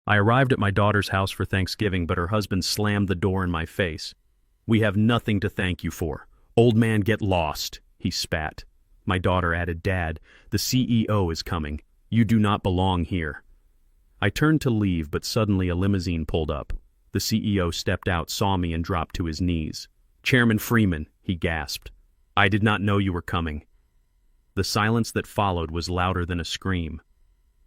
I arrived at my daughter's house for Thanksgiving, but her husband slammed the door in my face. "We have nothing to thank you for. Old man, get lost," he spat. My daughter added, "Dad, the CEO is coming. You do not belong here." I turned to leave, but suddenly a limousine pulled up. The CEO stepped out, saw me, and dropped to his knees. "Chairman Freeman," he gasped. "I did not know you were coming." The silence that followed was louder than a scream.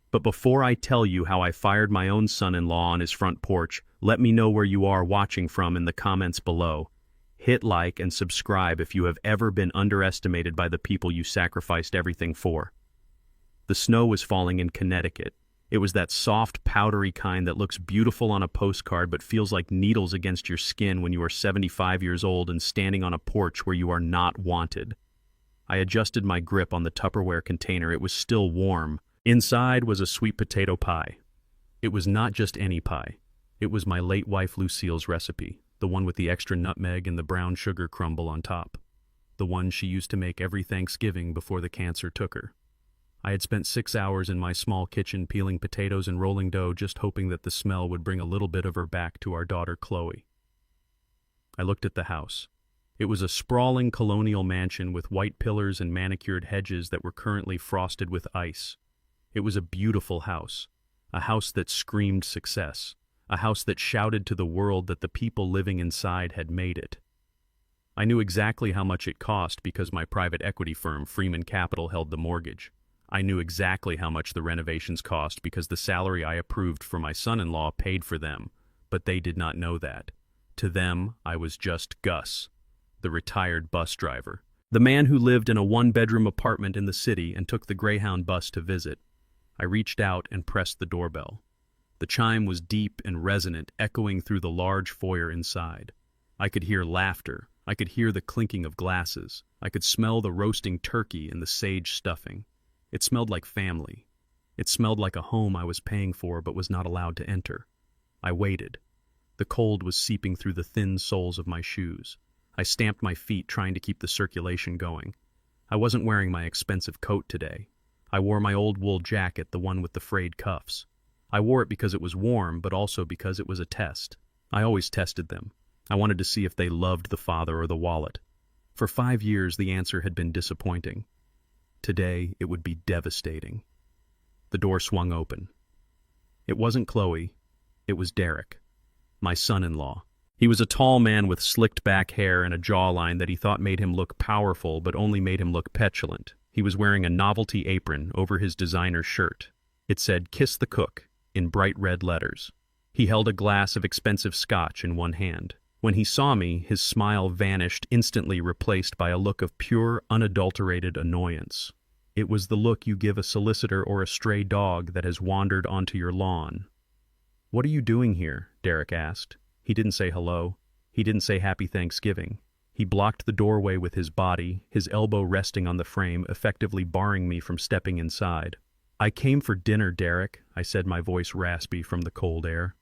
But before I tell you how I fired my own son-in-law on his front porch, let me know where you are watching from in the comments below. Hit like and subscribe if you have ever been underestimated by the people you sacrificed everything for. The snow was falling in Connecticut. It was that soft, powdery kind that looks beautiful on a postcard but feels like needles against your skin when you are 75 years old and standing on a porch where you are not wanted. I adjusted my grip on the Tupperware container. It was still warm. Inside was a sweet potato pie. It was not just any pie. It was my late wife Lucille's recipe, the one with the extra nutmeg and the brown sugar crumble on top. The one she used to make every Thanksgiving before the cancer took her. I had spent 6 hours in my small kitchen peeling potatoes and rolling dough, just hoping that the smell would bring a little bit of her back to our daughter Chloe. I looked at the house. It was a sprawling colonial mansion with white pillars and manicured hedges that were currently frosted with ice. It was a beautiful house, a house that screamed success, a house that shouted to the world that the people living inside had made it. I knew exactly how much it cost because my private equity firm, Freeman Capital, held the mortgage. I knew exactly how much the renovations cost because the salary I approved for my son-in-law paid for them, but they did not know that. To them, I was just Gus, the retired bus driver, the man who lived in a one-bedroom apartment in the city and took the Greyhound bus to visit. I reached out and pressed the doorbell. The chime was deep and resonant, echoing through the large foyer inside. I could hear laughter. I could hear the clinking of glasses. I could smell the roasting turkey and the sage stuffing. It smelled like family. It smelled like a home I was paying for but was not allowed to enter. I waited. The cold was seeping through the thin soles of my shoes. I stamped my feet, trying to keep the circulation going. I wasn't wearing my expensive coat today. I wore my old wool jacket, the one with the frayed cuffs. I wore it because it was warm, but also because it was a test. I always tested them. I wanted to see if they loved the father or the wallet. For 5 years, the answer had been disappointing. Today, it would be devastating. The door swung open. It wasn't Chloe. It was Derek, my son-in-law. He was a tall man with slicked back hair and a jawline that he thought made him look powerful but only made him look petulant. He was wearing a novelty apron over his designer shirt. It said, "Kiss the Cook," in bright red letters. He held a glass of expensive scotch in one hand. When he saw me, his smile vanished, instantly replaced by a look of pure, unadulterated annoyance. It was the look you give a solicitor or a stray dog that has wandered onto your lawn. "What are you doing here?" Derek asked. He didn't say hello. He didn't say Happy Thanksgiving. He blocked the doorway with his body, his elbow resting on the frame, effectively barring me from stepping inside. "I came for dinner, Derek," I said, my voice raspy from the cold air.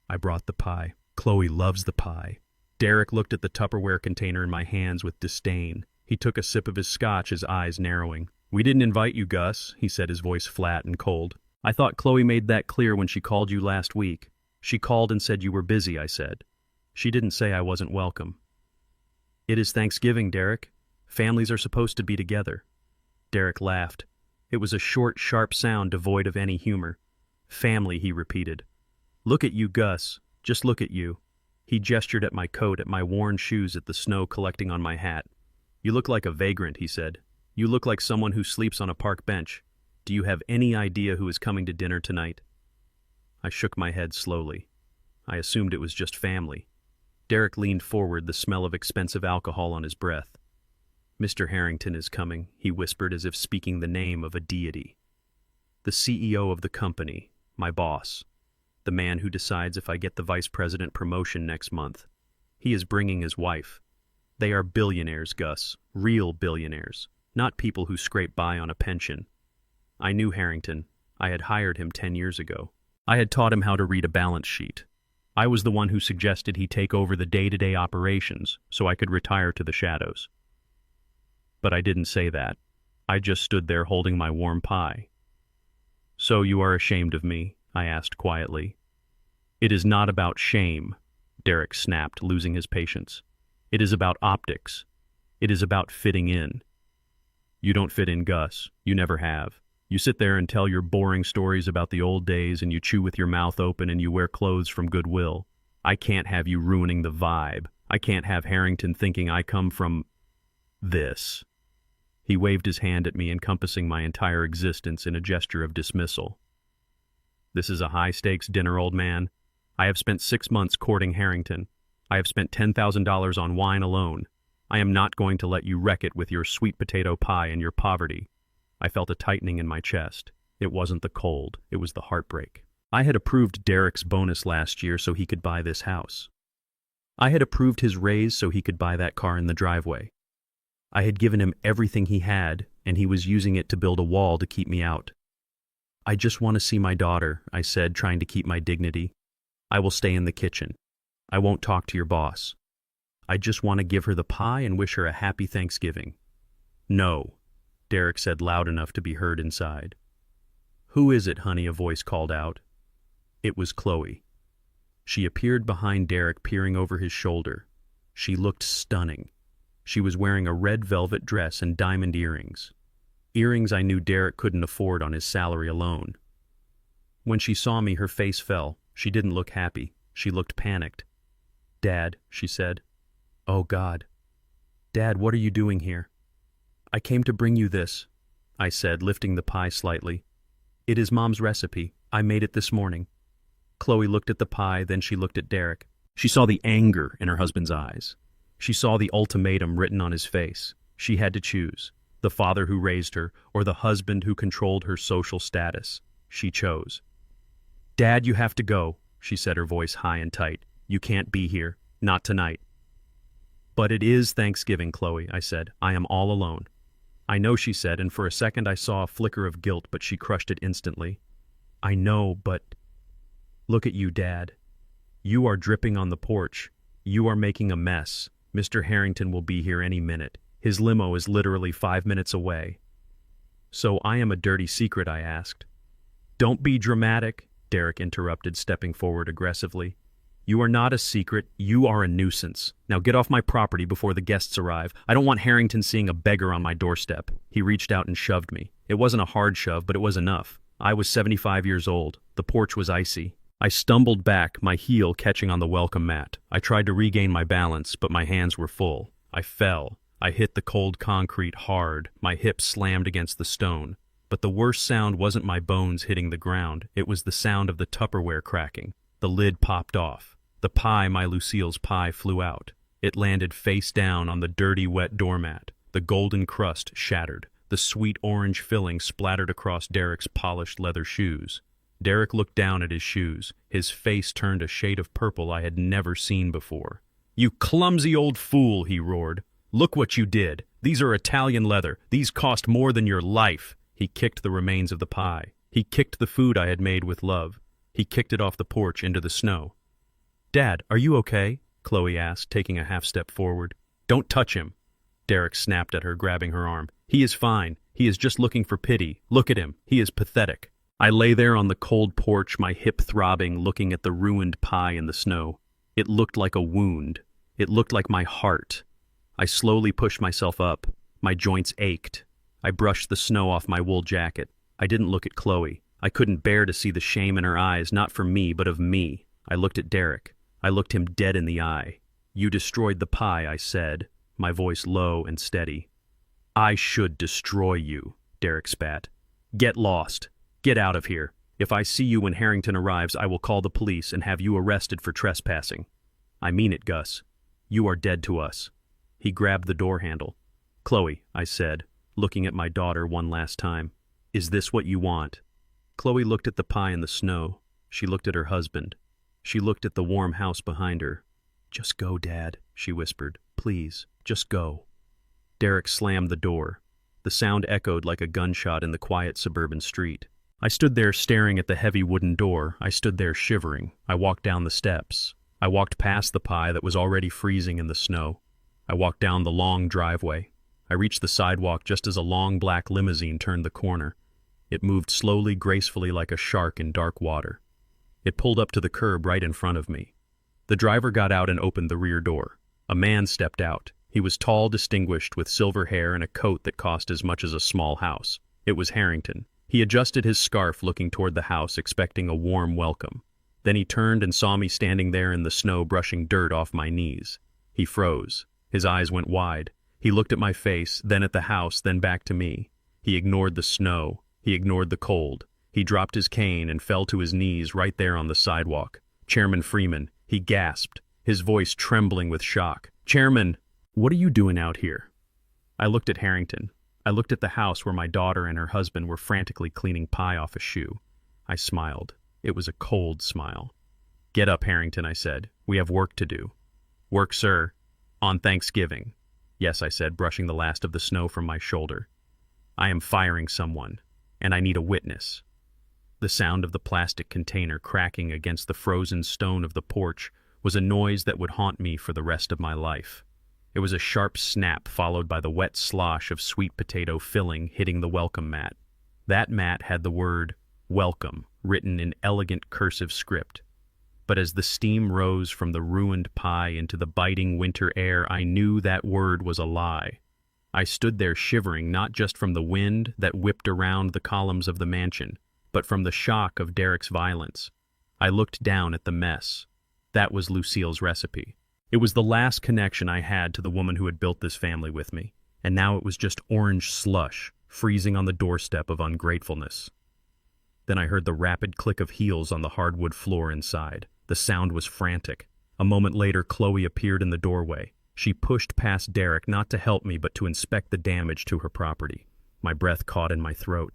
"I brought the pie. Chloe loves the pie." Derek looked at the Tupperware container in my hands with disdain. He took a sip of his scotch, his eyes narrowing. "We didn't invite you, Gus," he said, his voice flat and cold. "I thought Chloe made that clear when she called you last week." "She called and said you were busy," I said. "She didn't say I wasn't welcome." "It is Thanksgiving, Derek. Families are supposed to be together." Derek laughed. It was a short, sharp sound devoid of any humor. "Family," he repeated. "Look at you, Gus. Just look at you." He gestured at my coat, at my worn shoes, at the snow collecting on my hat. "You look like a vagrant," he said. "You look like someone who sleeps on a park bench. Do you have any idea who is coming to dinner tonight?" I shook my head slowly. I assumed it was just family. Derek leaned forward, the smell of expensive alcohol on his breath. "Mr. Harrington is coming," he whispered, as if speaking the name of a deity. "The CEO of the company, my boss. The man who decides if I get the vice president promotion next month. He is bringing his wife. They are billionaires, Gus, real billionaires, not people who scrape by on a pension. I knew Harrington. I had hired him 10 years ago. I had taught him how to read a balance sheet. I was the one who suggested he take over the day-to-day operations so I could retire to the shadows. But I didn't say that. I just stood there holding my warm pie. "So you are ashamed of me?" I asked quietly. It is not about shame, Derek snapped, losing his patience. It is about optics. It is about fitting in. You don't fit in, Gus. You never have. You sit there and tell your boring stories about the old days, and you chew with your mouth open, and you wear clothes from Goodwill. I can't have you ruining the vibe. I can't have Harrington thinking I come from this. He waved his hand at me, encompassing my entire existence in a gesture of dismissal. This is a high-stakes dinner, old man. I have spent 6 months courting Harrington. I have spent $10,000 on wine alone. I am not going to let you wreck it with your sweet potato pie and your poverty. I felt a tightening in my chest. It wasn't the cold, it was the heartbreak. I had approved Derek's bonus last year so he could buy this house. I had approved his raise so he could buy that car in the driveway. I had given him everything he had, and he was using it to build a wall to keep me out. I just want to see my daughter, I said, trying to keep my dignity. I will stay in the kitchen. I won't talk to your boss. I just want to give her the pie and wish her a happy Thanksgiving. No, Derek said loud enough to be heard inside. Who is it, honey? A voice called out. It was Chloe. She appeared behind Derek, peering over his shoulder. She looked stunning. She was wearing a red velvet dress and diamond earrings. Earrings I knew Derek couldn't afford on his salary alone. When she saw me, her face fell. She didn't look happy. She looked panicked. Dad, she said. Oh, God. Dad, what are you doing here? I came to bring you this, I said, lifting the pie slightly. It is Mom's recipe. I made it this morning. Chloe looked at the pie, then she looked at Derek. She saw the anger in her husband's eyes. She saw the ultimatum written on his face. She had to choose, the father who raised her or the husband who controlled her social status. She chose. Dad, you have to go, she said, her voice high and tight. You can't be here. Not tonight. But it is Thanksgiving, Chloe, I said. I am all alone. I know, she said, and for a second I saw a flicker of guilt, but she crushed it instantly. I know, but... Look at you, Dad. You are dripping on the porch. You are making a mess. Mr. Harrington will be here any minute. His limo is literally 5 minutes away. So I am a dirty secret, I asked. Don't be dramatic, Derek interrupted, stepping forward aggressively. You are not a secret. You are a nuisance. Now get off my property before the guests arrive. I don't want Harrington seeing a beggar on my doorstep. He reached out and shoved me. It wasn't a hard shove, but it was enough. I was 75 years old. The porch was icy. I stumbled back, my heel catching on the welcome mat. I tried to regain my balance, but my hands were full. I fell. I hit the cold concrete hard. My hips slammed against the stone. But the worst sound wasn't my bones hitting the ground. It was the sound of the Tupperware cracking. The lid popped off. The pie, my Lucille's pie, flew out. It landed face down on the dirty, wet doormat. The golden crust shattered. The sweet orange filling splattered across Derek's polished leather shoes. Derek looked down at his shoes. His face turned a shade of purple I had never seen before. You clumsy old fool, he roared. Look what you did. These are Italian leather. These cost more than your life. He kicked the remains of the pie. He kicked the food I had made with love. He kicked it off the porch into the snow. Dad, are you okay? Chloe asked, taking a half step forward. Don't touch him. Derek snapped at her, grabbing her arm. He is fine. He is just looking for pity. Look at him. He is pathetic. I lay there on the cold porch, my hip throbbing, looking at the ruined pie in the snow. It looked like a wound. It looked like my heart. I slowly pushed myself up. My joints ached. I brushed the snow off my wool jacket. I didn't look at Chloe. I couldn't bear to see the shame in her eyes, not for me, but of me. I looked at Derek. I looked him dead in the eye. You destroyed the pie, I said, my voice low and steady. I should destroy you, Derek spat. Get lost. Get out of here. If I see you when Harrington arrives, I will call the police and have you arrested for trespassing. I mean it, Gus. You are dead to us. He grabbed the door handle. Chloe, I said, looking at my daughter one last time. Is this what you want? Chloe looked at the pie in the snow. She looked at her husband. She looked at the warm house behind her. Just go, Dad, she whispered. Please, just go. Derek slammed the door. The sound echoed like a gunshot in the quiet suburban street. I stood there staring at the heavy wooden door. I stood there shivering. I walked down the steps. I walked past the pie that was already freezing in the snow. I walked down the long driveway. I reached the sidewalk just as a long black limousine turned the corner. It moved slowly, gracefully like a shark in dark water. It pulled up to the curb right in front of me. The driver got out and opened the rear door. A man stepped out. He was tall, distinguished, with silver hair and a coat that cost as much as a small house. It was Harrington. He adjusted his scarf, looking toward the house, expecting a warm welcome. Then he turned and saw me standing there in the snow, brushing dirt off my knees. He froze. His eyes went wide. He looked at my face, then at the house, then back to me. He ignored the snow. He ignored the cold. He dropped his cane and fell to his knees right there on the sidewalk. "Chairman Freeman," he gasped, his voice trembling with shock. "Chairman, what are you doing out here?" I looked at Harrington. I looked at the house where my daughter and her husband were frantically cleaning pie off a shoe. I smiled. It was a cold smile. "Get up, Harrington," I said. "We have work to do." "Work, sir? On Thanksgiving?" "Yes," I said, brushing the last of the snow from my shoulder. "I am firing someone, and I need a witness." The sound of the plastic container cracking against the frozen stone of the porch was a noise that would haunt me for the rest of my life. It was a sharp snap followed by the wet slosh of sweet potato filling hitting the welcome mat. That mat had the word "Welcome" written in elegant cursive script. But as the steam rose from the ruined pie into the biting winter air, I knew that word was a lie. I stood there shivering, not just from the wind that whipped around the columns of the mansion, but from the shock of Derek's violence. I looked down at the mess. That was Lucille's recipe. It was the last connection I had to the woman who had built this family with me, and now it was just orange slush, freezing on the doorstep of ungratefulness. Then I heard the rapid click of heels on the hardwood floor inside. The sound was frantic. A moment later, Chloe appeared in the doorway. She pushed past Derek, not to help me, but to inspect the damage to her property. My breath caught in my throat.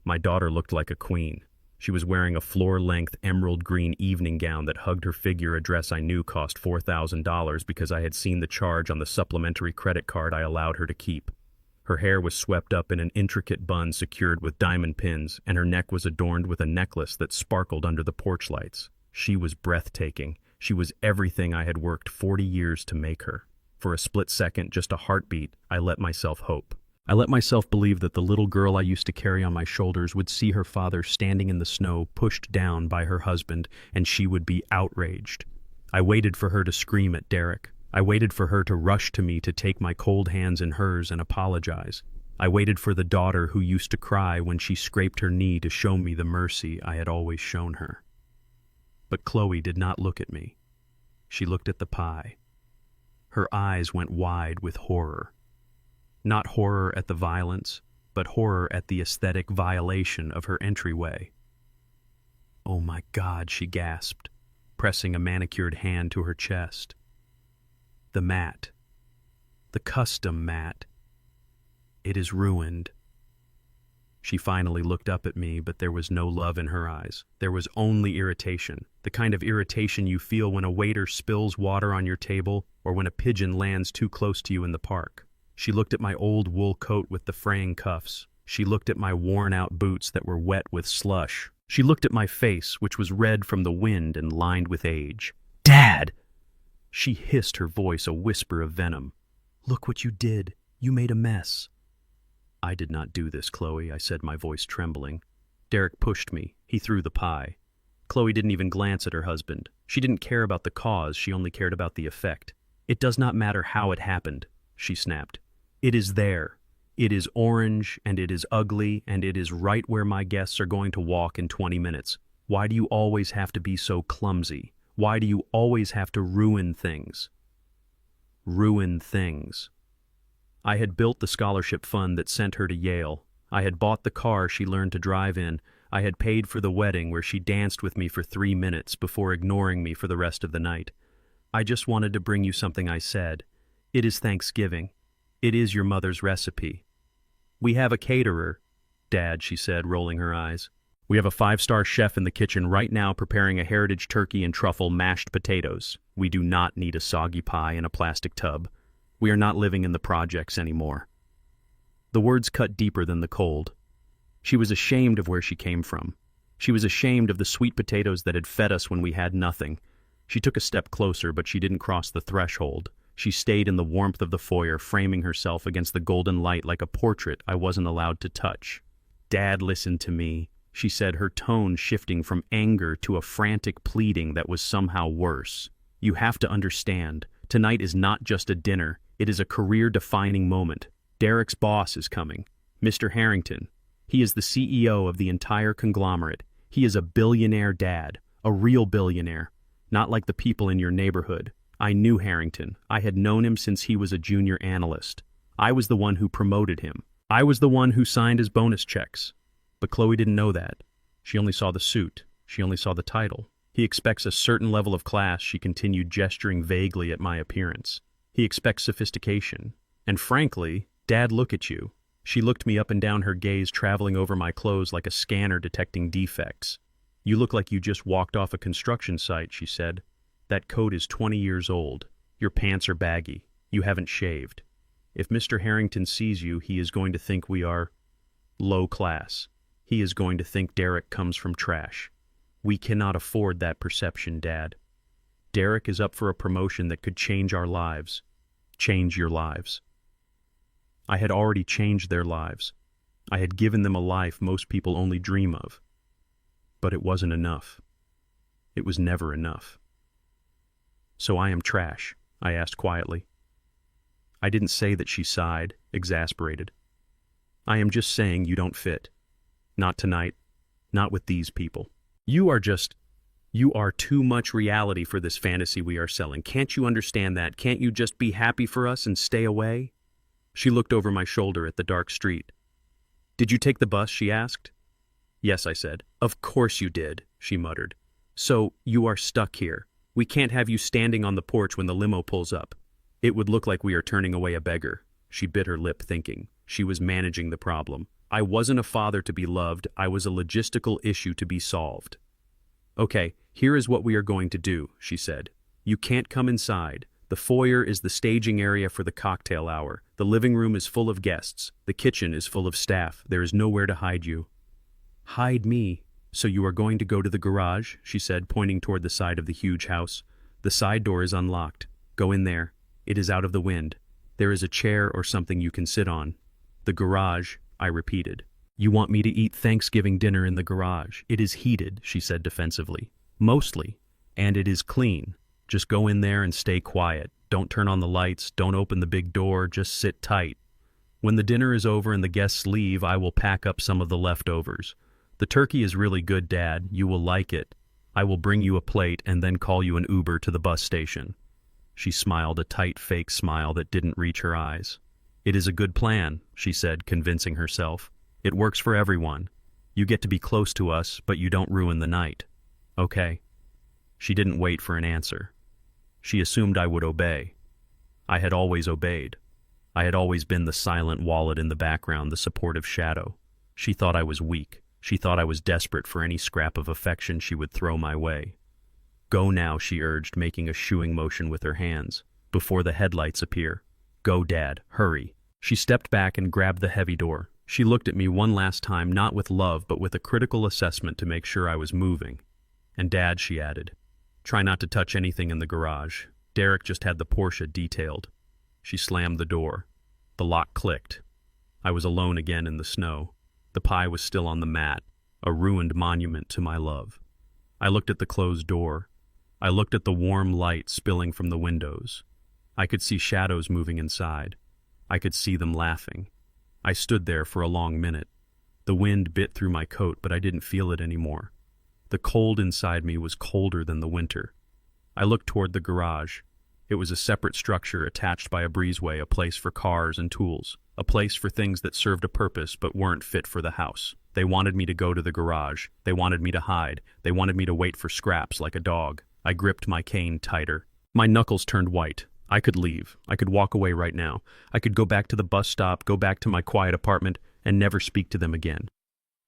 My daughter looked like a queen. She was wearing a floor-length emerald green evening gown that hugged her figure, a dress I knew cost $4,000 because I had seen the charge on the supplementary credit card I allowed her to keep. Her hair was swept up in an intricate bun secured with diamond pins, and her neck was adorned with a necklace that sparkled under the porch lights. She was breathtaking. She was everything I had worked 40 years to make her. For a split second, just a heartbeat, I let myself hope. I let myself believe that the little girl I used to carry on my shoulders would see her father standing in the snow, pushed down by her husband, and she would be outraged. I waited for her to scream at Derek. I waited for her to rush to me to take my cold hands in hers and apologize. I waited for the daughter who used to cry when she scraped her knee to show me the mercy I had always shown her. But Chloe did not look at me. She looked at the pie. Her eyes went wide with horror. Not horror at the violence, but horror at the aesthetic violation of her entryway. "Oh my God," she gasped, pressing a manicured hand to her chest. "The mat. The custom mat. It is ruined." She finally looked up at me, but there was no love in her eyes. There was only irritation, the kind of irritation you feel when a waiter spills water on your table or when a pigeon lands too close to you in the park. She looked at my old wool coat with the fraying cuffs. She looked at my worn-out boots that were wet with slush. She looked at my face, which was red from the wind and lined with age. "Dad!" She hissed, her voice a whisper of venom. "Look what you did. You made a mess." "I did not do this, Chloe," I said, my voice trembling. Derek pushed me. He threw the pie. Chloe didn't even glance at her husband. She didn't care about the cause, she only cared about the effect. "It does not matter how it happened," she snapped. "It is there. It is orange, and it is ugly, and it is right where my guests are going to walk in 20 minutes. Why do you always have to be so clumsy? Why do you always have to ruin things?" Ruin things. I had built the scholarship fund that sent her to Yale. I had bought the car she learned to drive in. I had paid for the wedding where she danced with me for 3 minutes before ignoring me for the rest of the night. "I just wanted to bring you something," I said. "It is Thanksgiving. It is your mother's recipe." "We have a caterer, Dad," she said, rolling her eyes. "We have a 5-star chef in the kitchen right now preparing a heritage turkey and truffle mashed potatoes. We do not need a soggy pie in a plastic tub. We are not living in the projects anymore." The words cut deeper than the cold. She was ashamed of where she came from. She was ashamed of the sweet potatoes that had fed us when we had nothing. She took a step closer, but she didn't cross the threshold. She stayed in the warmth of the foyer, framing herself against the golden light like a portrait I wasn't allowed to touch. "Dad, listen to me," she said, her tone shifting from anger to a frantic pleading that was somehow worse. You have to understand, tonight is not just a dinner, it is a career-defining moment. Derek's boss is coming. Mr. Harrington. He is the CEO of the entire conglomerate. He is a billionaire dad, a real billionaire, not like the people in your neighborhood. I knew Harrington. I had known him since he was a junior analyst. I was the one who promoted him. I was the one who signed his bonus checks. But Chloe didn't know that. She only saw the suit. She only saw the title. He expects a certain level of class, she continued, gesturing vaguely at my appearance. He expects sophistication. And frankly, Dad, look at you. She looked me up and down, her gaze traveling over my clothes like a scanner detecting defects. You look like you just walked off a construction site, she said. That coat is 20 years old. Your pants are baggy. You haven't shaved. If Mr. Harrington sees you, he is going to think we are low class. He is going to think Derek comes from trash. We cannot afford that perception, Dad. Derek is up for a promotion that could change our lives. Change your lives. I had already changed their lives. I had given them a life most people only dream of. But it wasn't enough. It was never enough. So I am trash, I asked quietly. I didn't say that, she sighed, exasperated. I am just saying you don't fit. Not tonight. Not with these people. You are too much reality for this fantasy we are selling. Can't you understand that? Can't you just be happy for us and stay away? She looked over my shoulder at the dark street. Did you take the bus? She asked. Yes, I said. Of course you did, she muttered. So, you are stuck here. We can't have you standing on the porch when the limo pulls up. It would look like we are turning away a beggar. She bit her lip, thinking. She was managing the problem. I wasn't a father to be loved, I was a logistical issue to be solved. Okay, here is what we are going to do, she said. You can't come inside. The foyer is the staging area for the cocktail hour. The living room is full of guests. The kitchen is full of staff. There is nowhere to hide you. Hide me? So you are going to go to the garage, she said, pointing toward the side of the huge house. The side door is unlocked. Go in there. It is out of the wind. There is a chair or something you can sit on. The garage, I repeated. You want me to eat Thanksgiving dinner in the garage. It is heated, she said defensively. Mostly. And it is clean. Just go in there and stay quiet. Don't turn on the lights. Don't open the big door. Just sit tight. When the dinner is over and the guests leave, I will pack up some of the leftovers. The turkey is really good, Dad. You will like it. I will bring you a plate and then call you an Uber to the bus station. She smiled, a tight, fake smile that didn't reach her eyes. It is a good plan, she said, convincing herself. It works for everyone. You get to be close to us, but you don't ruin the night. Okay. She didn't wait for an answer. She assumed I would obey. I had always obeyed. I had always been the silent wallet in the background, the supportive shadow. She thought I was weak. She thought I was desperate for any scrap of affection she would throw my way. Go now, she urged, making a shooing motion with her hands, before the headlights appear. Go, Dad, hurry. She stepped back and grabbed the heavy door. She looked at me one last time, not with love, but with a critical assessment to make sure I was moving. And Dad, she added, try not to touch anything in the garage. Derek just had the Porsche detailed. She slammed the door. The lock clicked. I was alone again in the snow. The pie was still on the mat, a ruined monument to my love. I looked at the closed door. I looked at the warm light spilling from the windows. I could see shadows moving inside. I could see them laughing. I stood there for a long minute. The wind bit through my coat, but I didn't feel it anymore. The cold inside me was colder than the winter. I looked toward the garage. It was a separate structure attached by a breezeway, a place for cars and tools, a place for things that served a purpose but weren't fit for the house. They wanted me to go to the garage. They wanted me to hide. They wanted me to wait for scraps like a dog. I gripped my cane tighter. My knuckles turned white. I could leave. I could walk away right now. I could go back to the bus stop, go back to my quiet apartment, and never speak to them again.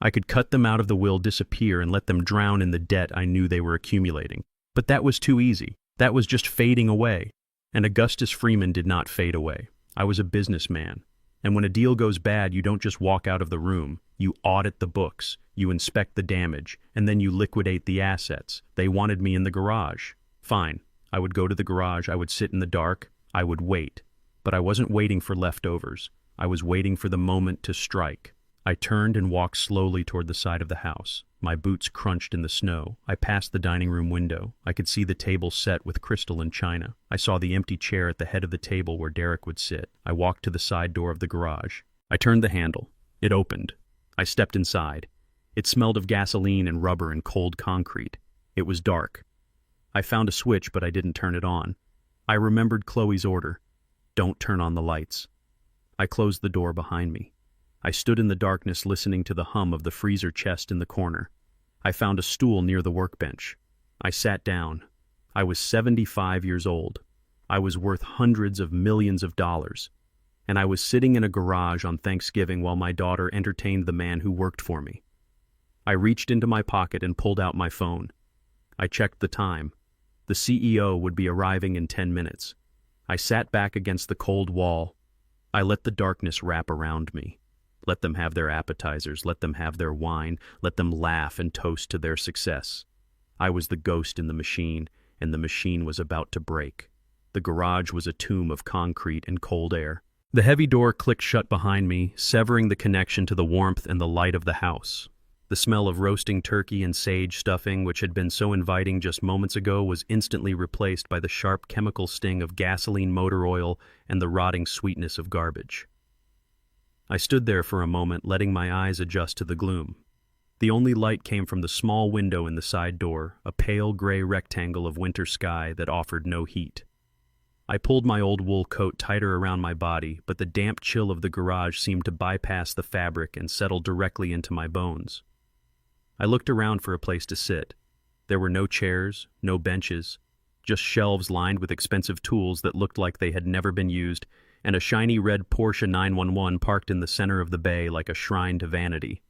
I could cut them out of the will, disappear, and let them drown in the debt I knew they were accumulating. But that was too easy. That was just fading away. And Augustus Freeman did not fade away. I was a businessman. And when a deal goes bad, you don't just walk out of the room. You audit the books, you inspect the damage, and then you liquidate the assets. They wanted me in the garage. Fine. I would go to the garage, I would sit in the dark, I would wait. But I wasn't waiting for leftovers. I was waiting for the moment to strike. I turned and walked slowly toward the side of the house. My boots crunched in the snow. I passed the dining room window. I could see the table set with crystal and china. I saw the empty chair at the head of the table where Derek would sit. I walked to the side door of the garage. I turned the handle. It opened. I stepped inside. It smelled of gasoline and rubber and cold concrete. It was dark. I found a switch, but I didn't turn it on. I remembered Chloe's order. Don't turn on the lights. I closed the door behind me. I stood in the darkness listening to the hum of the freezer chest in the corner. I found a stool near the workbench. I sat down. I was 75 years old. I was worth hundreds of millions of dollars. And I was sitting in a garage on Thanksgiving while my daughter entertained the man who worked for me. I reached into my pocket and pulled out my phone. I checked the time. The CEO would be arriving in 10 minutes. I sat back against the cold wall. I let the darkness wrap around me. Let them have their appetizers, let them have their wine, let them laugh and toast to their success. I was the ghost in the machine, and the machine was about to break. The garage was a tomb of concrete and cold air. The heavy door clicked shut behind me, severing the connection to the warmth and the light of the house. The smell of roasting turkey and sage stuffing, which had been so inviting just moments ago, was instantly replaced by the sharp chemical sting of gasoline motor oil and the rotting sweetness of garbage. I stood there for a moment, letting my eyes adjust to the gloom. The only light came from the small window in the side door, a pale gray rectangle of winter sky that offered no heat. I pulled my old wool coat tighter around my body, but the damp chill of the garage seemed to bypass the fabric and settle directly into my bones. I looked around for a place to sit. There were no chairs, no benches, just shelves lined with expensive tools that looked like they had never been used, and a shiny red Porsche 911 parked in the center of the bay like a shrine to vanity.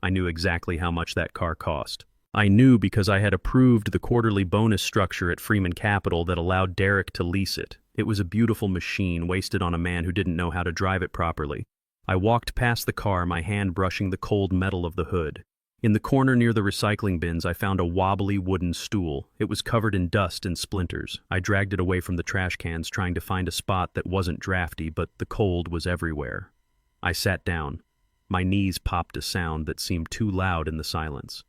I knew exactly how much that car cost. I knew because I had approved the quarterly bonus structure at Freeman Capital that allowed Derek to lease it. It was a beautiful machine wasted on a man who didn't know how to drive it properly. I walked past the car, my hand brushing the cold metal of the hood. In the corner near the recycling bins, I found a wobbly wooden stool. It was covered in dust and splinters. I dragged it away from the trash cans, trying to find a spot that wasn't drafty, but the cold was everywhere. I sat down. My knees popped a sound that seemed too loud in the silence.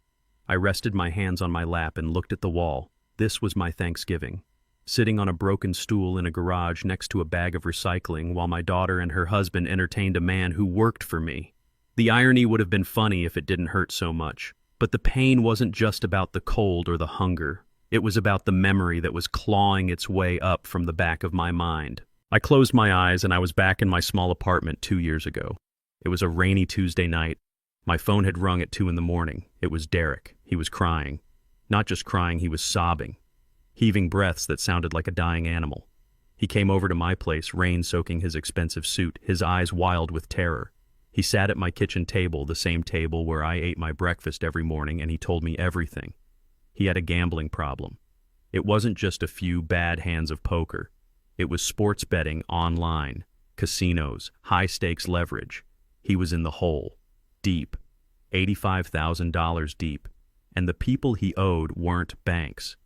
I rested my hands on my lap and looked at the wall. This was my Thanksgiving. Sitting on a broken stool in a garage next to a bag of recycling while my daughter and her husband entertained a man who worked for me. The irony would have been funny if it didn't hurt so much. But the pain wasn't just about the cold or the hunger. It was about the memory that was clawing its way up from the back of my mind. I closed my eyes and I was back in my small apartment 2 years ago. It was a rainy Tuesday night. My phone had rung at 2 a.m. It was Derek. He was crying. Not just crying, he was sobbing, heaving breaths that sounded like a dying animal. He came over to my place, rain soaking his expensive suit, his eyes wild with terror. He sat at my kitchen table, the same table where I ate my breakfast every morning, and he told me everything. He had a gambling problem. It wasn't just a few bad hands of poker. It was sports betting online, casinos, high-stakes leverage. He was in the hole, deep, $85,000 deep, and the people he owed weren't banks.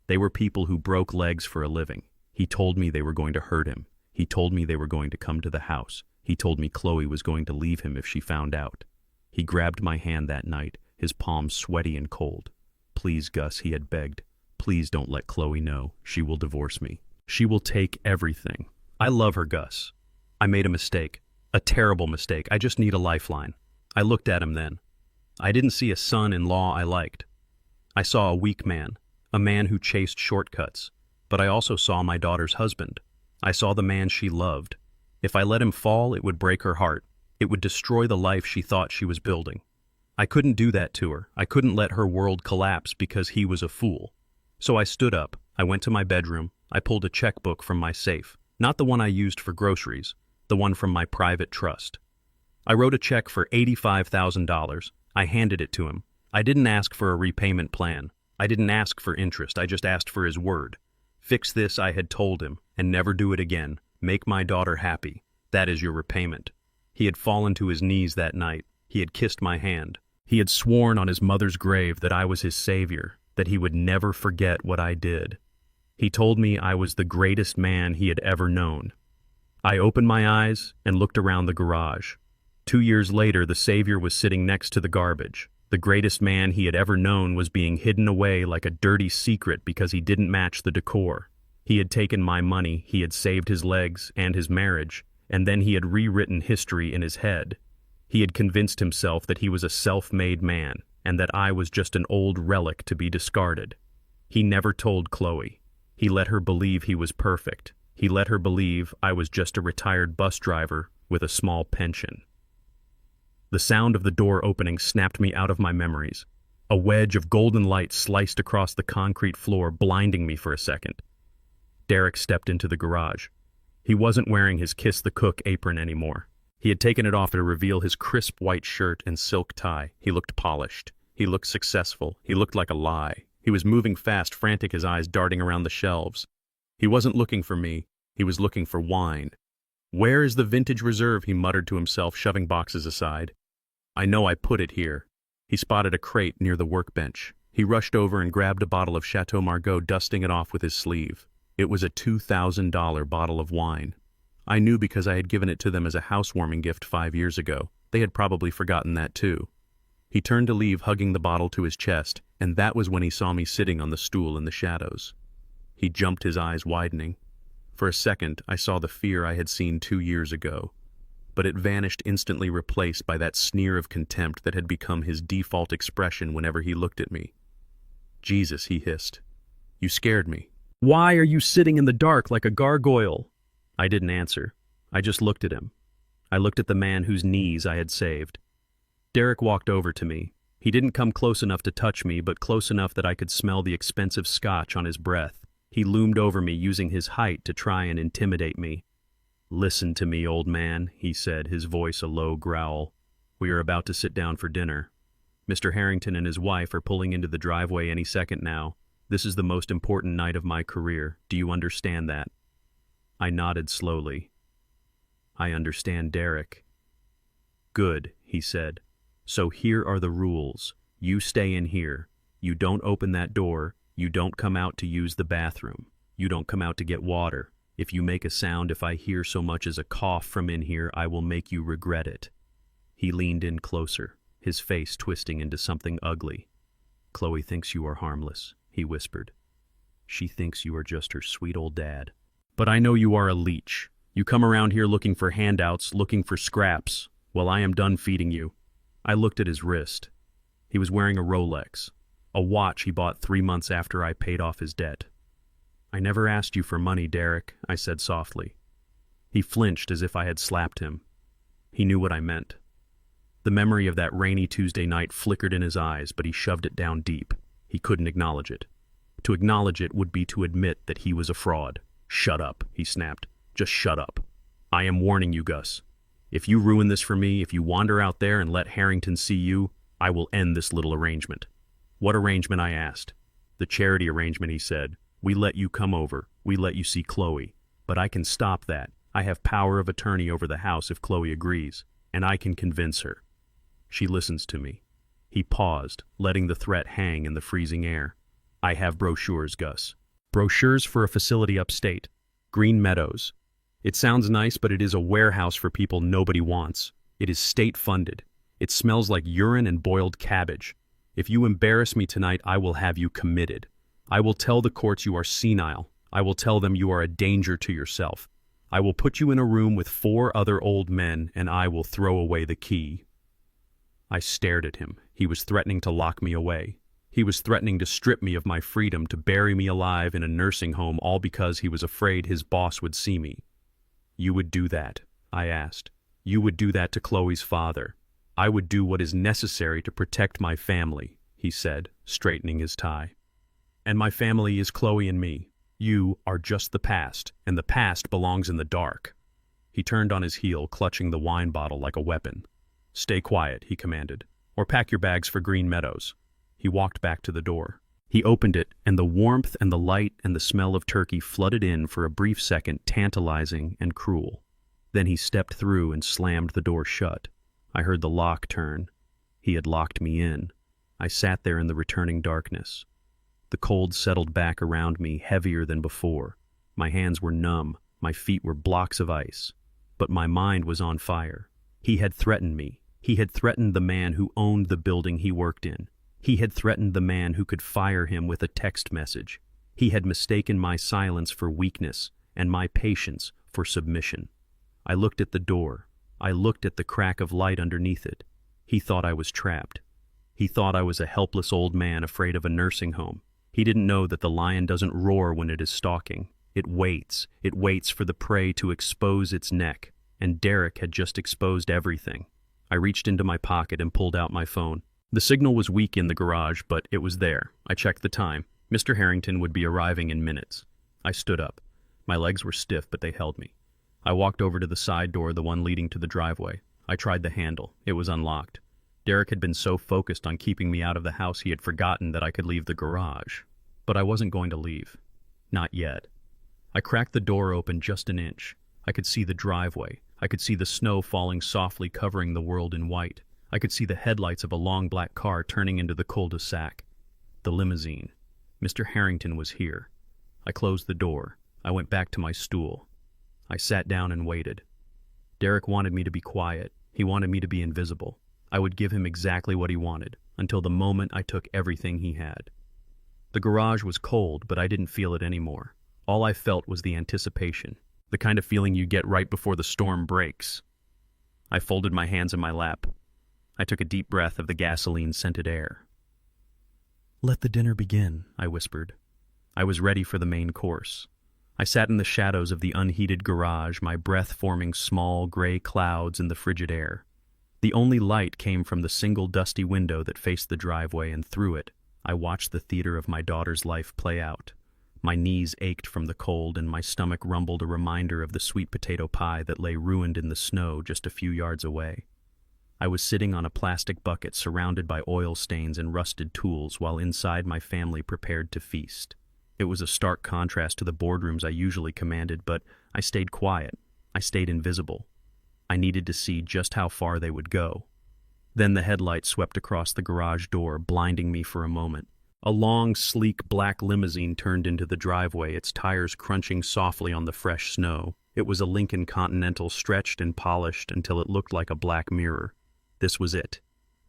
They were people who broke legs for a living. He told me they were going to hurt him. He told me they were going to come to the house. He told me Chloe was going to leave him if she found out. He grabbed my hand that night, his palms sweaty and cold. Please, Gus, he had begged. Please don't let Chloe know. She will divorce me. She will take everything. I love her, Gus. I made a mistake. A terrible mistake. I just need a lifeline. I looked at him then. I didn't see a son-in-law I liked. I saw a weak man, a man who chased shortcuts. But I also saw my daughter's husband. I saw the man she loved. If I let him fall, it would break her heart. It would destroy the life she thought she was building. I couldn't do that to her. I couldn't let her world collapse because he was a fool. So I stood up. I went to my bedroom. I pulled a checkbook from my safe. Not the one I used for groceries, the one from my private trust. I wrote a check for $85,000. I handed it to him. I didn't ask for a repayment plan. I didn't ask for interest. I just asked for his word. Fix this, I had told him, and never do it again. Make my daughter happy. That is your repayment. He had fallen to his knees that night. He had kissed my hand. He had sworn on his mother's grave that I was his savior, that he would never forget what I did. He told me I was the greatest man he had ever known. I opened my eyes and looked around the garage. 2 years later, the savior was sitting next to the garbage. The greatest man he had ever known was being hidden away like a dirty secret because he didn't match the decor. He had taken my money, he had saved his legs and his marriage, and then he had rewritten history in his head. He had convinced himself that he was a self-made man, and that I was just an old relic to be discarded. He never told Chloe. He let her believe he was perfect. He let her believe I was just a retired bus driver with a small pension. The sound of the door opening snapped me out of my memories. A wedge of golden light sliced across the concrete floor, blinding me for a second. Derek stepped into the garage. He wasn't wearing his Kiss the Cook apron anymore. He had taken it off to reveal his crisp white shirt and silk tie. He looked polished. He looked successful. He looked like a lie. He was moving fast, frantic, his eyes darting around the shelves. He wasn't looking for me. He was looking for wine. "Where is the vintage reserve?" he muttered to himself, shoving boxes aside. "I know I put it here." He spotted a crate near the workbench. He rushed over and grabbed a bottle of Chateau Margaux, dusting it off with his sleeve. It was a $2,000 bottle of wine. I knew because I had given it to them as a housewarming gift 5 years ago. They had probably forgotten that too. He turned to leave, hugging the bottle to his chest, and that was when he saw me sitting on the stool in the shadows. He jumped, his eyes widening. For a second, I saw the fear I had seen 2 years ago, but it vanished, instantly replaced by that sneer of contempt that had become his default expression whenever he looked at me. "Jesus," he hissed. "You scared me. Why are you sitting in the dark like a gargoyle?" I didn't answer. I just looked at him. I looked at the man whose knees I had saved. Derek walked over to me. He didn't come close enough to touch me, but close enough that I could smell the expensive scotch on his breath. He loomed over me, using his height to try and intimidate me. "Listen to me, old man," he said, his voice a low growl. "We are about to sit down for dinner. Mr. Harrington and his wife are pulling into the driveway any second now. This is the most important night of my career. Do you understand that?" I nodded slowly. "I understand, Derek." "Good," he said. "So here are the rules. You stay in here. You don't open that door. You don't come out to use the bathroom. You don't come out to get water. If you make a sound, if I hear so much as a cough from in here, I will make you regret it." He leaned in closer, his face twisting into something ugly. "Chloe thinks you are harmless," he whispered. "She thinks you are just her sweet old dad. But I know you are a leech. You come around here looking for handouts, looking for scraps. Well, I am done feeding you." I looked at his wrist. He was wearing a Rolex, a watch he bought 3 months after I paid off his debt. "I never asked you for money, Derek," I said softly. He flinched as if I had slapped him. He knew what I meant. The memory of that rainy Tuesday night flickered in his eyes, but he shoved it down deep. He couldn't acknowledge it. To acknowledge it would be to admit that he was a fraud. "Shut up," he snapped. "Just shut up. I am warning you, Gus. If you ruin this for me, if you wander out there and let Harrington see you, I will end this little arrangement." "What arrangement?" I asked. "The charity arrangement," he said. "We let you come over. We let you see Chloe. But I can stop that. I have power of attorney over the house if Chloe agrees, and I can convince her. She listens to me." He paused, letting the threat hang in the freezing air. "I have brochures, Gus. Brochures for a facility upstate. Green Meadows. It sounds nice, but it is a warehouse for people nobody wants. It is state-funded. It smells like urine and boiled cabbage. If you embarrass me tonight, I will have you committed. I will tell the courts you are senile. I will tell them you are a danger to yourself. I will put you in a room with 4 other old men, and I will throw away the key." I stared at him. He was threatening to lock me away. He was threatening to strip me of my freedom, to bury me alive in a nursing home, all because he was afraid his boss would see me. "You would do that?" I asked. "You would do that to Chloe's father?" "I would do what is necessary to protect my family," he said, straightening his tie. "And my family is Chloe and me. You are just the past, and the past belongs in the dark." He turned on his heel, clutching the wine bottle like a weapon. "Stay quiet," he commanded, "or pack your bags for Green Meadows." He walked back to the door. He opened it, and the warmth and the light and the smell of turkey flooded in for a brief second, tantalizing and cruel. Then he stepped through and slammed the door shut. I heard the lock turn. He had locked me in. I sat there in the returning darkness. The cold settled back around me, heavier than before. My hands were numb, my feet were blocks of ice. But my mind was on fire. He had threatened me. He had threatened the man who owned the building he worked in. He had threatened the man who could fire him with a text message. He had mistaken my silence for weakness and my patience for submission. I looked at the door. I looked at the crack of light underneath it. He thought I was trapped. He thought I was a helpless old man afraid of a nursing home. He didn't know that the lion doesn't roar when it is stalking. It waits. It waits for the prey to expose its neck. And Derek had just exposed everything. I reached into my pocket and pulled out my phone. The signal was weak in the garage, but it was there. I checked the time. Mr. Harrington would be arriving in minutes. I stood up. My legs were stiff, but they held me. I walked over to the side door, the one leading to the driveway. I tried the handle. It was unlocked. Derek had been so focused on keeping me out of the house he had forgotten that I could leave the garage. But I wasn't going to leave. Not yet. I cracked the door open just an inch. I could see the driveway. I could see the snow falling softly, covering the world in white. I could see the headlights of a long black car turning into the cul-de-sac. The limousine. Mr. Harrington was here. I closed the door. I went back to my stool. I sat down and waited. Derek wanted me to be quiet. He wanted me to be invisible. I would give him exactly what he wanted, until the moment I took everything he had. The garage was cold, but I didn't feel it anymore. All I felt was the anticipation, the kind of feeling you get right before the storm breaks. I folded my hands in my lap. I took a deep breath of the gasoline-scented air. "Let the dinner begin," I whispered. I was ready for the main course. I sat in the shadows of the unheated garage, my breath forming small gray clouds in the frigid air. The only light came from the single dusty window that faced the driveway, and through it, I watched the theater of my daughter's life play out. My knees ached from the cold, and my stomach rumbled a reminder of the sweet potato pie that lay ruined in the snow just a few yards away. I was sitting on a plastic bucket surrounded by oil stains and rusted tools while inside my family prepared to feast. It was a stark contrast to the boardrooms I usually commanded, but I stayed quiet. I stayed invisible. I needed to see just how far they would go. Then the headlights swept across the garage door, blinding me for a moment. A long, sleek black limousine turned into the driveway, its tires crunching softly on the fresh snow. It was a Lincoln Continental, stretched and polished until it looked like a black mirror. This was it.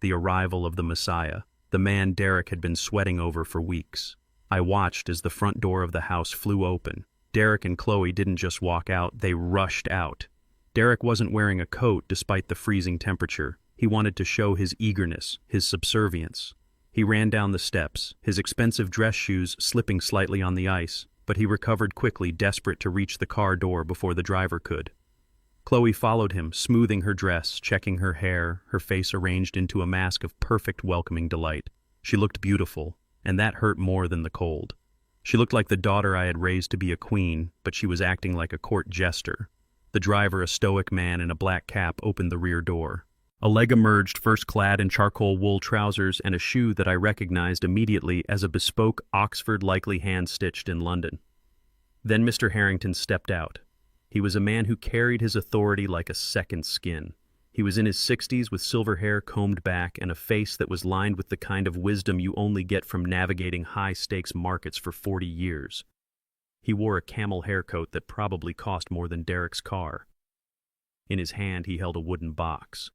The arrival of the Messiah, the man Derek had been sweating over for weeks. I watched as the front door of the house flew open. Derek and Chloe didn't just walk out, they rushed out. Derek wasn't wearing a coat despite the freezing temperature. He wanted to show his eagerness, his subservience. He ran down the steps, his expensive dress shoes slipping slightly on the ice, but he recovered quickly, desperate to reach the car door before the driver could. Chloe followed him, smoothing her dress, checking her hair, her face arranged into a mask of perfect welcoming delight. She looked beautiful, and that hurt more than the cold. She looked like the daughter I had raised to be a queen, but she was acting like a court jester. The driver, a stoic man in a black cap, opened the rear door. A leg emerged, first clad in charcoal wool trousers and a shoe that I recognized immediately as a bespoke Oxford, likely hand-stitched in London. Then Mr. Harrington stepped out. He was a man who carried his authority like a second skin. He was in his 60s with silver hair combed back and a face that was lined with the kind of wisdom you only get from navigating high-stakes markets for 40 years. He wore a camel haircoat that probably cost more than Derek's car. In his hand he held a wooden box.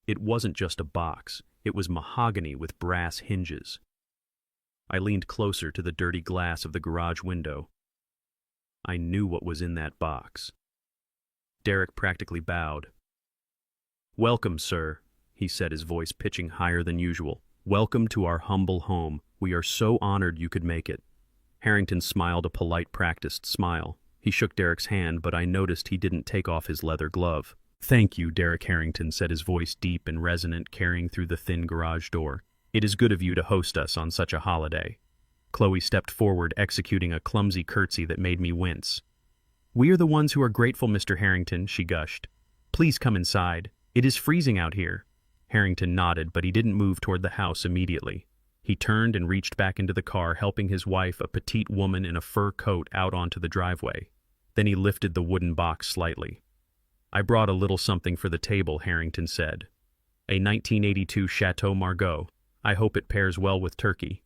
It wasn't just a box, it was mahogany with brass hinges. I leaned closer to the dirty glass of the garage window. I knew what was in that box. Derek practically bowed. "Welcome, sir," he said, his voice pitching higher than usual. "Welcome to our humble home. We are so honored you could make it." Harrington smiled a polite, practiced smile. He shook Derek's hand, but I noticed he didn't take off his leather glove. "Thank you," Derek Harrington said, his voice deep and resonant, carrying through the thin garage door. "It is good of you to host us on such a holiday." Chloe stepped forward, executing a clumsy curtsy that made me wince. "We are the ones who are grateful, Mr. Harrington," she gushed. "Please come inside. It is freezing out here." Harrington nodded, but he didn't move toward the house immediately. He turned and reached back into the car, helping his wife, a petite woman in a fur coat, out onto the driveway. Then he lifted the wooden box slightly. "I brought a little something for the table," Harrington said. "A 1982 Chateau Margaux. I hope it pairs well with turkey."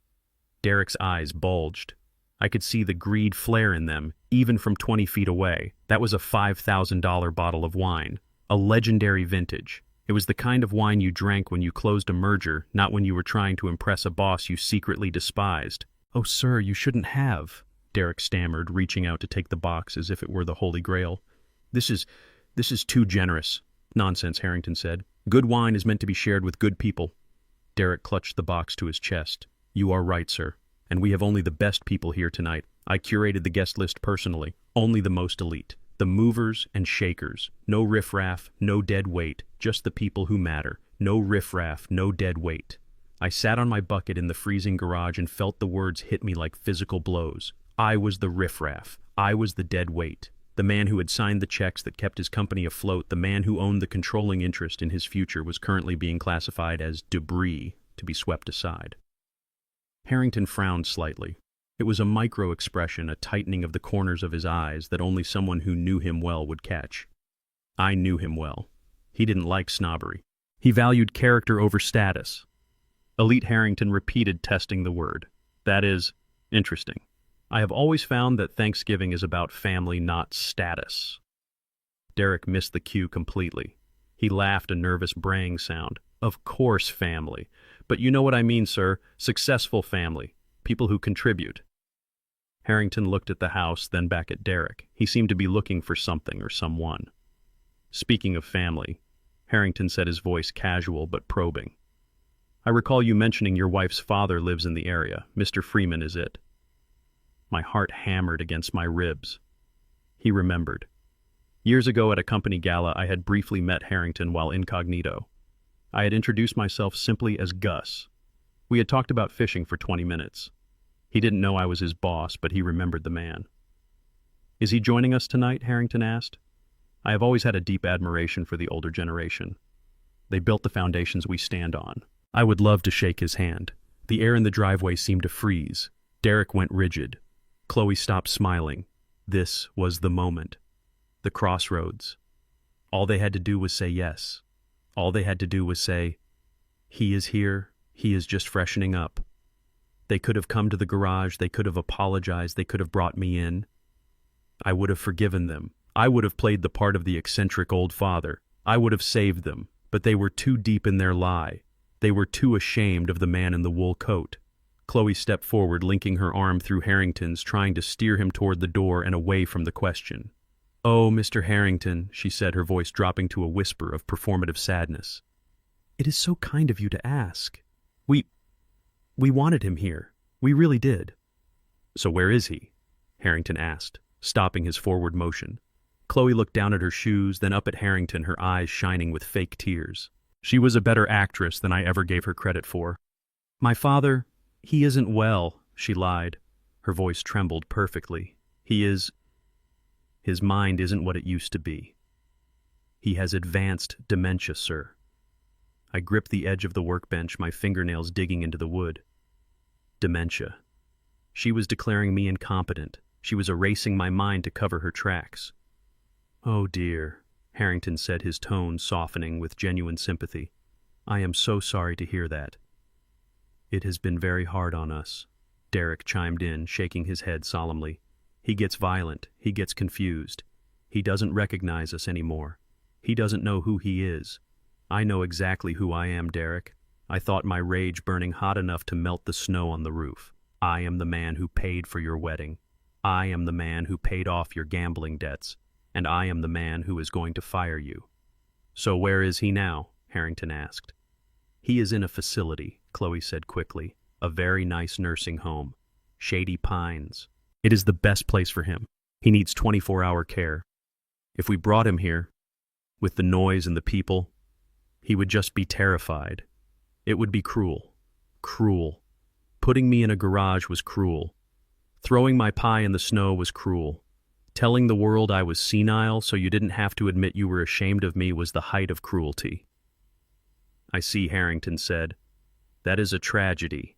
Derek's eyes bulged. I could see the greed flare in them, even from 20 feet away. That was a $5,000 bottle of wine. A legendary vintage. It was the kind of wine you drank when you closed a merger, not when you were trying to impress a boss you secretly despised. "Oh, sir, you shouldn't have," Derek stammered, reaching out to take the box as if it were the Holy Grail. This is too generous." "Nonsense," Harrington said. "Good wine is meant to be shared with good people." Derek clutched the box to his chest. "You are right, sir. And we have only the best people here tonight. I curated the guest list personally. Only the most elite. The movers and shakers. No riffraff, no dead weight. Just the people who matter. No riffraff, no dead weight." I sat on my bucket in the freezing garage and felt the words hit me like physical blows. I was the riffraff. I was the dead weight. The man who had signed the checks that kept his company afloat, the man who owned the controlling interest in his future, was currently being classified as debris to be swept aside. Harrington frowned slightly. It was a micro-expression, a tightening of the corners of his eyes that only someone who knew him well would catch. I knew him well. He didn't like snobbery. He valued character over status. Elite Harrington repeated, testing the word. "That is interesting. I have always found that Thanksgiving is about family, not status." Derek missed the cue completely. He laughed, a nervous braying sound. "Of course family. But you know what I mean, sir. Successful family. People who contribute." Harrington looked at the house, then back at Derek. He seemed to be looking for something or someone. "Speaking of family," Harrington said, his voice casual but probing. "I recall you mentioning your wife's father lives in the area. Mr. Freeman, is it?" My heart hammered against my ribs. He remembered. Years ago at a company gala, I had briefly met Harrington while incognito. I had introduced myself simply as Gus. We had talked about fishing for 20 minutes. He didn't know I was his boss, but he remembered the man. "Is he joining us tonight?" Harrington asked. I have always had a deep admiration for the older generation. They built the foundations we stand on. I would love to shake his hand. The air in the driveway seemed to freeze. Derek went rigid. Chloe stopped smiling. This was the moment. The crossroads. All they had to do was say yes. All they had to do was say, "He is here. He is just freshening up." They could have come to the garage. They could have apologized. They could have brought me in. I would have forgiven them. I would have played the part of the eccentric old father. I would have saved them. But they were too deep in their lie. They were too ashamed of the man in the wool coat. Chloe stepped forward, linking her arm through Harrington's, trying to steer him toward the door and away from the question. "Oh, Mr. Harrington," she said, her voice dropping to a whisper of performative sadness. "It is so kind of you to ask. We wanted him here. We really did." "So where is he?" Harrington asked, stopping his forward motion. Chloe looked down at her shoes, then up at Harrington, her eyes shining with fake tears. She was a better actress than I ever gave her credit for. "My father, he isn't well," she lied. Her voice trembled perfectly. His mind isn't what it used to be. He has advanced dementia, sir." I gripped the edge of the workbench, my fingernails digging into the wood. Dementia. She was declaring me incompetent. She was erasing my mind to cover her tracks. "Oh dear," Harrington said, his tone softening with genuine sympathy. "I am so sorry to hear that." "It has been very hard on us," Derek chimed in, shaking his head solemnly. "He gets violent. He gets confused. He doesn't recognize us anymore. He doesn't know who he is. I know exactly who I am, Derek. I thought my rage burning hot enough to melt the snow on the roof. I am the man who paid for your wedding. I am the man who paid off your gambling debts. And I am the man who is going to fire you." "So where is he now?" Harrington asked. "He is in a facility," Chloe said quickly. "A very nice nursing home. Shady Pines. It is the best place for him. He needs 24-hour care. If we brought him here, with the noise and the people, he would just be terrified. It would be cruel. Cruel. Putting me in a garage was cruel. Throwing my pie in the snow was cruel. Telling the world I was senile so you didn't have to admit you were ashamed of me was the height of cruelty." "I see," Harrington said. "That is a tragedy.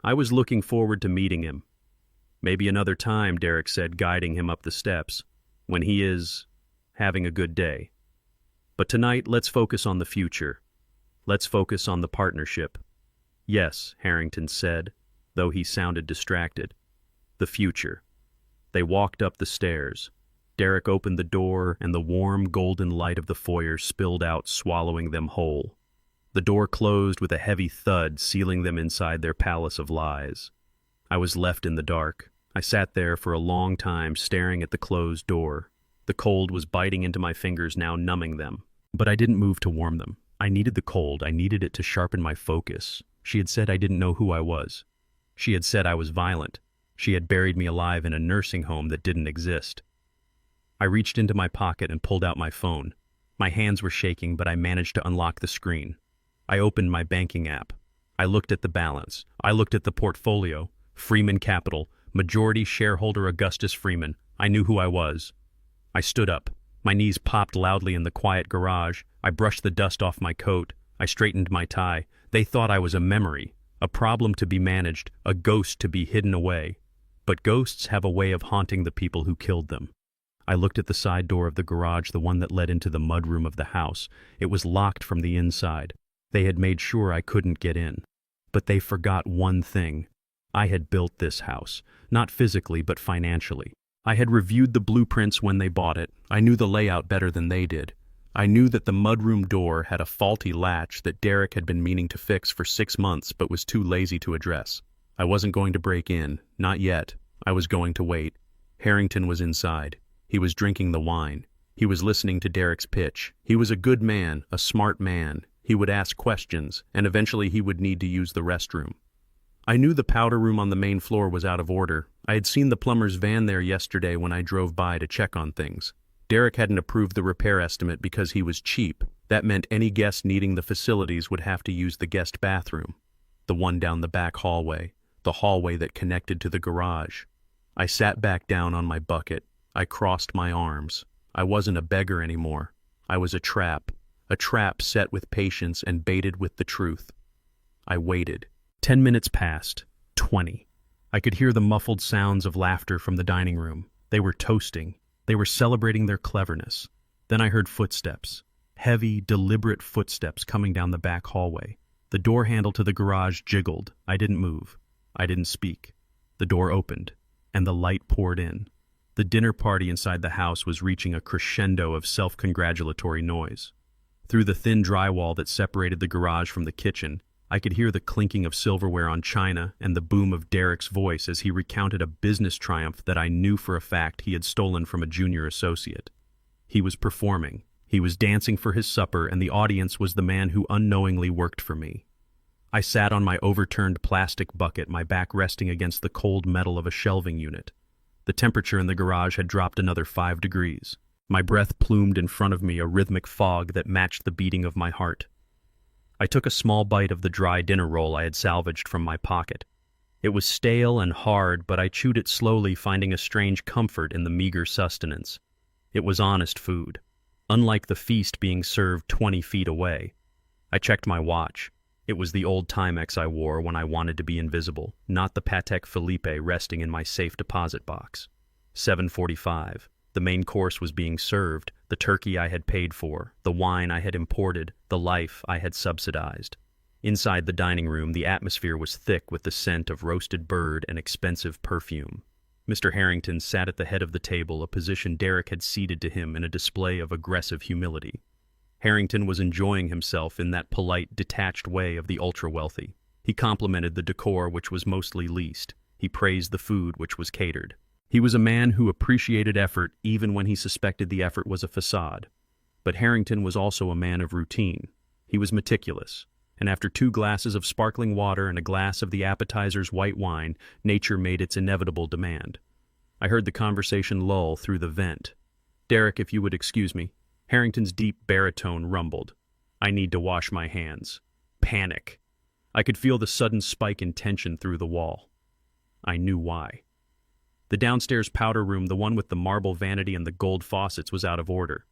I was looking forward to meeting him." "Maybe another time," Derek said, guiding him up the steps, "when he is having a good day. But tonight, let's focus on the future. Let's focus on the partnership." "Yes," Harrington said, though he sounded distracted. "The future." They walked up the stairs. Derek opened the door, and the warm, golden light of the foyer spilled out, swallowing them whole. The door closed with a heavy thud, sealing them inside their palace of lies. I was left in the dark. I sat there for a long time, staring at the closed door. The cold was biting into my fingers, now numbing them. But I didn't move to warm them. I needed the cold. I needed it to sharpen my focus. She had said I didn't know who I was. She had said I was violent. She had buried me alive in a nursing home that didn't exist. I reached into my pocket and pulled out my phone. My hands were shaking, but I managed to unlock the screen. I opened my banking app. I looked at the balance. I looked at the portfolio. Freeman Capital, majority shareholder Augustus Freeman. I knew who I was. I stood up. My knees popped loudly in the quiet garage. I brushed the dust off my coat. I straightened my tie. They thought I was a memory, a problem to be managed, a ghost to be hidden away. But ghosts have a way of haunting the people who killed them. I looked at the side door of the garage, the one that led into the mudroom of the house. It was locked from the inside. They had made sure I couldn't get in. But they forgot one thing. I had built this house, not physically but financially. I had reviewed the blueprints when they bought it. I knew the layout better than they did. I knew that the mudroom door had a faulty latch that Derek had been meaning to fix for 6 months but was too lazy to address. I wasn't going to break in, not yet. I was going to wait. Harrington was inside. He was drinking the wine. He was listening to Derek's pitch. He was a good man, a smart man. He would ask questions, and eventually he would need to use the restroom. I knew the powder room on the main floor was out of order. I had seen the plumber's van there yesterday when I drove by to check on things. Derek hadn't approved the repair estimate because he was cheap. That meant any guest needing the facilities would have to use the guest bathroom, the one down the back hallway, the hallway that connected to the garage. I sat back down on my bucket. I crossed my arms. I wasn't a beggar anymore. I was a trap set with patience and baited with the truth. I waited. 10 minutes passed. 20. I could hear the muffled sounds of laughter from the dining room. They were toasting. They were celebrating their cleverness. Then I heard footsteps. Heavy, deliberate footsteps coming down the back hallway. The door handle to the garage jiggled. I didn't move. I didn't speak. The door opened, and the light poured in. The dinner party inside the house was reaching a crescendo of self-congratulatory noise. Through the thin drywall that separated the garage from the kitchen, I could hear the clinking of silverware on china and the boom of Derek's voice as he recounted a business triumph that I knew for a fact he had stolen from a junior associate. He was performing. He was dancing for his supper, and the audience was the man who unknowingly worked for me. I sat on my overturned plastic bucket, my back resting against the cold metal of a shelving unit. The temperature in the garage had dropped another 5 degrees. My breath plumed in front of me, a rhythmic fog that matched the beating of my heart. I took a small bite of the dry dinner roll I had salvaged from my pocket. It was stale and hard, but I chewed it slowly, finding a strange comfort in the meager sustenance. It was honest food, unlike the feast being served 20 feet away. I checked my watch. It was the old Timex I wore when I wanted to be invisible, not the Patek Philippe resting in my safe deposit box. 7:45. The main course was being served, the turkey I had paid for, the wine I had imported, the life I had subsidized. Inside the dining room, the atmosphere was thick with the scent of roasted bird and expensive perfume. Mr. Harrington sat at the head of the table, a position Derek had ceded to him in a display of aggressive humility. Harrington was enjoying himself in that polite, detached way of the ultra-wealthy. He complimented the decor, which was mostly leased. He praised the food, which was catered. He was a man who appreciated effort even when he suspected the effort was a facade. But Harrington was also a man of routine. He was meticulous, and after 2 glasses of sparkling water and a glass of the appetizer's white wine, nature made its inevitable demand. I heard the conversation lull through the vent. "Derek, if you would excuse me." Harrington's deep baritone rumbled. "I need to wash my hands." Panic. I could feel the sudden spike in tension through the wall. I knew why. The downstairs powder room, the one with the marble vanity and the gold faucets, was out of order.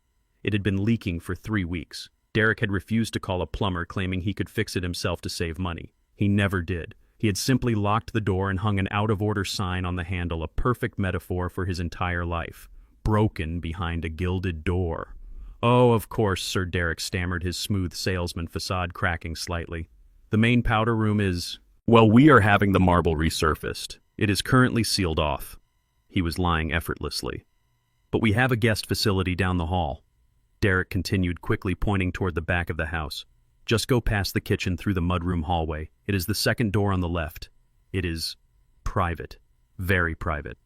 It had been leaking for 3 weeks. Derek had refused to call a plumber, claiming he could fix it himself to save money. He never did. He had simply locked the door and hung an out-of-order sign on the handle, a perfect metaphor for his entire life. Broken behind a gilded door. "Oh, of course," Sir Derek stammered, his smooth salesman facade cracking slightly. "The main powder room is... well, we are having the marble resurfaced. It is currently sealed off." He was lying effortlessly. But we have a guest facility down the hall. Derek continued, quickly pointing toward the back of the house. Just go past the kitchen through the mudroom hallway. It is the second door on the left. It is private. Very private.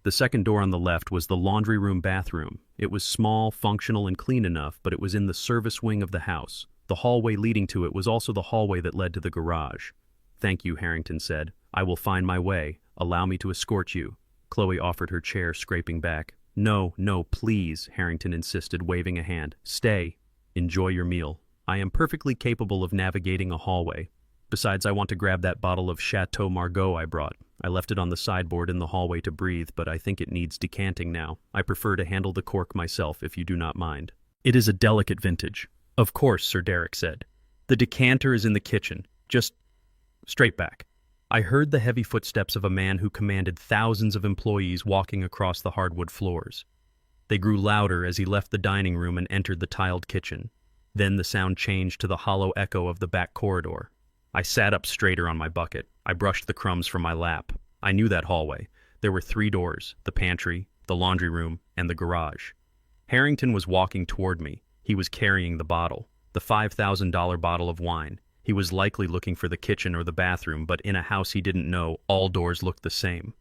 The second door on the left was the laundry room bathroom. It was small, functional, and clean enough, but it was in the service wing of the house. The hallway leading to it was also the hallway that led to the garage. Thank you, Harrington said. I will find my way. Allow me to escort you. Chloe offered her chair, scraping back. No, please, Harrington insisted, waving a hand. Stay. Enjoy your meal. I am perfectly capable of navigating a hallway. Besides, I want to grab that bottle of Chateau Margaux I brought. I left it on the sideboard in the hallway to breathe, but I think it needs decanting now. I prefer to handle the cork myself, if you do not mind. It is a delicate vintage. Of course, Sir Derek said. The decanter is in the kitchen. Just straight back. I heard the heavy footsteps of a man who commanded thousands of employees walking across the hardwood floors. They grew louder as he left the dining room and entered the tiled kitchen. Then the sound changed to the hollow echo of the back corridor. I sat up straighter on my bucket. I brushed the crumbs from my lap. I knew that hallway. There were 3 doors, the pantry, the laundry room, and the garage. Harrington was walking toward me. He was carrying the bottle, the $5,000 bottle of wine. He was likely looking for the kitchen or the bathroom, but in a house he didn't know, all doors looked the same.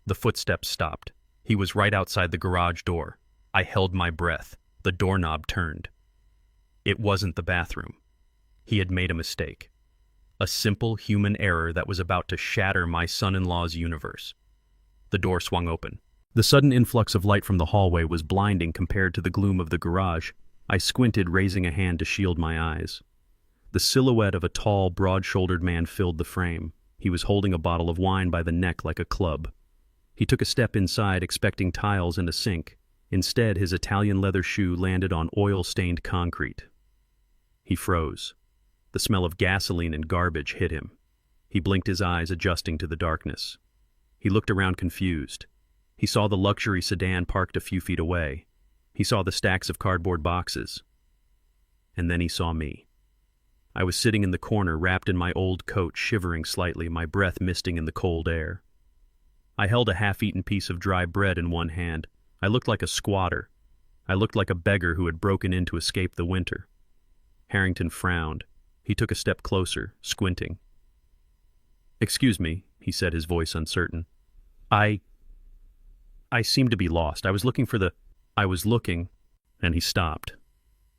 The footsteps stopped. He was right outside the garage door. I held my breath. The doorknob turned. It wasn't the bathroom. He had made a mistake. A simple human error that was about to shatter my son-in-law's universe. The door swung open. The sudden influx of light from the hallway was blinding compared to the gloom of the garage. I squinted, raising a hand to shield my eyes. The silhouette of a tall, broad-shouldered man filled the frame. He was holding a bottle of wine by the neck like a club. He took a step inside, expecting tiles and a sink. Instead, his Italian leather shoe landed on oil-stained concrete. He froze. The smell of gasoline and garbage hit him. He blinked his eyes, adjusting to the darkness. He looked around confused. He saw the luxury sedan parked a few feet away. He saw the stacks of cardboard boxes. And then he saw me. I was sitting in the corner, wrapped in my old coat, shivering slightly, my breath misting in the cold air. I held a half-eaten piece of dry bread in one hand. I looked like a squatter. I looked like a beggar who had broken in to escape the winter. Harrington frowned. He took a step closer, squinting. "Excuse me," he said, his voice uncertain. I seemed to be lost. I was looking, and he stopped.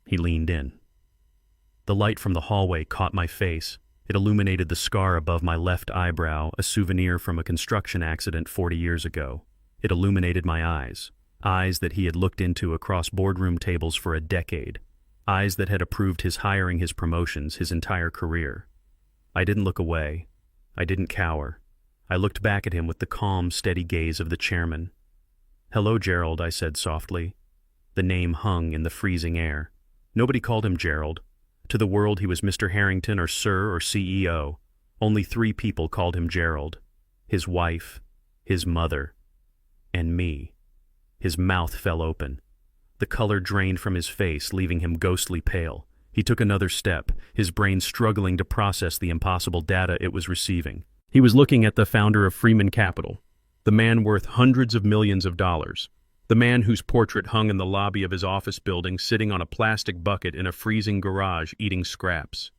He leaned in. The light from the hallway caught my face. It illuminated the scar above my left eyebrow, a souvenir from a construction accident 40 years ago. It illuminated my eyes that he had looked into across boardroom tables for a decade, eyes that had approved his hiring, his promotions, his entire career. I didn't look away. I didn't cower. I looked back at him with the calm, steady gaze of the chairman. "Hello, Gerald," I said softly. The name hung in the freezing air. Nobody called him Gerald. To the world he was Mr. Harrington or Sir or CEO. Only 3 people called him Gerald. His wife, his mother, and me. His mouth fell open. The color drained from his face, leaving him ghostly pale. He took another step, his brain struggling to process the impossible data it was receiving. He was looking at the founder of Freeman Capital, the man worth hundreds of millions of dollars. The man whose portrait hung in the lobby of his office building, sitting on a plastic bucket in a freezing garage, eating scraps.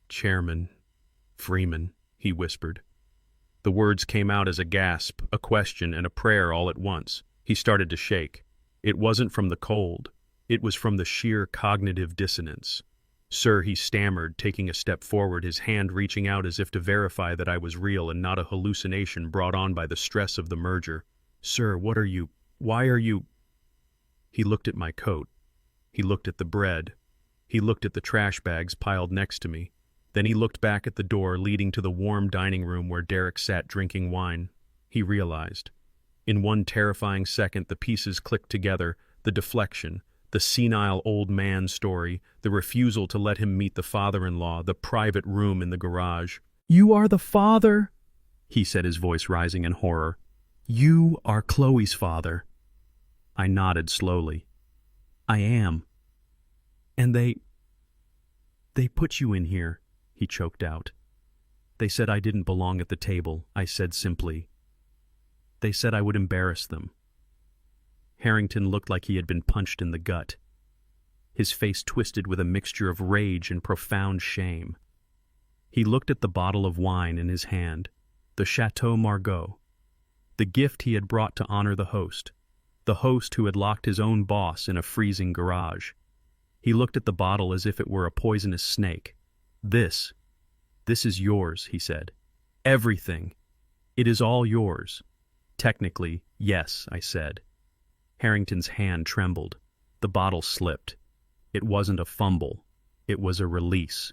"Chairman Freeman," he whispered. The words came out as a gasp, a question, and a prayer all at once. He started to shake. It wasn't from the cold. It was from the sheer cognitive dissonance. "Sir," he stammered, taking a step forward, his hand reaching out as if to verify that I was real and not a hallucination brought on by the stress of the merger. "Sir, why are you—" He looked at my coat. He looked at the bread. He looked at the trash bags piled next to me. Then he looked back at the door leading to the warm dining room where Derek sat drinking wine. He realized. In one terrifying second, the pieces clicked together, the deflection, the senile old man story, the refusal to let him meet the father-in-law, the private room in the garage. "You are the father?" he said, his voice rising in horror. "You are Chloe's father." I nodded slowly. "I am." "And they put you in here," he choked out. "They said I didn't belong at the table," I said simply. "They said I would embarrass them." Harrington looked like he had been punched in the gut. His face twisted with a mixture of rage and profound shame. He looked at the bottle of wine in his hand, the Chateau Margaux, the gift he had brought to honor the host who had locked his own boss in a freezing garage. He looked at the bottle as if it were a poisonous snake. This is yours, he said. Everything. It is all yours. Technically, yes, I said. Harrington's hand trembled. The bottle slipped. It wasn't a fumble. It was a release.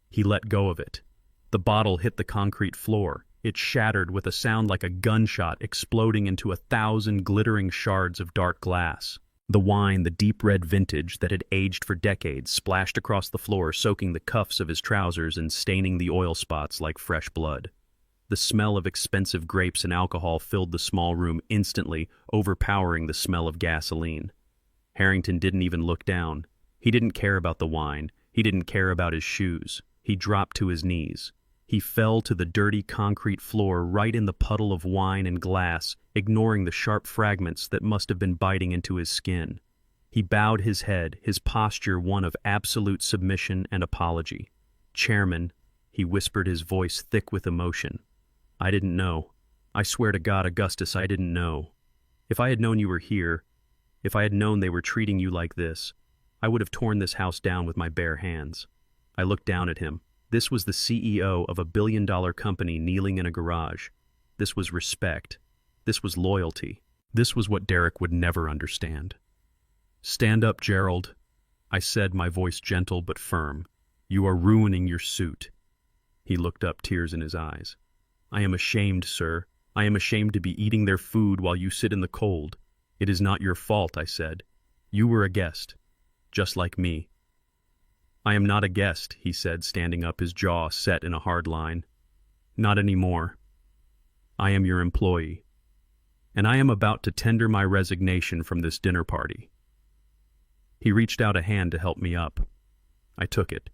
He let go of it. The bottle hit the concrete floor. It shattered with a sound like a gunshot exploding into 1,000 glittering shards of dark glass. The wine, the deep red vintage that had aged for decades, splashed across the floor, soaking the cuffs of his trousers and staining the oil spots like fresh blood. The smell of expensive grapes and alcohol filled the small room instantly, overpowering the smell of gasoline. Harrington didn't even look down. He didn't care about the wine. He didn't care about his shoes. He dropped to his knees. He fell to the dirty concrete floor right in the puddle of wine and glass, ignoring the sharp fragments that must have been biting into his skin. He bowed his head, his posture one of absolute submission and apology. "Chairman," he whispered, his voice thick with emotion. "I didn't know. I swear to God, Augustus, I didn't know. If I had known you were here, if I had known they were treating you like this, I would have torn this house down with my bare hands." I looked down at him. This was the CEO of a billion-dollar company kneeling in a garage. This was respect. This was loyalty. This was what Derek would never understand. "Stand up, Gerald," I said, my voice gentle but firm. "You are ruining your suit." He looked up, tears in his eyes. "I am ashamed, sir. I am ashamed to be eating their food while you sit in the cold. It is not your fault," I said. "You were a guest, just like me." "I am not a guest," he said, standing up, his jaw set in a hard line. "Not anymore. I am your employee. And I am about to tender my resignation from this dinner party." He reached out a hand to help me up. I took it.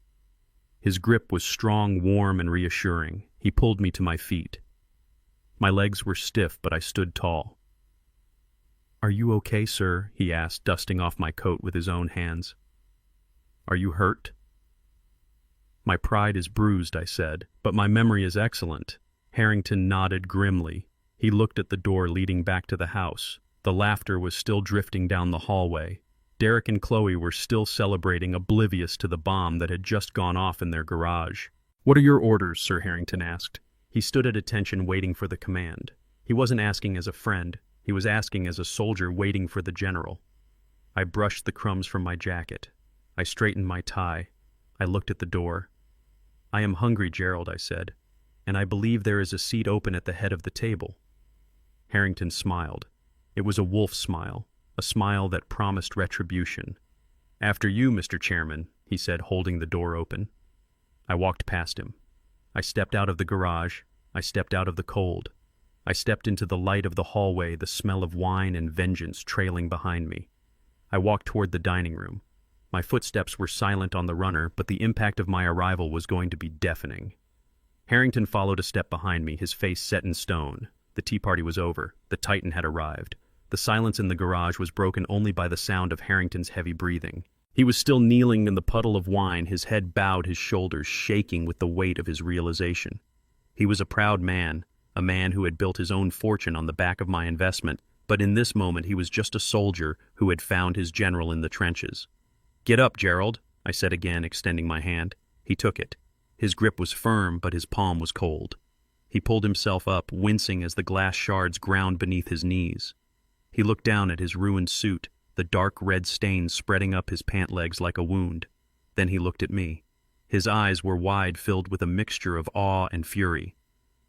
His grip was strong, warm, and reassuring. He pulled me to my feet. My legs were stiff, but I stood tall. "Are you okay, sir?" he asked, dusting off my coat with his own hands. "Are you hurt?" "My pride is bruised," I said, "but my memory is excellent." Harrington nodded grimly. He looked at the door leading back to the house. The laughter was still drifting down the hallway. Derek and Chloe were still celebrating, oblivious to the bomb that had just gone off in their garage. "What are your orders?" Sir Harrington asked. He stood at attention, waiting for the command. He wasn't asking as a friend. He was asking as a soldier waiting for the general. I brushed the crumbs from my jacket. I straightened my tie. I looked at the door. "I am hungry, Gerald," I said, "and I believe there is a seat open at the head of the table." Harrington smiled. It was a wolf smile, a smile that promised retribution. "After you, Mr. Chairman," he said, holding the door open. I walked past him. I stepped out of the garage. I stepped out of the cold. I stepped into the light of the hallway, the smell of wine and vengeance trailing behind me. I walked toward the dining room. My footsteps were silent on the runner, but the impact of my arrival was going to be deafening. Harrington followed a step behind me, his face set in stone. The tea party was over. The Titan had arrived. The silence in the garage was broken only by the sound of Harrington's heavy breathing. He was still kneeling in the puddle of wine, his head bowed, his shoulders shaking with the weight of his realization. He was a proud man, a man who had built his own fortune on the back of my investment, but in this moment he was just a soldier who had found his general in the trenches. "Get up, Gerald," I said again, extending my hand. He took it. His grip was firm, but his palm was cold. He pulled himself up, wincing as the glass shards ground beneath his knees. He looked down at his ruined suit, the dark red stains spreading up his pant legs like a wound. Then he looked at me. His eyes were wide, filled with a mixture of awe and fury.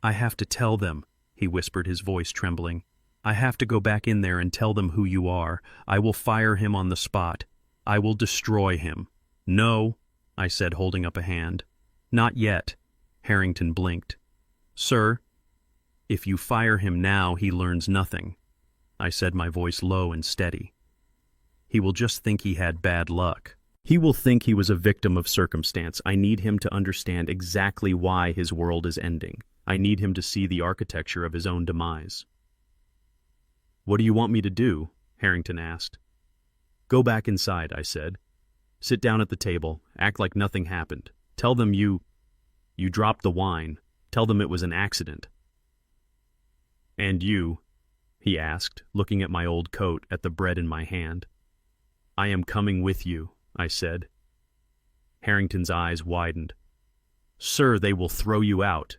"I have to tell them," he whispered, his voice trembling. "I have to go back in there and tell them who you are. I will fire him on the spot. I will destroy him." "No," I said, holding up a hand. "Not yet." Harrington blinked. "Sir, if you fire him now, he learns nothing," I said, my voice low and steady. "He will just think he had bad luck. He will think he was a victim of circumstance. I need him to understand exactly why his world is ending. I need him to see the architecture of his own demise." "What do you want me to do?" Harrington asked. Go back inside, I said. Sit down at the table, act like nothing happened. Tell them you dropped the wine. Tell them it was an accident. And you? He asked, looking at my old coat, at the bread in my hand. I am coming with you, I said. Harrington's eyes widened. Sir, they will throw you out.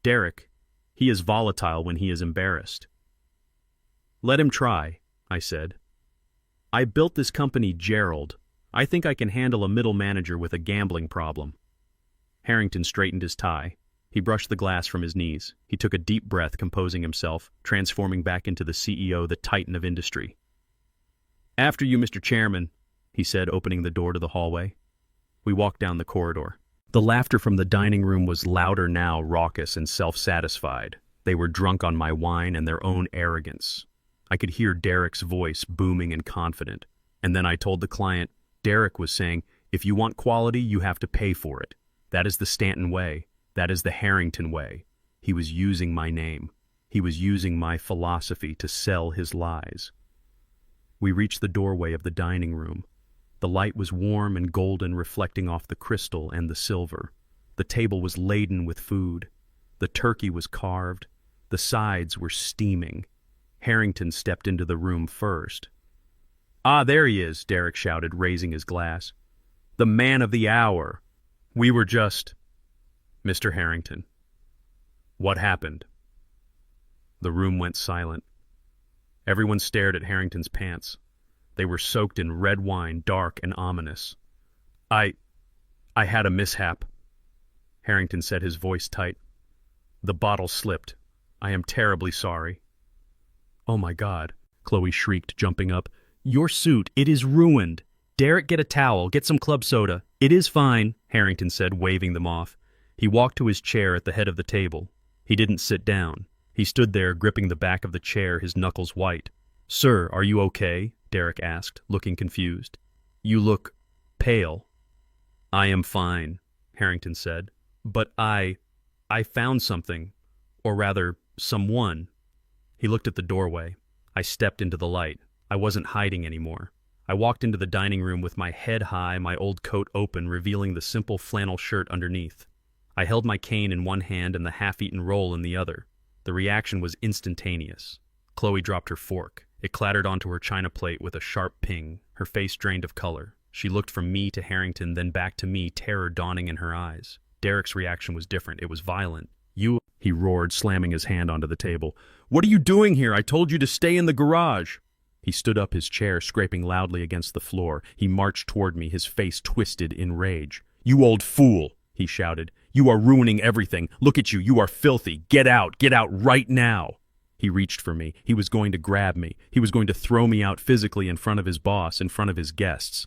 Derek, he is volatile when he is embarrassed. Let him try, I said. I built this company, Gerald. I think I can handle a middle manager with a gambling problem. Harrington straightened his tie. He brushed the glass from his knees. He took a deep breath, composing himself, transforming back into the CEO, the titan of industry. After you, Mr. Chairman, he said, opening the door to the hallway. We walked down the corridor. The laughter from the dining room was louder now, raucous and self-satisfied. They were drunk on my wine and their own arrogance. I could hear Derek's voice booming and confident. And then I told the client, Derek was saying, if you want quality, you have to pay for it. That is the Stanton way. That is the Harrington way. He was using my name. He was using my philosophy to sell his lies. We reached the doorway of the dining room. The light was warm and golden, reflecting off the crystal and the silver. The table was laden with food. The turkey was carved. The sides were steaming. Harrington stepped into the room first. Ah, there he is, Derek shouted, raising his glass. The man of the hour. We were just... Mr. Harrington. What happened? The room went silent. Everyone stared at Harrington's pants. They were soaked in red wine, dark and ominous. I had a mishap. Harrington said, his voice tight. The bottle slipped. I am terribly sorry. Oh my God, Chloe shrieked, jumping up. Your suit, it is ruined. Derek, get a towel, get some club soda. It is fine, Harrington said, waving them off. He walked to his chair at the head of the table. He didn't sit down. He stood there, gripping the back of the chair, his knuckles white. Sir, are you okay? Derek asked, looking confused. You look pale. I am fine, Harrington said. But I found something. Or rather, someone. He looked at the doorway. I stepped into the light. I wasn't hiding anymore. I walked into the dining room with my head high, my old coat open, revealing the simple flannel shirt underneath. I held my cane in one hand and the half-eaten roll in the other. The reaction was instantaneous. Chloe dropped her fork. It clattered onto her china plate with a sharp ping. Her face drained of color. She looked from me to Harrington, then back to me, terror dawning in her eyes. Derek's reaction was different. It was violent. You, he roared, slamming his hand onto the table. What are you doing here? I told you to stay in the garage. He stood up, his chair scraping loudly against the floor. He marched toward me, his face twisted in rage. You old fool, he shouted. You are ruining everything. Look at you. You are filthy. Get out. Get out right now. He reached for me. He was going to grab me. He was going to throw me out physically in front of his boss, in front of his guests.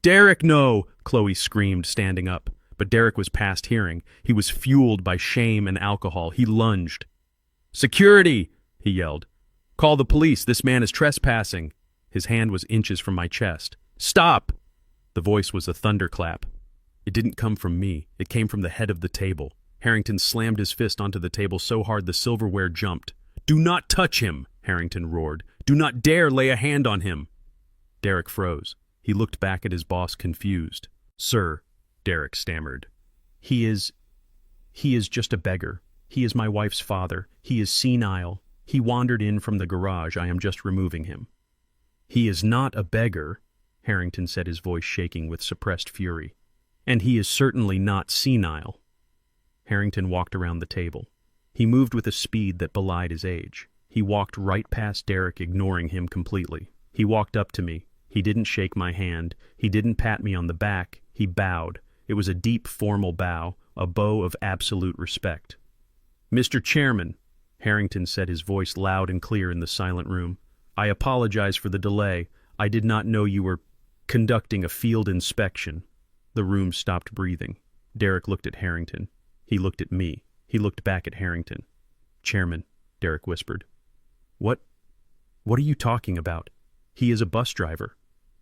Derek, no! Chloe screamed, standing up. But Derek was past hearing. He was fueled by shame and alcohol. He lunged. Security! He yelled. Call the police. This man is trespassing. His hand was inches from my chest. Stop! The voice was a thunderclap. It didn't come from me. It came from the head of the table. Harrington slammed his fist onto the table so hard the silverware jumped. Do not touch him, Harrington roared. Do not dare lay a hand on him. Derek froze. He looked back at his boss, confused. Sir, Derek stammered. He is just a beggar. He is my wife's father. He is senile. He wandered in from the garage. I am just removing him. He is not a beggar, Harrington said, his voice shaking with suppressed fury. And he is certainly not senile. Harrington walked around the table. He moved with a speed that belied his age. He walked right past Derek, ignoring him completely. He walked up to me. He didn't shake my hand. He didn't pat me on the back. He bowed. It was a deep, formal bow, a bow of absolute respect. Mr. Chairman, Harrington said, his voice loud and clear in the silent room. I apologize for the delay. I did not know you were conducting a field inspection. The room stopped breathing. Derek looked at Harrington. He looked at me. He looked back at Harrington. Chairman, Derek whispered. What are you talking about? He is a bus driver.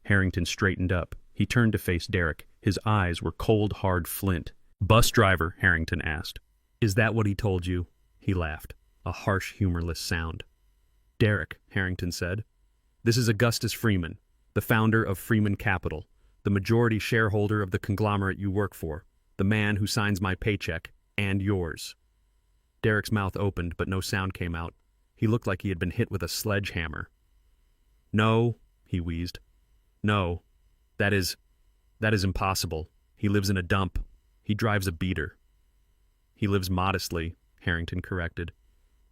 Harrington straightened up. He turned to face Derek. His eyes were cold, hard flint. Bus driver, Harrington asked. Is that what he told you? He laughed, a harsh, humorless sound. Derek, Harrington said. This is Augustus Freeman, the founder of Freeman Capital, the majority shareholder of the conglomerate you work for, the man who signs my paycheck and yours." Derek's mouth opened, but no sound came out. He looked like he had been hit with a sledgehammer. "No," he wheezed. "No, that is impossible. He lives in a dump. He drives a beater." "He lives modestly," Harrington corrected,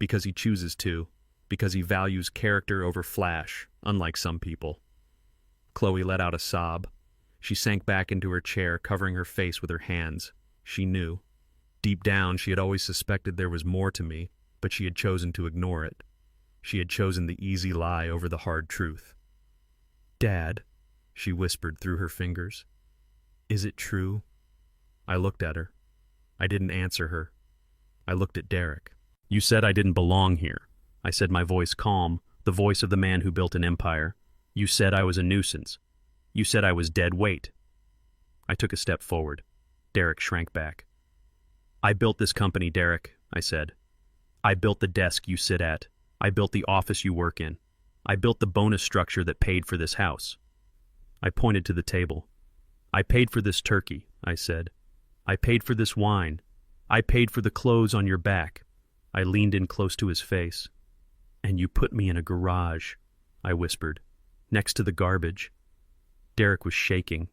"because he chooses to, because he values character over flash, unlike some people." Chloe let out a sob. She sank back into her chair, covering her face with her hands. She knew. Deep down, she had always suspected there was more to me, but she had chosen to ignore it. She had chosen the easy lie over the hard truth. "Dad," she whispered through her fingers, "is it true?" I looked at her. I didn't answer her. I looked at Derek. "You said I didn't belong here," I said, my voice calm, the voice of the man who built an empire. "You said I was a nuisance. You said I was dead weight." I took a step forward. Derek shrank back. "I built this company, Derek," I said. "I built the desk you sit at. I built the office you work in. I built the bonus structure that paid for this house." I pointed to the table. "I paid for this turkey," I said. "I paid for this wine. I paid for the clothes on your back." I leaned in close to his face. "And you put me in a garage," I whispered, "next to the garbage." Derek was shaking.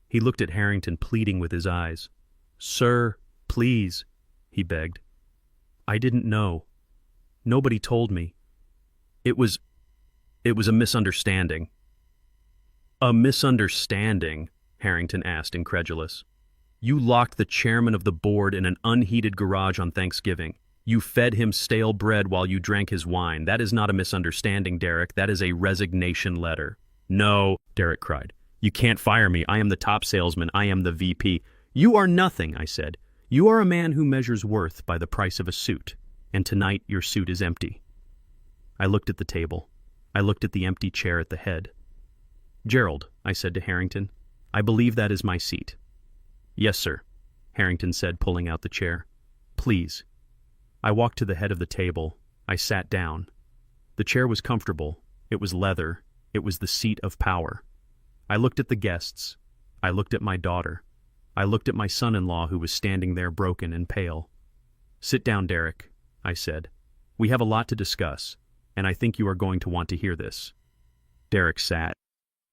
He looked at Harrington, pleading with his eyes. "Sir, please," he begged. "I didn't know. Nobody told me. It was a misunderstanding." "A misunderstanding?" Harrington asked, incredulous. "You locked the chairman of the board in an unheated garage on Thanksgiving. You fed him stale bread while you drank his wine. That is not a misunderstanding, Derek. That is a resignation letter." "No," Derek cried. "You can't fire me. I am the top salesman. I am the VP." "You are nothing," I said. "You are a man who measures worth by the price of a suit, and tonight your suit is empty." I looked at the table. I looked at the empty chair at the head. "Gerald," I said to Harrington, "I believe that is my seat." "Yes, sir," Harrington said, pulling out the chair. "Please." I walked to the head of the table. I sat down. The chair was comfortable. It was leather. It was the seat of power. I looked at the guests. I looked at my daughter. I looked at my son-in-law, who was standing there broken and pale. "Sit down, Derek," I said. "We have a lot to discuss, and I think you are going to want to hear this." Derek sat.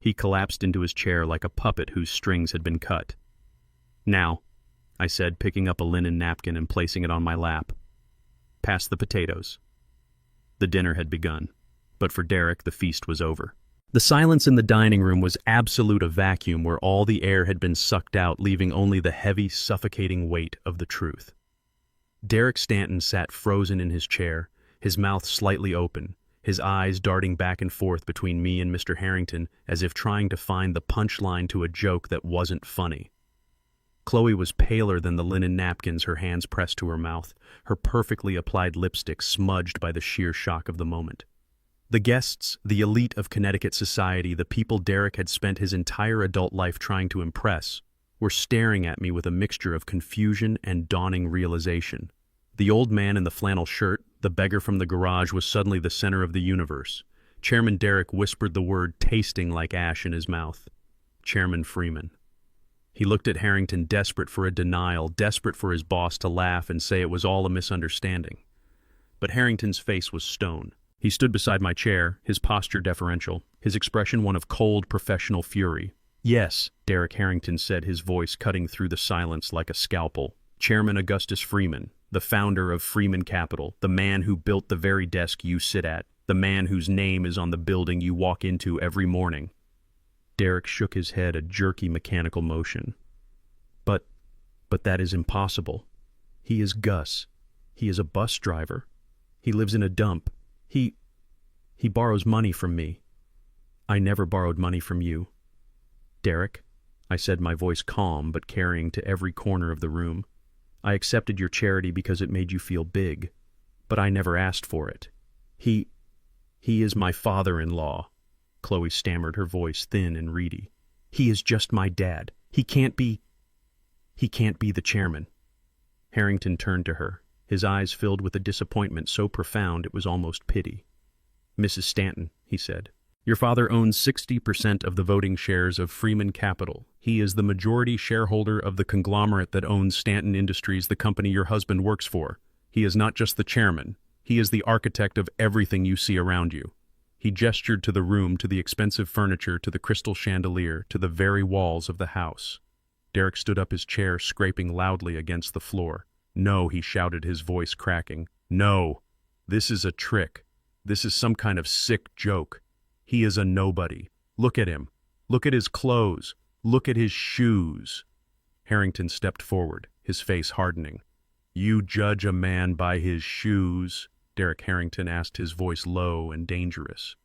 He collapsed into his chair like a puppet whose strings had been cut. "Now," I said, picking up a linen napkin and placing it on my lap, "pass the potatoes." The dinner had begun, but for Derek the feast was over. The silence in the dining room was absolute, a vacuum where all the air had been sucked out, leaving only the heavy, suffocating weight of the truth. Derek Stanton sat frozen in his chair, his mouth slightly open, his eyes darting back and forth between me and Mr. Harrington, as if trying to find the punchline to a joke that wasn't funny. Chloe was paler than the linen napkins, her hands pressed to her mouth, her perfectly applied lipstick smudged by the sheer shock of the moment. The guests, the elite of Connecticut society, the people Derek had spent his entire adult life trying to impress, were staring at me with a mixture of confusion and dawning realization. The old man in the flannel shirt, the beggar from the garage, was suddenly the center of the universe. Chairman Derek whispered the word, tasting like ash in his mouth. Chairman Freeman. He looked at Harrington, desperate for a denial, desperate for his boss to laugh and say it was all a misunderstanding. But Harrington's face was stone. He stood beside my chair, his posture deferential, his expression one of cold, professional fury. "Yes," Derek Harrington said, his voice cutting through the silence like a scalpel. "Chairman Augustus Freeman, the founder of Freeman Capital, the man who built the very desk you sit at, the man whose name is on the building you walk into every morning." Derek shook his head, a jerky mechanical motion. But that is impossible. He is Gus. He is a bus driver. He lives in a dump. He borrows money from me. I never borrowed money from you." "Derek," I said, my voice calm but carrying to every corner of the room, "I accepted your charity because it made you feel big, but I never asked for it. He is my father-in-law," Chloe stammered, her voice thin and reedy. "He is just my dad. He can't be the chairman." Harrington turned to her, his eyes filled with a disappointment so profound it was almost pity. "Mrs. Stanton," he said, Your father owns 60% of the voting shares of Freeman Capital. He is the majority shareholder of the conglomerate that owns Stanton Industries, the company your husband works for. He is not just the chairman. He is the architect of everything you see around you. He gestured to the room, to the expensive furniture, to the crystal chandelier, to the very walls of the house. Derek stood up his chair, scraping loudly against the floor. "No," he shouted, his voice cracking. "No. This is a trick. This is some kind of sick joke. He is a nobody. Look at him. Look at his clothes. Look at his shoes." Harrington stepped forward, his face hardening. "You judge a man by his shoes?" Derek Harrington asked, his voice low and dangerous.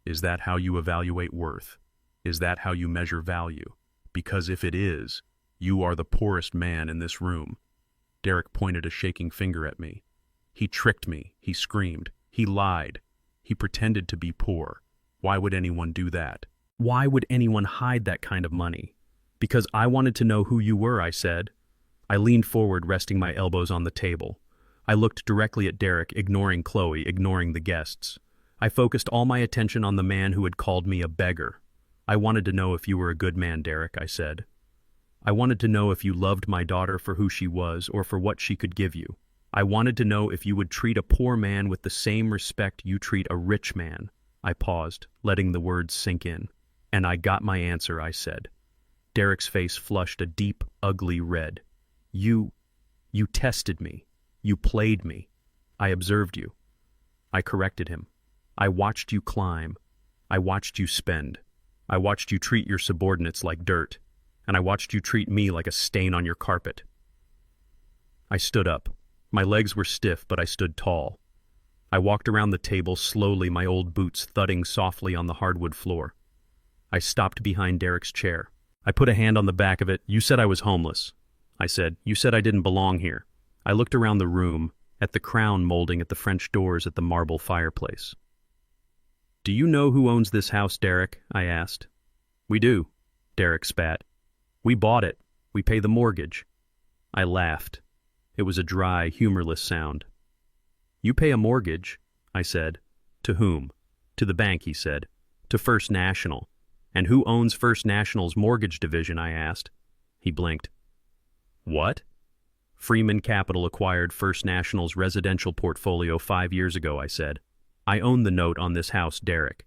"Is that how you evaluate worth? Is that how you measure value? Because if it is, you are the poorest man in this room." Derek pointed a shaking finger at me. "He tricked me," he screamed. "He lied. He pretended to be poor. Why would anyone do that? Why would anyone hide that kind of money?" "Because I wanted to know who you were," I said. I leaned forward, resting my elbows on the table. I looked directly at Derek, ignoring Chloe, ignoring the guests. I focused all my attention on the man who had called me a beggar. "I wanted to know if you were a good man, Derek," I said. "I wanted to know if you loved my daughter for who she was or for what she could give you. I wanted to know if you would treat a poor man with the same respect you treat a rich man." I paused, letting the words sink in. "And I got my answer," I said. Derek's face flushed a deep, ugly red. You tested me. You played me. I observed you. I corrected him. I watched you climb. I watched you spend. I watched you treat your subordinates like dirt. And I watched you treat me like a stain on your carpet." I stood up. My legs were stiff, but I stood tall. I walked around the table slowly, my old boots thudding softly on the hardwood floor. I stopped behind Derek's chair. I put a hand on the back of it. "You said I was homeless," I said. "You said I didn't belong here." I looked around the room, at the crown molding at the French doors, at the marble fireplace. "Do you know who owns this house, Derek?" I asked. "We do," Derek spat. "We bought it. We pay the mortgage." I laughed. It was a dry, humorless sound. "You pay a mortgage?" I said. "To whom?" "To the bank," he said. "To First National." "And who owns First National's mortgage division?" I asked. He blinked. "What?" "Freeman Capital acquired First National's residential portfolio 5 years ago," I said. "I own the note on this house, Derek.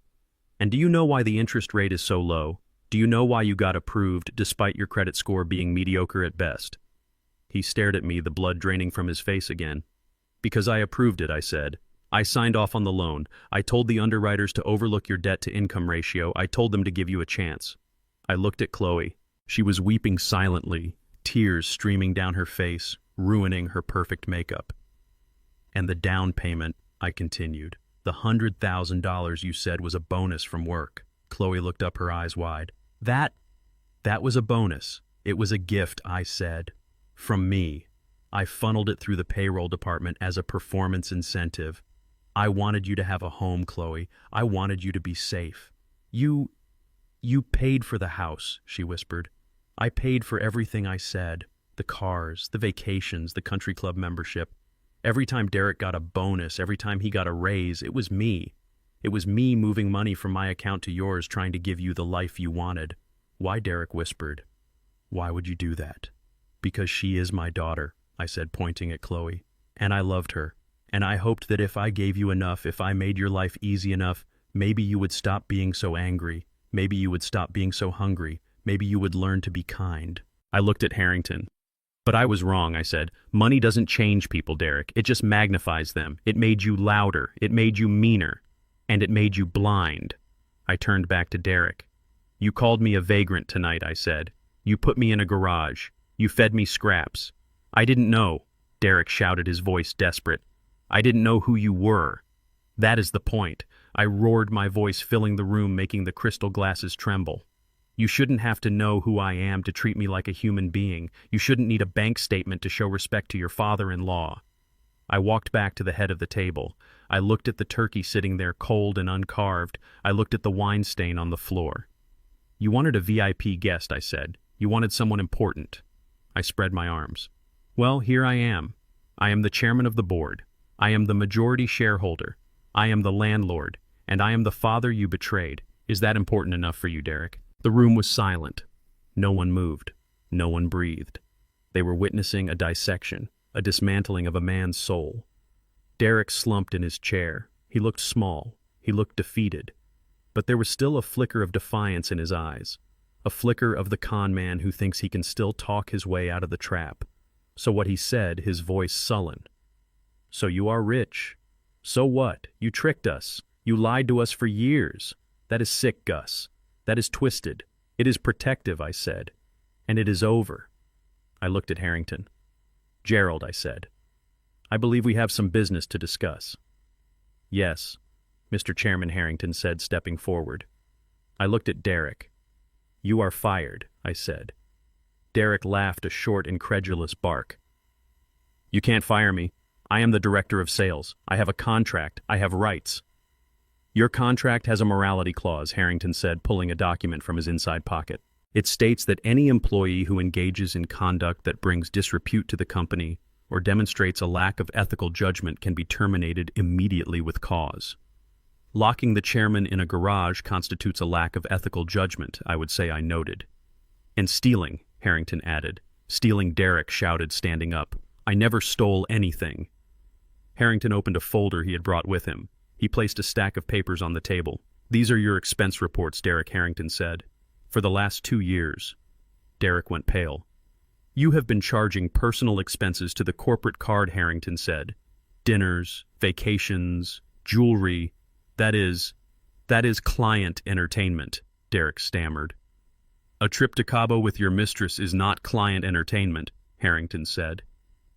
And do you know why the interest rate is so low? Do you know why you got approved despite your credit score being mediocre at best?" He stared at me, the blood draining from his face again. "Because I approved it," I said. "I signed off on the loan. I told the underwriters to overlook your debt-to-income ratio. I told them to give you a chance." I looked at Chloe. She was weeping silently, tears streaming down her face, ruining her perfect makeup. "And the down payment," I continued. "The $100,000 you said was a bonus from work." Chloe looked up, her eyes wide. That was a bonus. It was a gift," I said. "From me. I funneled it through the payroll department as a performance incentive. I wanted you to have a home, Chloe. I wanted you to be safe. You paid for the house," she whispered. "I paid for everything I said. The cars, the vacations, the country club membership. Every time Derek got a bonus, every time he got a raise, it was me. It was me moving money from my account to yours, trying to give you the life you wanted." "Why?" Derek whispered. "Why would you do that?" "Because she is my daughter," I said, pointing at Chloe. "And I loved her. And I hoped that if I gave you enough, if I made your life easy enough, maybe you would stop being so angry. Maybe you would stop being so hungry. Maybe you would learn to be kind." I looked at Harrington. "But I was wrong," I said. "Money doesn't change people, Derek. It just magnifies them. It made you louder. It made you meaner. And it made you blind." I turned back to Derek. "You called me a vagrant tonight," I said. "You put me in a garage. You fed me scraps. I didn't know," Derek shouted, his voice desperate. "I didn't know who you were. That is the point." I roared, my voice filling the room, making the crystal glasses tremble. "You shouldn't have to know who I am to treat me like a human being. You shouldn't need a bank statement to show respect to your father-in-law." I walked back to the head of the table. I looked at the turkey sitting there cold and uncarved. I looked at the wine stain on the floor. "You wanted a VIP guest," I said. "You wanted someone important." I spread my arms. "Well, here I am. I am the chairman of the board. I am the majority shareholder. I am the landlord. And I am the father you betrayed. Is that important enough for you, Derek? The room was silent. No one moved. No one breathed. They were witnessing a dissection, a dismantling of a man's soul. Derek slumped in his chair. He looked small. He looked defeated. But there was still a flicker of defiance in his eyes, a flicker of the con man who thinks he can still talk his way out of the trap. So what he said, his voice sullen. "So you are rich. So what? You tricked us. You lied to us for years. That is sick, Gus. That is twisted. It is protective," I said. "And it is over." I looked at Harrington. "Gerald," I said, "I believe we have some business to discuss." "Yes," Mr. Chairman Harrington said, stepping forward. I looked at Derek. "You are fired," I said. Derek laughed a short, incredulous bark. "You can't fire me. I am the director of sales. I have a contract. I have rights." "Your contract has a morality clause," Harrington said, pulling a document from his inside pocket. "It states that any employee who engages in conduct that brings disrepute to the company or demonstrates a lack of ethical judgment can be terminated immediately with cause. Locking the chairman in a garage constitutes a lack of ethical judgment, I would say," I noted. "And stealing," Harrington added. "Stealing," Derek shouted, standing up. "I never stole anything." Harrington opened a folder he had brought with him. He placed a stack of papers on the table. "These are your expense reports," Derek, Harrington said. "For the last 2 years." Derek went pale. "You have been charging personal expenses to the corporate card," Harrington said. "Dinners, vacations, jewelry. That is client entertainment," Derek stammered. "A trip to Cabo with your mistress is not client entertainment," Harrington said.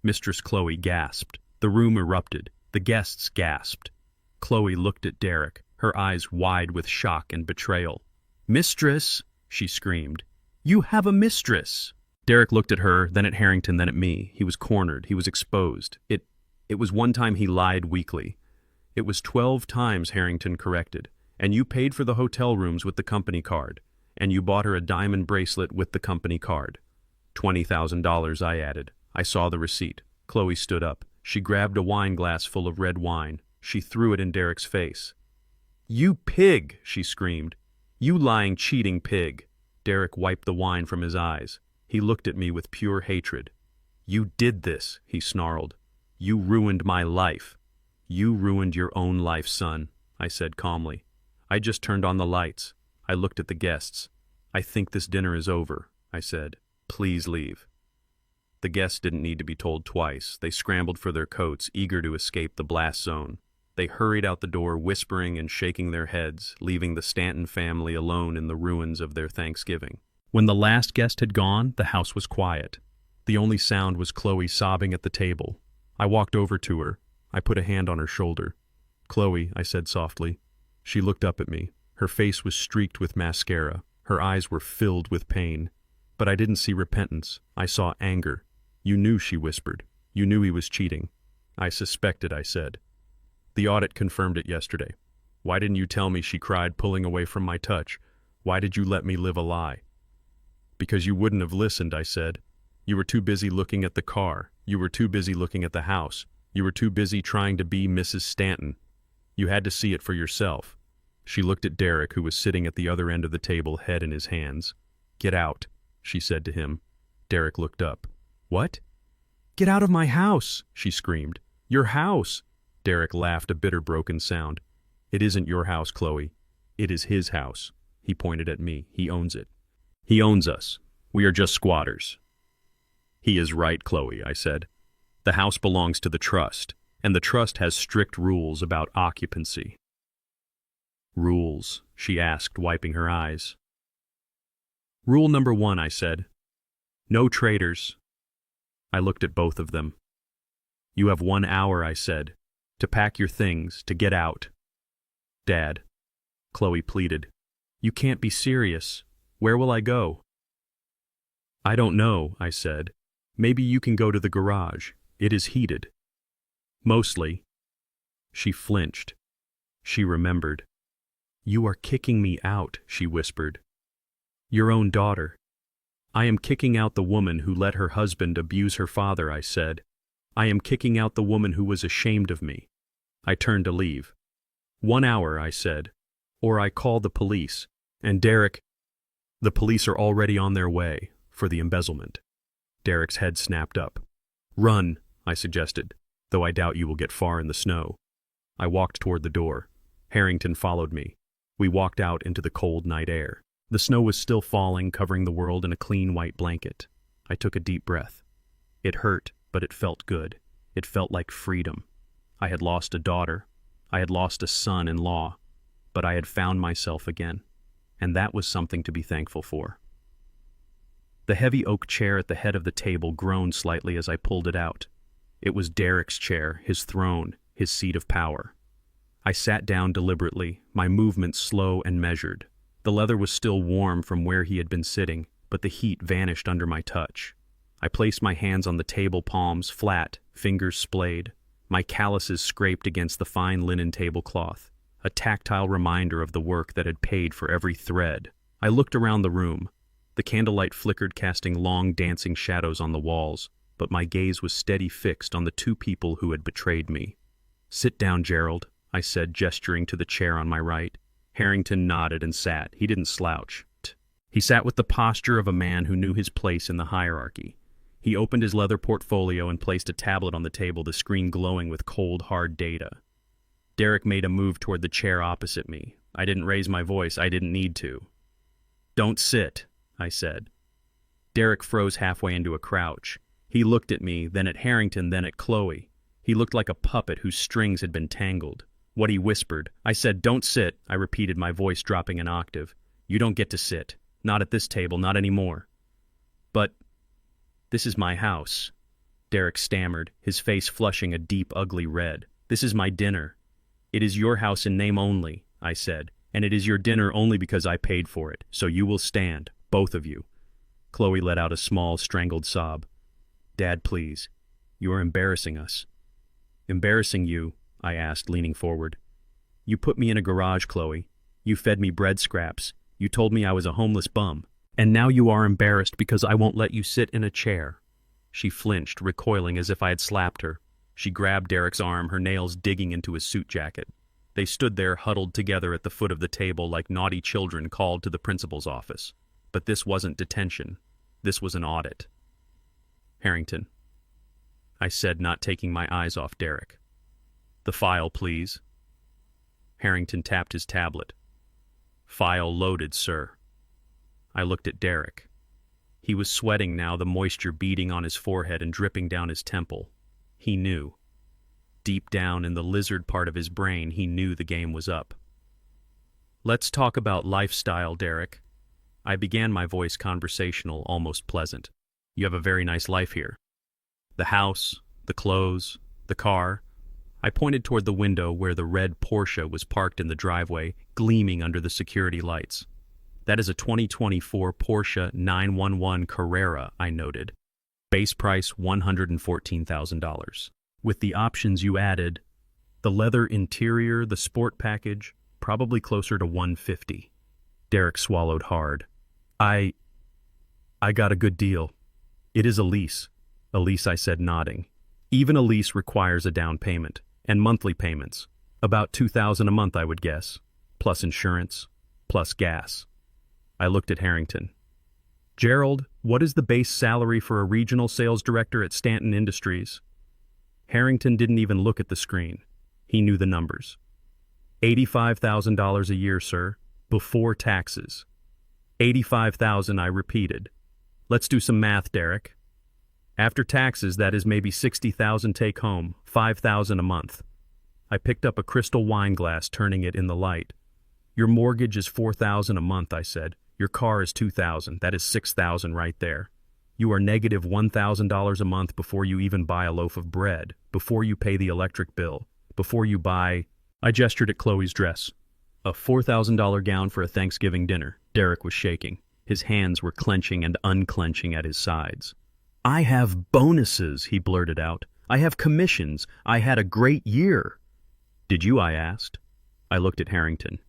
Mistress Chloe gasped. The room erupted. The guests gasped. Chloe looked at Derek, her eyes wide with shock and betrayal. "Mistress!" she screamed. "You have a mistress!" Derek looked at her, then at Harrington, then at me. He was cornered. He was exposed. It was one time he lied weakly. It was 12 times, Harrington corrected. "And you paid for the hotel rooms with the company card. And you bought her a diamond bracelet with the company card." $20,000, I added. I saw the receipt. Chloe stood up. She grabbed a wine glass full of red wine. She threw it in Derek's face. "You pig!" she screamed. "You lying, cheating pig!" Derek wiped the wine from his eyes. He looked at me with pure hatred. "You did this," he snarled. "You ruined my life." "You ruined your own life, son," I said calmly. I just turned on the lights. I looked at the guests. "I think this dinner is over," I said. "Please leave." The guests didn't need to be told twice. They scrambled for their coats, eager to escape the blast zone. They hurried out the door, whispering and shaking their heads, leaving the Stanton family alone in the ruins of their Thanksgiving. When the last guest had gone, the house was quiet. The only sound was Chloe sobbing at the table. I walked over to her. I put a hand on her shoulder. "Chloe," I said softly. She looked up at me. Her face was streaked with mascara. Her eyes were filled with pain. But I didn't see repentance. I saw anger. "You knew," she whispered. "You knew he was cheating." "I suspected," I said. "The audit confirmed it yesterday." "Why didn't you tell me?" she cried, pulling away from my touch. "Why did you let me live a lie?" "Because you wouldn't have listened," I said. "You were too busy looking at the car. You were too busy looking at the house. You were too busy trying to be Mrs. Stanton. You had to see it for yourself." She looked at Derek, who was sitting at the other end of the table, head in his hands. "Get out," she said to him. Derek looked up. "What?" "Get out of my house," she screamed. "Your house." Derek laughed, a bitter, broken sound. "It isn't your house, Chloe. It is his house." He pointed at me. "He owns it. He owns us. We are just squatters." "He is right, Chloe," I said. "The house belongs to the trust, and the trust has strict rules about occupancy." "Rules?" she asked, wiping her eyes. "Rule number 1, I said. No traitors." I looked at both of them. "You have 1 hour, I said, to pack your things, to get out." "Dad," Chloe pleaded, "you can't be serious. Where will I go?" "I don't know," I said. "Maybe you can go to the garage. It is heated." "Mostly." She flinched. She remembered. "You are kicking me out," she whispered. "Your own daughter." "I am kicking out the woman who let her husband abuse her father," I said. "I am kicking out the woman who was ashamed of me." I turned to leave. 1 hour, I said. or I call the police. And Derek, the police are already on their way for the embezzlement. Derek's head snapped up. Run, I suggested, though I doubt you will get far in the snow. I walked toward the door. Harrington followed me. We walked out into the cold night air. The snow was still falling, covering the world in a clean white blanket. I took a deep breath. It hurt, but it felt good. It felt like freedom. I had lost a daughter. I had lost a son-in-law. But I had found myself again. And that was something to be thankful for. The heavy oak chair at the head of the table groaned slightly as I pulled it out. It was Derek's chair, his throne, his seat of power. I sat down deliberately, my movements slow and measured. The leather was still warm from where he had been sitting, but the heat vanished under my touch. I placed my hands on the table, palms flat, fingers splayed. My calluses scraped against the fine linen tablecloth, a tactile reminder of the work that had paid for every thread. I looked around the room. The candlelight flickered, casting long, dancing shadows on the walls, but my gaze was steady, fixed on the two people who had betrayed me. Sit down, Gerald, I said, gesturing to the chair on my right. Harrington nodded and sat. He didn't slouch. He sat with the posture of a man who knew his place in the hierarchy. He opened his leather portfolio and placed a tablet on the table, the screen glowing with cold, hard data. Derek made a move toward the chair opposite me. I didn't raise my voice. I didn't need to. Don't sit, I said. Derek froze halfway into a crouch. He looked at me, then at Harrington, then at Chloe. He looked like a puppet whose strings had been tangled. What he whispered. I said, don't sit, I repeated, my voice dropping an octave. You don't get to sit. Not at this table, not anymore. But this is my house, Derek stammered, his face flushing a deep, ugly red. This is my dinner. It is your house in name only, I said, and it is your dinner only because I paid for it, so you will stand, both of you. Chloe let out a small, strangled sob. Dad, please. You are embarrassing us. Embarrassing you? I asked, leaning forward. You put me in a garage, Chloe. You fed me bread scraps. You told me I was a homeless bum. And now you are embarrassed because I won't let you sit in a chair. She flinched, recoiling as if I had slapped her. She grabbed Derek's arm, her nails digging into his suit jacket. They stood there, huddled together at the foot of the table like naughty children called to the principal's office. But this wasn't detention. This was an audit. Harrington, I said, not taking my eyes off Derek. The file, please. Harrington tapped his tablet. File loaded, sir. I looked at Derek. He was sweating now, the moisture beading on his forehead and dripping down his temple. He knew. Deep down in the lizard part of his brain, he knew the game was up. Let's talk about lifestyle, Derek. I began, my voice conversational, almost pleasant. You have a very nice life here. The house, the clothes, the car. I pointed toward the window where the red Porsche was parked in the driveway, gleaming under the security lights. That is a 2024 Porsche 911 Carrera, I noted. Base price $114,000. With the options you added, the leather interior, the sport package, probably closer to $150,000. Derek swallowed hard. I got a good deal. It is a lease. A lease, I said, nodding. Even a lease requires a down payment, and monthly payments. About $2,000 a month, I would guess. Plus insurance, plus gas. I looked at Harrington. Gerald, what is the base salary for a regional sales director at Stanton Industries? Harrington didn't even look at the screen. He knew the numbers. $85,000 a year, sir, before taxes. $85,000, I repeated. Let's do some math, Derek. After taxes, that is maybe $60,000 take home, $5,000 a month. I picked up a crystal wine glass, turning it in the light. Your mortgage is $4,000 a month, I said. Your car is $2,000. That is $6,000 right there. You are negative $1,000 a month before you even buy a loaf of bread, before you pay the electric bill, before you buy... I gestured at Chloe's dress. A $4,000 gown for a Thanksgiving dinner. Derek was shaking. His hands were clenching and unclenching at his sides. I have bonuses, he blurted out. I have commissions. I had a great year. Did you? I asked. I looked at Harrington.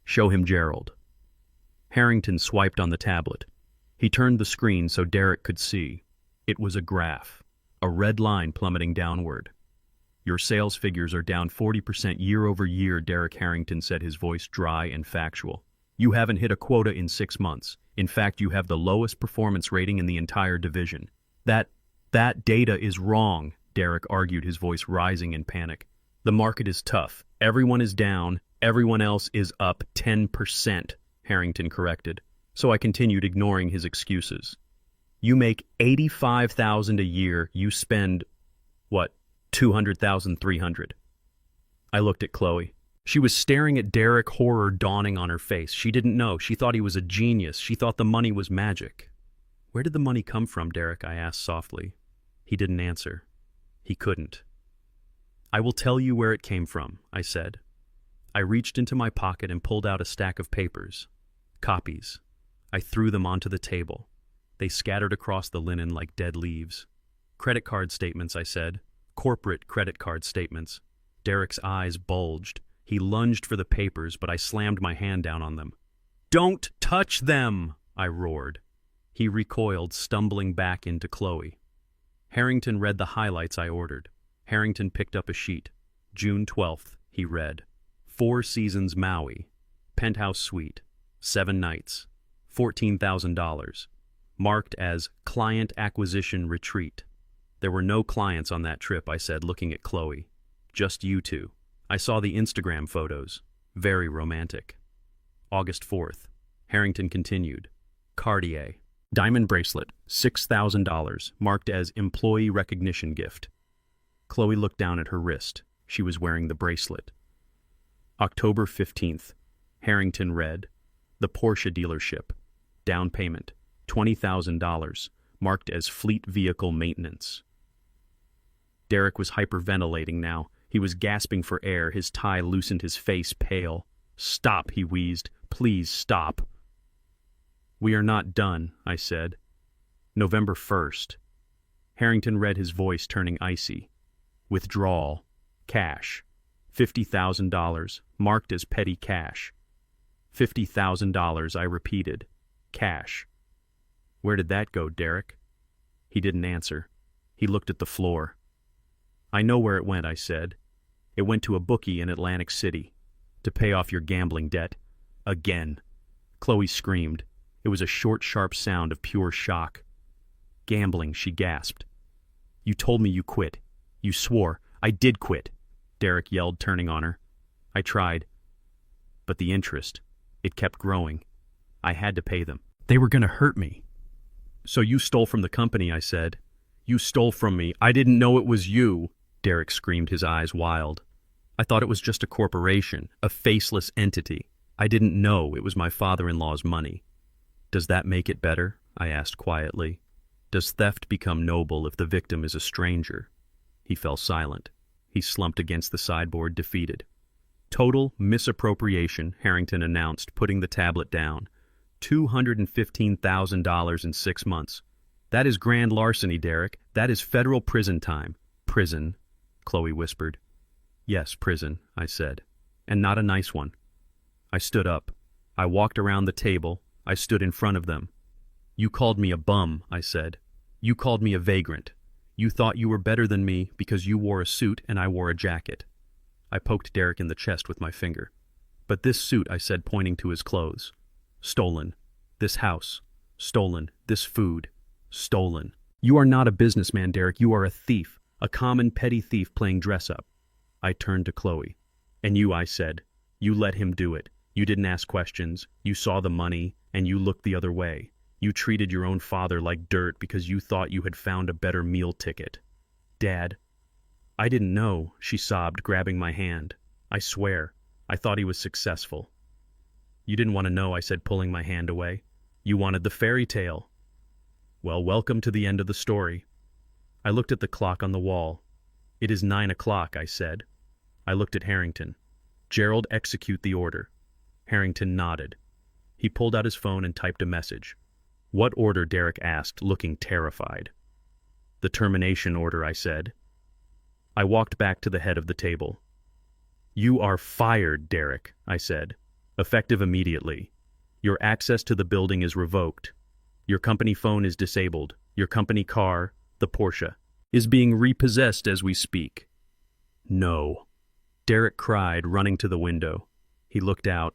Show him Gerald. Harrington swiped on the tablet. He turned the screen so Derek could see. It was a graph, a red line plummeting downward. Your sales figures are down 40% year over year, Derek Harrington said, his voice dry and factual. You haven't hit a quota in 6 months. In fact, you have the lowest performance rating in the entire division. That data is wrong, Derek argued, his voice rising in panic. The market is tough. Everyone is down. Everyone else is up 10%, Harrington corrected. So I continued, ignoring his excuses. You make $85,000 a year. You spend, what, $200,000, $300. I looked at Chloe. She was staring at Derek, horror dawning on her face. She didn't know. She thought he was a genius. She thought the money was magic. Where did the money come from, Derek? I asked softly. He didn't answer. He couldn't. I will tell you where it came from, I said. I reached into my pocket and pulled out a stack of papers. Copies. I threw them onto the table. They scattered across the linen like dead leaves. Credit card statements, I said. Corporate credit card statements. Derek's eyes bulged. He lunged for the papers, but I slammed my hand down on them. Don't touch them, I roared. He recoiled, stumbling back into Chloe. Harrington read the highlights I ordered. Harrington picked up a sheet. June 12th, he read. 4 seasons Maui. Penthouse suite. 7 nights. $14,000. Marked as Client Acquisition Retreat. There were no clients on that trip, I said, looking at Chloe. Just you two. I saw the Instagram photos. Very romantic. August 4th. Harrington continued. Cartier. Diamond bracelet. $6,000. Marked as Employee Recognition Gift. Chloe looked down at her wrist. She was wearing the bracelet. October 15th. Harrington read. The Porsche dealership. Down payment. $20,000. Marked as Fleet Vehicle Maintenance. Derek was hyperventilating now. He was gasping for air. His tie loosened, his face pale. Stop, he wheezed. Please stop. We are not done, I said. November 1st. Harrington read, his voice turning icy. Withdrawal. Cash. $50,000. Marked as petty cash. $50,000, I repeated. Cash. Where did that go, Derek? He didn't answer. He looked at the floor. I know where it went, I said. It went to a bookie in Atlantic City. To pay off your gambling debt. Again. Chloe screamed. It was a short, sharp sound of pure shock. Gambling, she gasped. You told me you quit. You swore. I did quit, Derek yelled, turning on her. I tried. But the interest, it kept growing. I had to pay them. They were going to hurt me. So you stole from the company, I said. You stole from me. I didn't know it was you, Derek screamed, his eyes wild. I thought it was just a corporation, a faceless entity. I didn't know it was my father-in-law's money. Does that make it better? I asked quietly. Does theft become noble if the victim is a stranger? He fell silent. He slumped against the sideboard, defeated. Total misappropriation, Harrington announced, putting the tablet down. $215,000 in 6 months. That is grand larceny, Derek. That is federal prison time. Prison, Chloe whispered. Yes, prison, I said. And not a nice one. I stood up. I walked around the table. I stood in front of them. You called me a bum, I said. You called me a vagrant. You thought you were better than me because you wore a suit and I wore a jacket. I poked Derek in the chest with my finger. But this suit, I said, pointing to his clothes. Stolen. This house. Stolen. This food. Stolen. You are not a businessman, Derek. You are a thief. A common petty thief playing dress-up. I turned to Chloe. And you, I said. You let him do it. You didn't ask questions. You saw the money, and you looked the other way. You treated your own father like dirt because you thought you had found a better meal ticket. Dad. I didn't know, she sobbed, grabbing my hand. I swear. I thought he was successful. You didn't want to know, I said, pulling my hand away. You wanted the fairy tale. Well, welcome to the end of the story. I looked at the clock on the wall. It is 9 o'clock, I said. I looked at Harrington. Gerald, execute the order. Harrington nodded. He pulled out his phone and typed a message. What order? Derek asked, looking terrified. The termination order, I said. I walked back to the head of the table. You are fired, Derek, I said. Effective immediately. Your access to the building is revoked. Your company phone is disabled. Your company car, the Porsche, is being repossessed as we speak. No. Derek cried, running to the window. He looked out.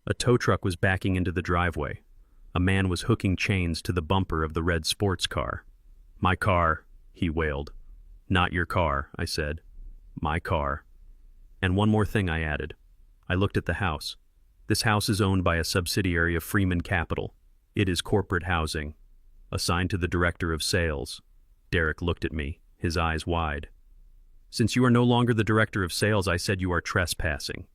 A tow truck was backing into the driveway. A man was hooking chains to the bumper of the red sports car. "My car," he wailed. "Not your car," I said. "My car." "And one more thing," I added. I looked at the house. This house is owned by a subsidiary of Freeman Capital. It is corporate housing, assigned to the director of sales. Derek looked at me, his eyes wide. "Since you are no longer the director of sales," I said, "you are trespassing."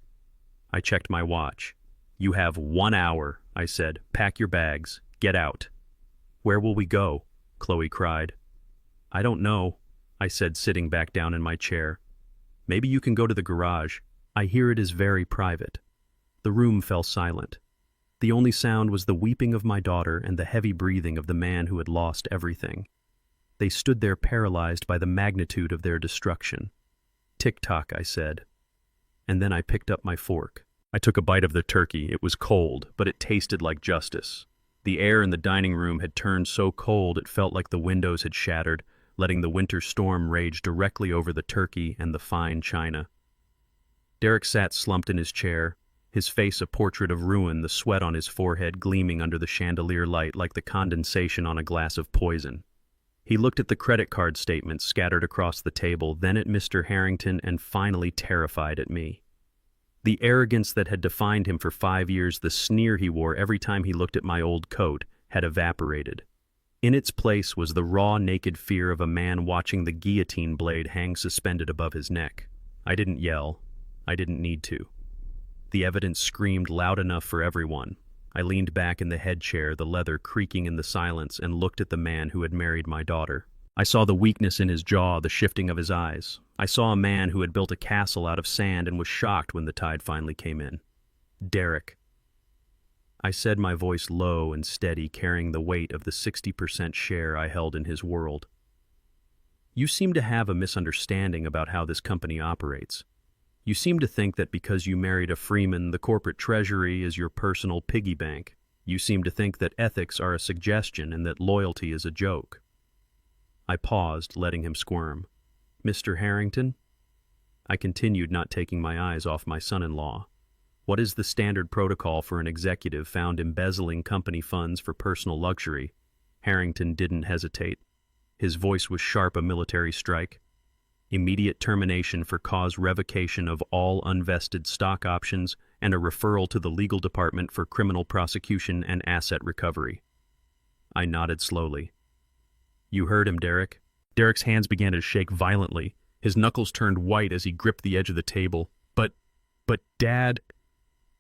I checked my watch. "You have 1 hour," I said. "Pack your bags. Get out." "Where will we go?" Chloe cried. "I don't know," I said, sitting back down in my chair. "Maybe you can go to the garage. I hear it is very private." The room fell silent. The only sound was the weeping of my daughter and the heavy breathing of the man who had lost everything. They stood there paralyzed by the magnitude of their destruction. "Tick-tock," I said. And then I picked up my fork. I took a bite of the turkey. It was cold, but it tasted like justice. The air in the dining room had turned so cold it felt like the windows had shattered, letting the winter storm rage directly over the turkey and the fine china. Derek sat slumped in his chair, his face a portrait of ruin, the sweat on his forehead gleaming under the chandelier light like the condensation on a glass of poison. He looked at the credit card statements scattered across the table, then at Mr. Harrington, and finally terrified at me. The arrogance that had defined him for 5 years, the sneer he wore every time he looked at my old coat, had evaporated. In its place was the raw, naked fear of a man watching the guillotine blade hang suspended above his neck. I didn't yell. I didn't need to. The evidence screamed loud enough for everyone. I leaned back in the head chair, the leather creaking in the silence, and looked at the man who had married my daughter. I saw the weakness in his jaw, the shifting of his eyes. I saw a man who had built a castle out of sand and was shocked when the tide finally came in. "Derek," I said, my voice low and steady, carrying the weight of the 60% share I held in his world. "You seem to have a misunderstanding about how this company operates. You seem to think that because you married a Freeman, the corporate treasury is your personal piggy bank. You seem to think that ethics are a suggestion and that loyalty is a joke." I paused, letting him squirm. "Mr. Harrington?" I continued, not taking my eyes off my son-in-law. "What is the standard protocol for an executive found embezzling company funds for personal luxury?" Harrington didn't hesitate. His voice was sharp, a military strike. "Immediate termination for cause revocation of all unvested stock options and a referral to the legal department for criminal prosecution and asset recovery." I nodded slowly. "You heard him, Derek." Derek's hands began to shake violently. His knuckles turned white as he gripped the edge of the table. But Dad,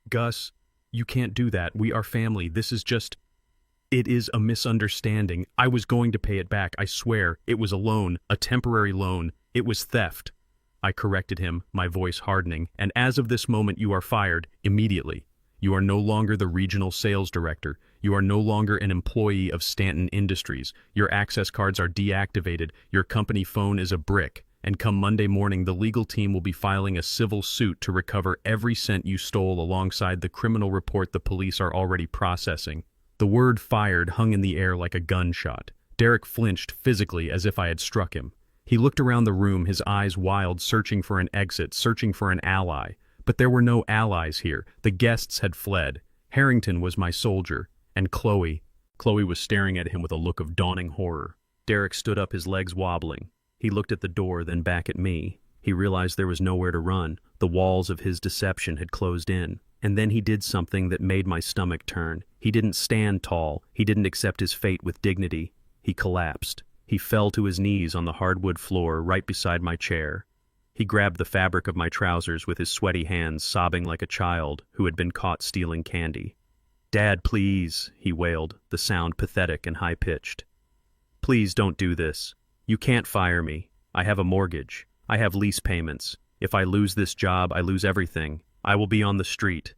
Gus, you can't do that. We are family. This is just... It is a misunderstanding. I was going to pay it back, I swear. It was a loan, a temporary loan. It was theft." I corrected him, my voice hardening. "And as of this moment, you are fired, immediately. You are no longer the regional sales director. You are no longer an employee of Stanton Industries. Your access cards are deactivated. Your company phone is a brick. And come Monday morning, the legal team will be filing a civil suit to recover every cent you stole alongside the criminal report the police are already processing." The word "fired" hung in the air like a gunshot. Derek flinched physically as if I had struck him. He looked around the room, his eyes wild, searching for an exit, searching for an ally. But there were no allies here. The guests had fled. Harrington was my soldier. And Chloe. Chloe was staring at him with a look of dawning horror. Derek stood up, his legs wobbling. He looked at the door, then back at me. He realized there was nowhere to run. The walls of his deception had closed in. And then he did something that made my stomach turn. He didn't stand tall. He didn't accept his fate with dignity. He collapsed. He fell to his knees on the hardwood floor right beside my chair. He grabbed the fabric of my trousers with his sweaty hands, sobbing like a child who had been caught stealing candy. "Dad, please," he wailed, the sound pathetic and high-pitched. "Please don't do this. You can't fire me. I have a mortgage. I have lease payments. If I lose this job, I lose everything. I will be on the street."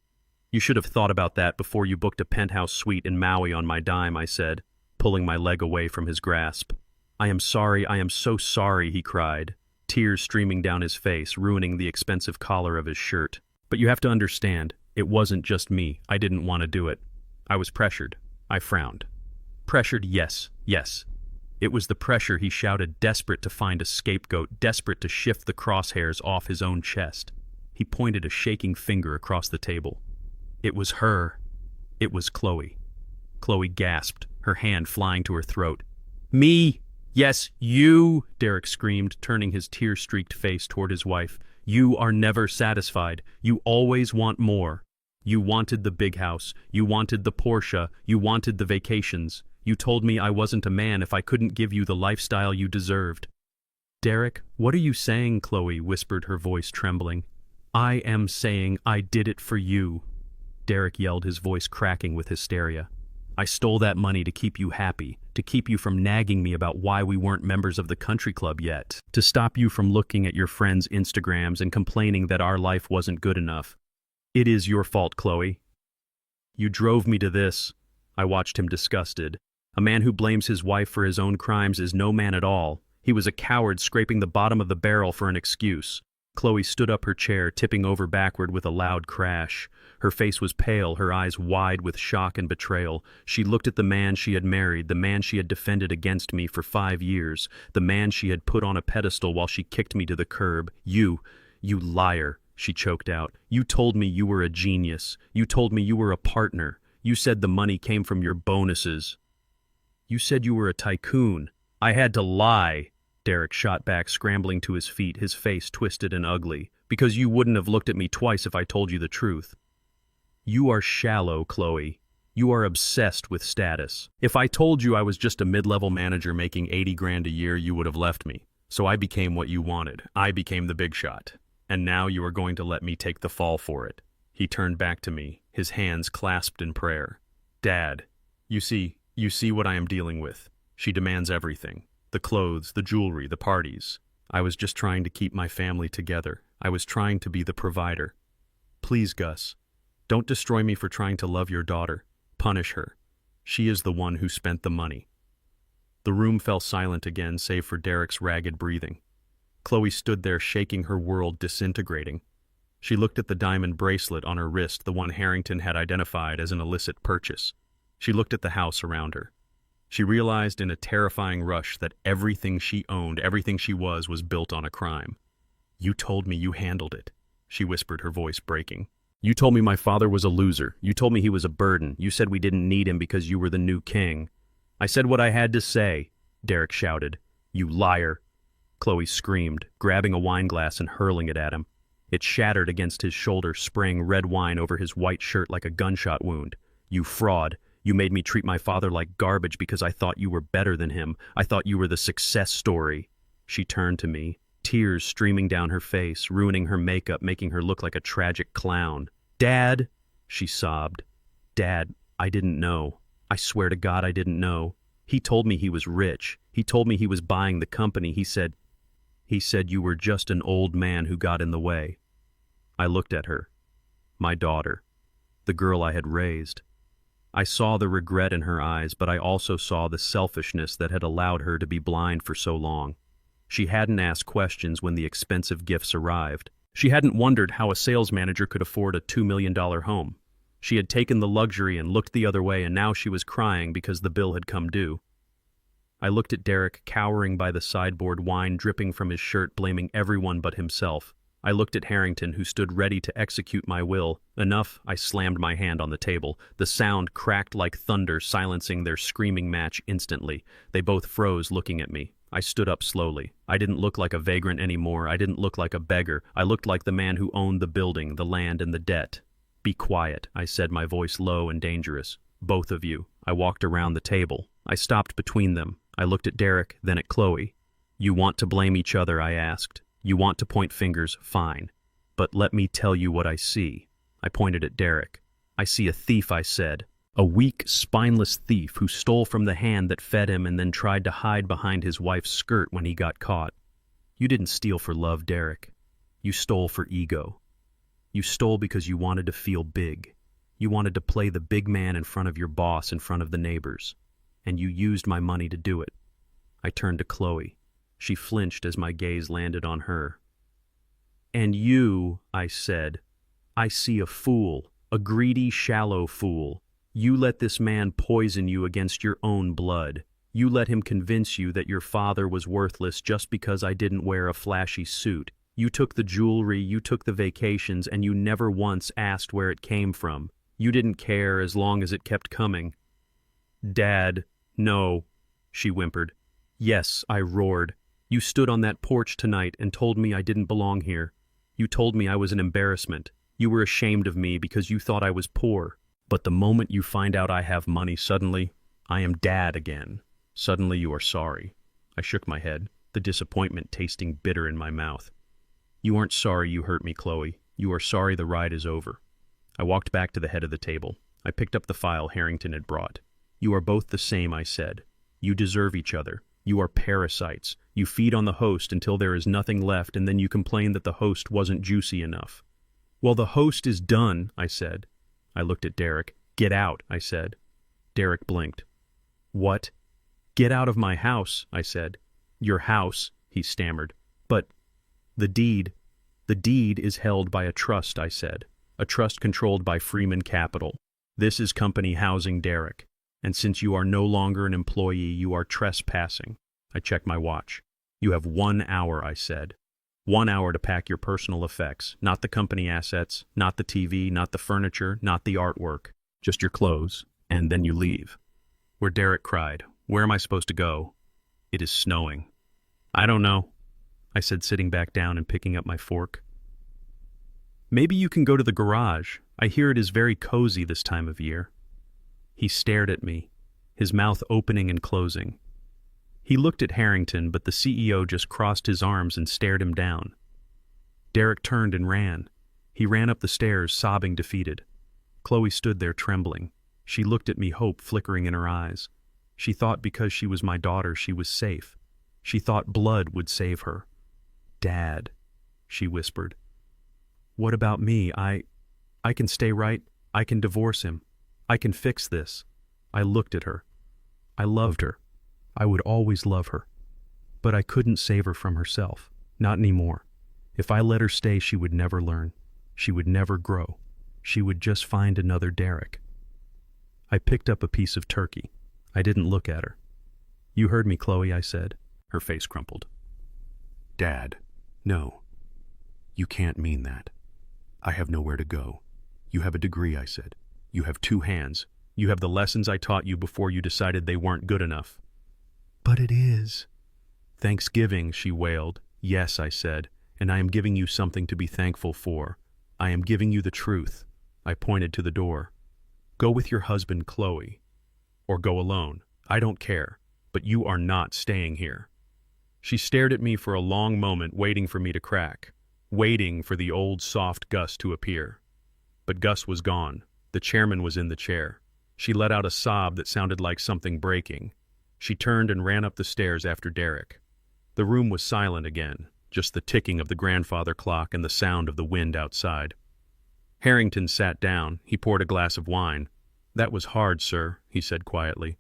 "You should have thought about that before you booked a penthouse suite in Maui on my dime," I said, pulling my leg away from his grasp. "I am sorry, I am so sorry," he cried, tears streaming down his face, ruining the expensive collar of his shirt. "But you have to understand, it wasn't just me. I didn't want to do it. I was pressured." I frowned. "Pressured, yes. It was the pressure, he shouted, desperate to find a scapegoat, desperate to shift the crosshairs off his own chest. He pointed a shaking finger across the table. It was her. It was Chloe. Chloe gasped, her hand flying to her throat. Me! Yes, you! Derek screamed, turning his tear-streaked face toward his wife. You are never satisfied. You always want more. You wanted the big house. You wanted the Porsche. You wanted the vacations. You told me I wasn't a man if I couldn't give you the lifestyle you deserved. Derek, what are you saying? Chloe whispered, her voice trembling. I am saying I did it for you. Derek yelled, his voice cracking with hysteria. I stole that money to keep you happy, to keep you from nagging me about why we weren't members of the country club yet, to stop you from looking at your friends' Instagrams and complaining that our life wasn't good enough. It is your fault, Chloe. You drove me to this. I watched him disgusted. A man who blames his wife for his own crimes is no man at all. He was a coward scraping the bottom of the barrel for an excuse. Chloe stood up her chair, tipping over backward with a loud crash. Her face was pale, her eyes wide with shock and betrayal. She looked at the man she had married, the man she had defended against me for 5 years, the man she had put on a pedestal while she kicked me to the curb. You liar, she choked out. You told me you were a genius. You told me you were a partner. You said the money came from your bonuses. You said you were a tycoon. I had to lie. Derek shot back, scrambling to his feet, his face twisted and ugly. Because you wouldn't have looked at me twice if I told you the truth. You are shallow, Chloe. You are obsessed with status. If I told you I was just a mid-level manager making 80 grand a year, you would have left me. So I became what you wanted. I became the big shot. And now you are going to let me take the fall for it. He turned back to me, his hands clasped in prayer. Dad, you see what I am dealing with. She demands everything. The clothes, the jewelry, the parties. I was just trying to keep my family together. I was trying to be the provider. Please, Gus, don't destroy me for trying to love your daughter. Punish her. She is the one who spent the money. The room fell silent again, save for Derek's ragged breathing. Chloe stood there, shaking, her world disintegrating. She looked at the diamond bracelet on her wrist, the one Harrington had identified as an illicit purchase. She looked at the house around her. She realized in a terrifying rush that everything she owned, everything she was built on a crime. You told me you handled it, she whispered, her voice breaking. You told me my father was a loser. You told me he was a burden. You said we didn't need him because you were the new king. I said what I had to say, Derek shouted. You liar. Chloe screamed, grabbing a wine glass and hurling it at him. It shattered against his shoulder, spraying red wine over his white shirt like a gunshot wound. You fraud. You made me treat my father like garbage because I thought you were better than him. I thought you were the success story. She turned to me, tears streaming down her face, ruining her makeup, making her look like a tragic clown. Dad, she sobbed. Dad, I didn't know. I swear to God I didn't know. He told me he was rich. He told me he was buying the company. He said you were just an old man who got in the way. I looked at her. My daughter. The girl I had raised. I saw the regret in her eyes, but I also saw the selfishness that had allowed her to be blind for so long. She hadn't asked questions when the expensive gifts arrived. She hadn't wondered how a sales manager could afford a $2 million home. She had taken the luxury and looked the other way, and now she was crying because the bill had come due. I looked at Derek, cowering by the sideboard, wine dripping from his shirt, blaming everyone but himself. I looked at Harrington, who stood ready to execute my will. Enough, I slammed my hand on the table. The sound cracked like thunder, silencing their screaming match instantly. They both froze, looking at me. I stood up slowly. I didn't look like a vagrant anymore. I didn't look like a beggar. I looked like the man who owned the building, the land, and the debt. Be quiet, I said, my voice low and dangerous. Both of you. I walked around the table. I stopped between them. I looked at Derek, then at Chloe. You want to blame each other, I asked. You want to point fingers, fine. But let me tell you what I see. I pointed at Derek. I see a thief, I said. A weak, spineless thief who stole from the hand that fed him and then tried to hide behind his wife's skirt when he got caught. You didn't steal for love, Derek. You stole for ego. You stole because you wanted to feel big. You wanted to play the big man in front of your boss, in front of the neighbors. And you used my money to do it. I turned to Chloe. She flinched as my gaze landed on her. And you, I said, I see a fool, a greedy, shallow fool. You let this man poison you against your own blood. You let him convince you that your father was worthless just because I didn't wear a flashy suit. You took the jewelry, you took the vacations, and you never once asked where it came from. You didn't care as long as it kept coming. Dad, no, she whimpered. Yes, I roared. You stood on that porch tonight and told me I didn't belong here. You told me I was an embarrassment. You were ashamed of me because you thought I was poor. But the moment you find out I have money, suddenly, I am Dad again. Suddenly you are sorry. I shook my head, the disappointment tasting bitter in my mouth. You aren't sorry you hurt me, Chloe. You are sorry the ride is over. I walked back to the head of the table. I picked up the file Harrington had brought. You are both the same, I said. You deserve each other. You are parasites. You feed on the host until there is nothing left, and then you complain that the host wasn't juicy enough. Well, the host is done, I said. I looked at Derek. Get out, I said. Derek blinked. What? Get out of my house, I said. Your house, he stammered. But the deed is held by a trust, I said. A trust controlled by Freeman Capital. This is company housing Derek. And since you are no longer an employee, you are trespassing. I checked my watch. You have 1 hour, I said. 1 hour to pack your personal effects, not the company assets, not the TV, not the furniture, not the artwork, just your clothes, and then you leave. Where Derek cried, Where am I supposed to go? It is snowing. I don't know, I said, sitting back down and picking up my fork. Maybe you can go to the garage. I hear it is very cozy this time of year. He stared at me, his mouth opening and closing. He looked at Harrington, but the CEO just crossed his arms and stared him down. Derek turned and ran. He ran up the stairs, sobbing defeated. Chloe stood there trembling. She looked at me, hope flickering in her eyes. She thought because she was my daughter, she was safe. She thought blood would save her. Dad, she whispered. What about me? I can stay, right? I can divorce him. I can fix this. I looked at her. I loved her. I would always love her. But I couldn't save her from herself. Not anymore. If I let her stay, she would never learn. She would never grow. She would just find another Derek. I picked up a piece of turkey. I didn't look at her. You heard me, Chloe, I said. Her face crumpled. Dad, no. You can't mean that. I have nowhere to go. You have a degree, I said. You have 2 hands. You have the lessons I taught you before you decided they weren't good enough. But it is. Thanksgiving, she wailed. Yes, I said, and I am giving you something to be thankful for. I am giving you the truth. I pointed to the door. Go with your husband, Chloe. Or go alone. I don't care. But you are not staying here. She stared at me for a long moment, waiting for me to crack. Waiting for the old soft Gus to appear. But Gus was gone. The chairman was in the chair. She let out a sob that sounded like something breaking. She turned and ran up the stairs after Derek. The room was silent again, just the ticking of the grandfather clock and the sound of the wind outside. Harrington sat down. He poured a glass of wine. That was hard, sir, he said quietly.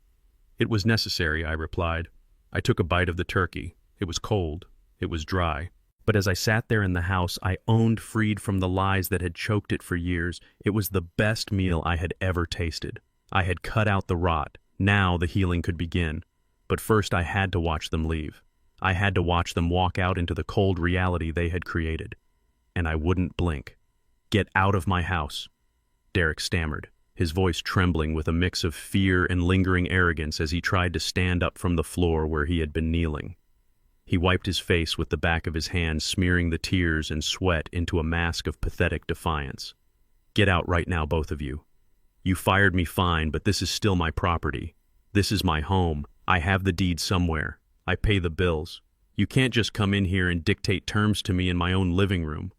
It was necessary, I replied. I took a bite of the turkey. It was cold. It was dry. But as I sat there in the house, I owned, freed from the lies that had choked it for years. It was the best meal I had ever tasted. I had cut out the rot. Now the healing could begin. But first I had to watch them leave. I had to watch them walk out into the cold reality they had created. And I wouldn't blink. Get out of my house, Derek stammered, his voice trembling with a mix of fear and lingering arrogance as he tried to stand up from the floor where he had been kneeling. He wiped his face with the back of his hand, smearing the tears and sweat into a mask of pathetic defiance. Get out right now, both of you. You fired me fine, but this is still my property. This is my home. I have the deed somewhere. I pay the bills. You can't just come in here and dictate terms to me in my own living room.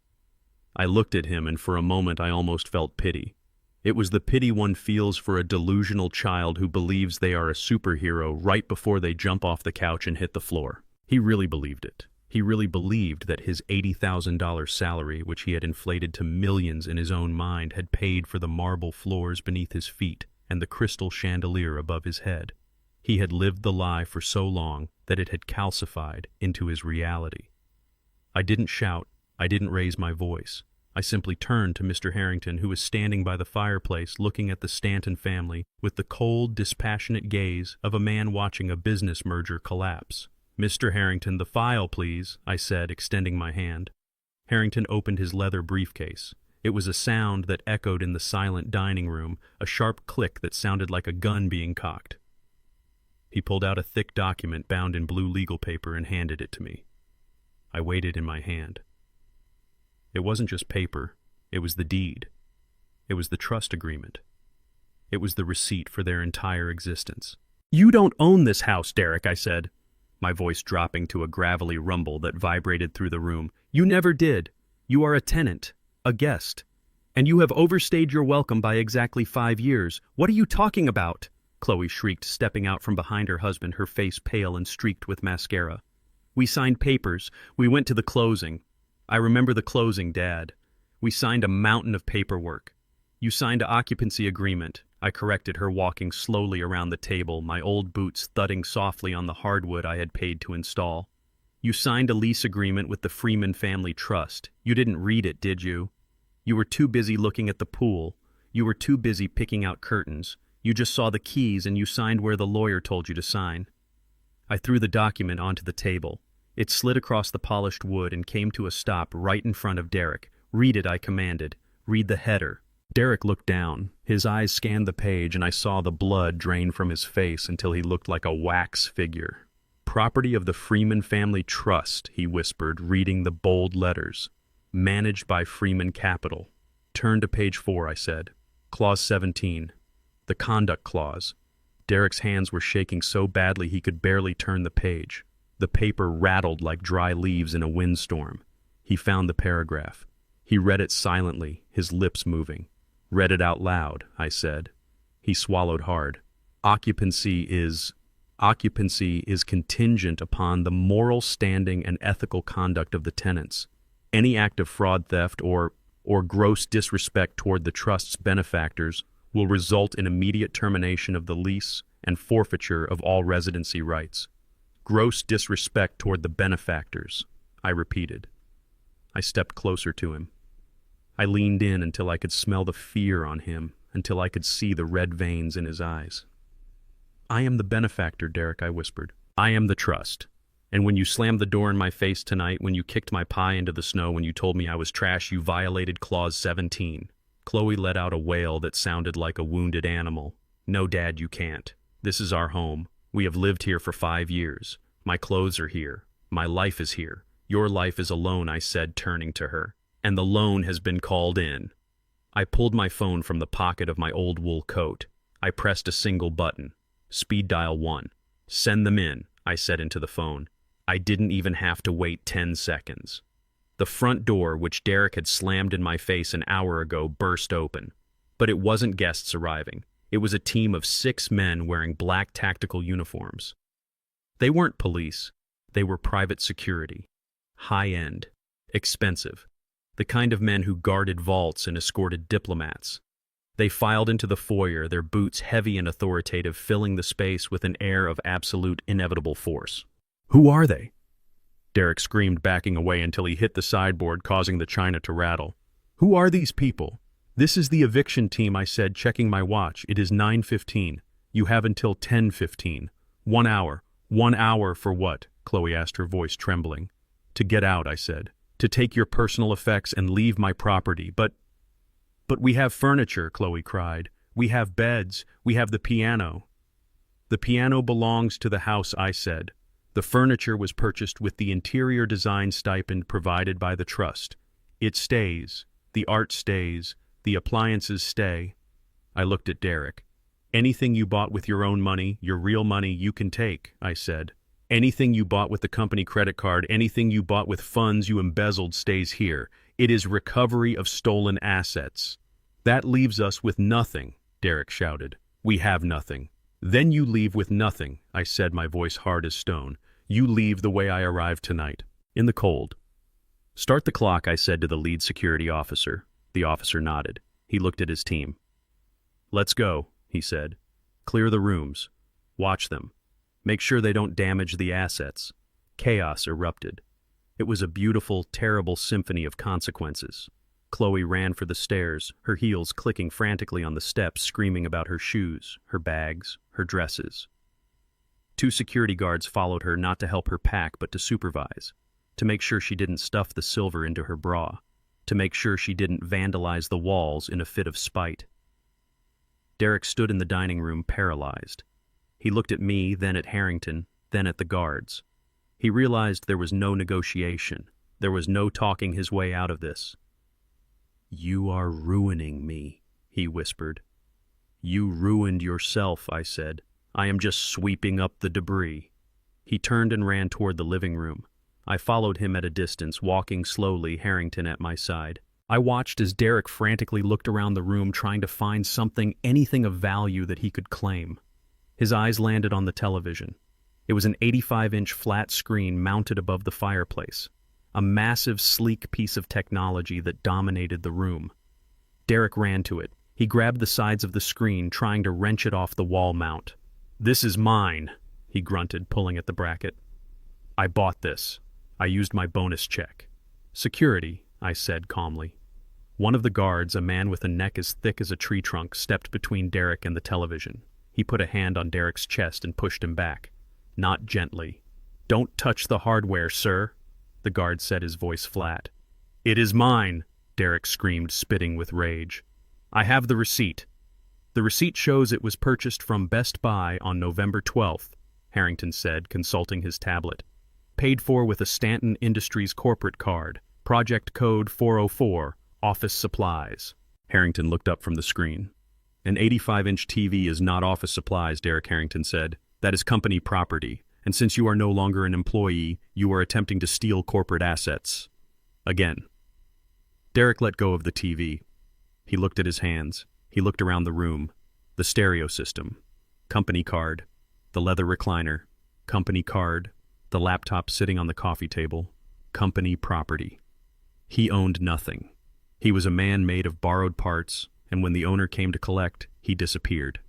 I looked at him, and for a moment I almost felt pity. It was the pity one feels for a delusional child who believes they are a superhero right before they jump off the couch and hit the floor. He really believed it. He really believed that his $80,000 salary, which he had inflated to millions in his own mind, had paid for the marble floors beneath his feet and the crystal chandelier above his head. He had lived the lie for so long that it had calcified into his reality. I didn't shout. I didn't raise my voice. I simply turned to Mr. Harrington, who was standing by the fireplace looking at the Stanton family with the cold, dispassionate gaze of a man watching a business merger collapse. "Mr. Harrington, the file, please," I said, extending my hand. Harrington opened his leather briefcase. It was a sound that echoed in the silent dining room, a sharp click that sounded like a gun being cocked. He pulled out a thick document bound in blue legal paper and handed it to me. I weighed it in my hand. It wasn't just paper, it was the deed. It was the trust agreement. It was the receipt for their entire existence. "You don't own this house, Derek," I said, my voice dropping to a gravelly rumble that vibrated through the room. "You never did. You are a tenant, a guest. And you have overstayed your welcome by exactly 5 years. What are you talking about?" Chloe shrieked, stepping out from behind her husband, her face pale and streaked with mascara. "We signed papers. We went to the closing. I remember the closing, Dad. We signed a mountain of paperwork. You signed an occupancy agreement," I corrected her, walking slowly around the table, my old boots thudding softly on the hardwood I had paid to install. "You signed a lease agreement with the Freeman Family Trust. You didn't read it, did you? You were too busy looking at the pool. You were too busy picking out curtains. You just saw the keys and you signed where the lawyer told you to sign." I threw the document onto the table. It slid across the polished wood and came to a stop right in front of Derek. "Read it," I commanded. "Read the header." Derek looked down. His eyes scanned the page, and I saw the blood drain from his face until he looked like a wax figure. "Property of the Freeman Family Trust," he whispered, reading the bold letters. "Managed by Freeman Capital." "Turn to page 4, I said. Clause 17. The conduct clause." Derek's hands were shaking so badly he could barely turn the page. The paper rattled like dry leaves in a windstorm. He found the paragraph. He read it silently, his lips moving. "Read it out loud," I said. He swallowed hard. Occupancy is contingent upon the moral standing and ethical conduct of the tenants. Any act of fraud, theft, or gross disrespect toward the trust's benefactors will result in immediate termination of the lease and forfeiture of all residency rights. "Gross disrespect toward the benefactors," I repeated. I stepped closer to him. I leaned in until I could smell the fear on him, until I could see the red veins in his eyes. "I am the benefactor, Derek," I whispered. "I am the trust. And when you slammed the door in my face tonight, when you kicked my pie into the snow, when you told me I was trash, you violated Clause 17. Chloe let out a wail that sounded like a wounded animal. "No, Dad, you can't. This is our home. We have lived here for 5 years. My clothes are here. My life is here. Your life is a loan," I said, turning to her. "And the loan has been called in." I pulled my phone from the pocket of my old wool coat. I pressed a single button. "Speed dial 1. "Send them in," I said into the phone. I didn't even have to wait 10 seconds. The front door, which Derek had slammed in my face an hour ago, burst open. But it wasn't guests arriving. It was a team of 6 men wearing black tactical uniforms. They weren't police. They were private security. High-end. Expensive. The kind of men who guarded vaults and escorted diplomats. They filed into the foyer, their boots heavy and authoritative, filling the space with an air of absolute inevitable force. "Who are they?" Derek screamed, backing away until he hit the sideboard, causing the china to rattle. "Who are these people?" "This is the eviction team," I said, checking my watch. "It is 9:15. You have until 10:15. 1 hour. 1 hour for what?" Chloe asked, her voice trembling. "To get out," I said. "To take your personal effects and leave my property. But we have furniture," Chloe cried. "We have beds. We have the piano." "The piano belongs to the house," I said. "The furniture was purchased with the interior design stipend provided by the trust. It stays. The art stays. The appliances stay." I looked at Derek. "Anything you bought with your own money, your real money, you can take," I said. "Anything you bought with the company credit card, anything you bought with funds you embezzled stays here. It is recovery of stolen assets." "That leaves us with nothing," Derek shouted. "We have nothing." "Then you leave with nothing," I said, my voice hard as stone. "You leave the way I arrived tonight, in the cold." "Start the clock," I said to the lead security officer. The officer nodded. He looked at his team. "Let's go," he said. "Clear the rooms. Watch them. Make sure they don't damage the assets." Chaos erupted. It was a beautiful, terrible symphony of consequences. Chloe ran for the stairs, her heels clicking frantically on the steps, screaming about her shoes, her bags, her dresses. 2 security guards followed her, not to help her pack but to supervise, to make sure she didn't stuff the silver into her bra, to make sure she didn't vandalize the walls in a fit of spite. Derek stood in the dining room, paralyzed. He looked at me, then at Harrington, then at the guards. He realized there was no negotiation. There was no talking his way out of this. "You are ruining me," he whispered. "You ruined yourself," I said. "I am just sweeping up the debris." He turned and ran toward the living room. I followed him at a distance, walking slowly, Harrington at my side. I watched as Derek frantically looked around the room, trying to find something, anything of value that he could claim. His eyes landed on the television. It was an 85-inch flat screen mounted above the fireplace, a massive, sleek piece of technology that dominated the room. Derek ran to it. He grabbed the sides of the screen, trying to wrench it off the wall mount. "This is mine," he grunted, pulling at the bracket. "I bought this. I used my bonus check." "Security," I said calmly. One of the guards, a man with a neck as thick as a tree trunk, stepped between Derek and the television. He put a hand on Derek's chest and pushed him back. Not gently. "Don't touch the hardware, sir," the guard said, his voice flat. "It is mine," Derek screamed, spitting with rage. "I have the receipt." "The receipt shows it was purchased from Best Buy on November 12th, Harrington said, consulting his tablet. "Paid for with a Stanton Industries corporate card. Project code 404, office supplies." Harrington looked up from the screen. "An 85-inch TV is not office supplies," Derek Harrington said. "That is company property, and since you are no longer an employee, you are attempting to steal corporate assets. Again." Derek let go of the TV. He looked at his hands. He looked around the room. The stereo system. Company card. The leather recliner. Company card. The laptop sitting on the coffee table. Company property. He owned nothing. He was a man made of borrowed parts, and when the owner came to collect, he disappeared.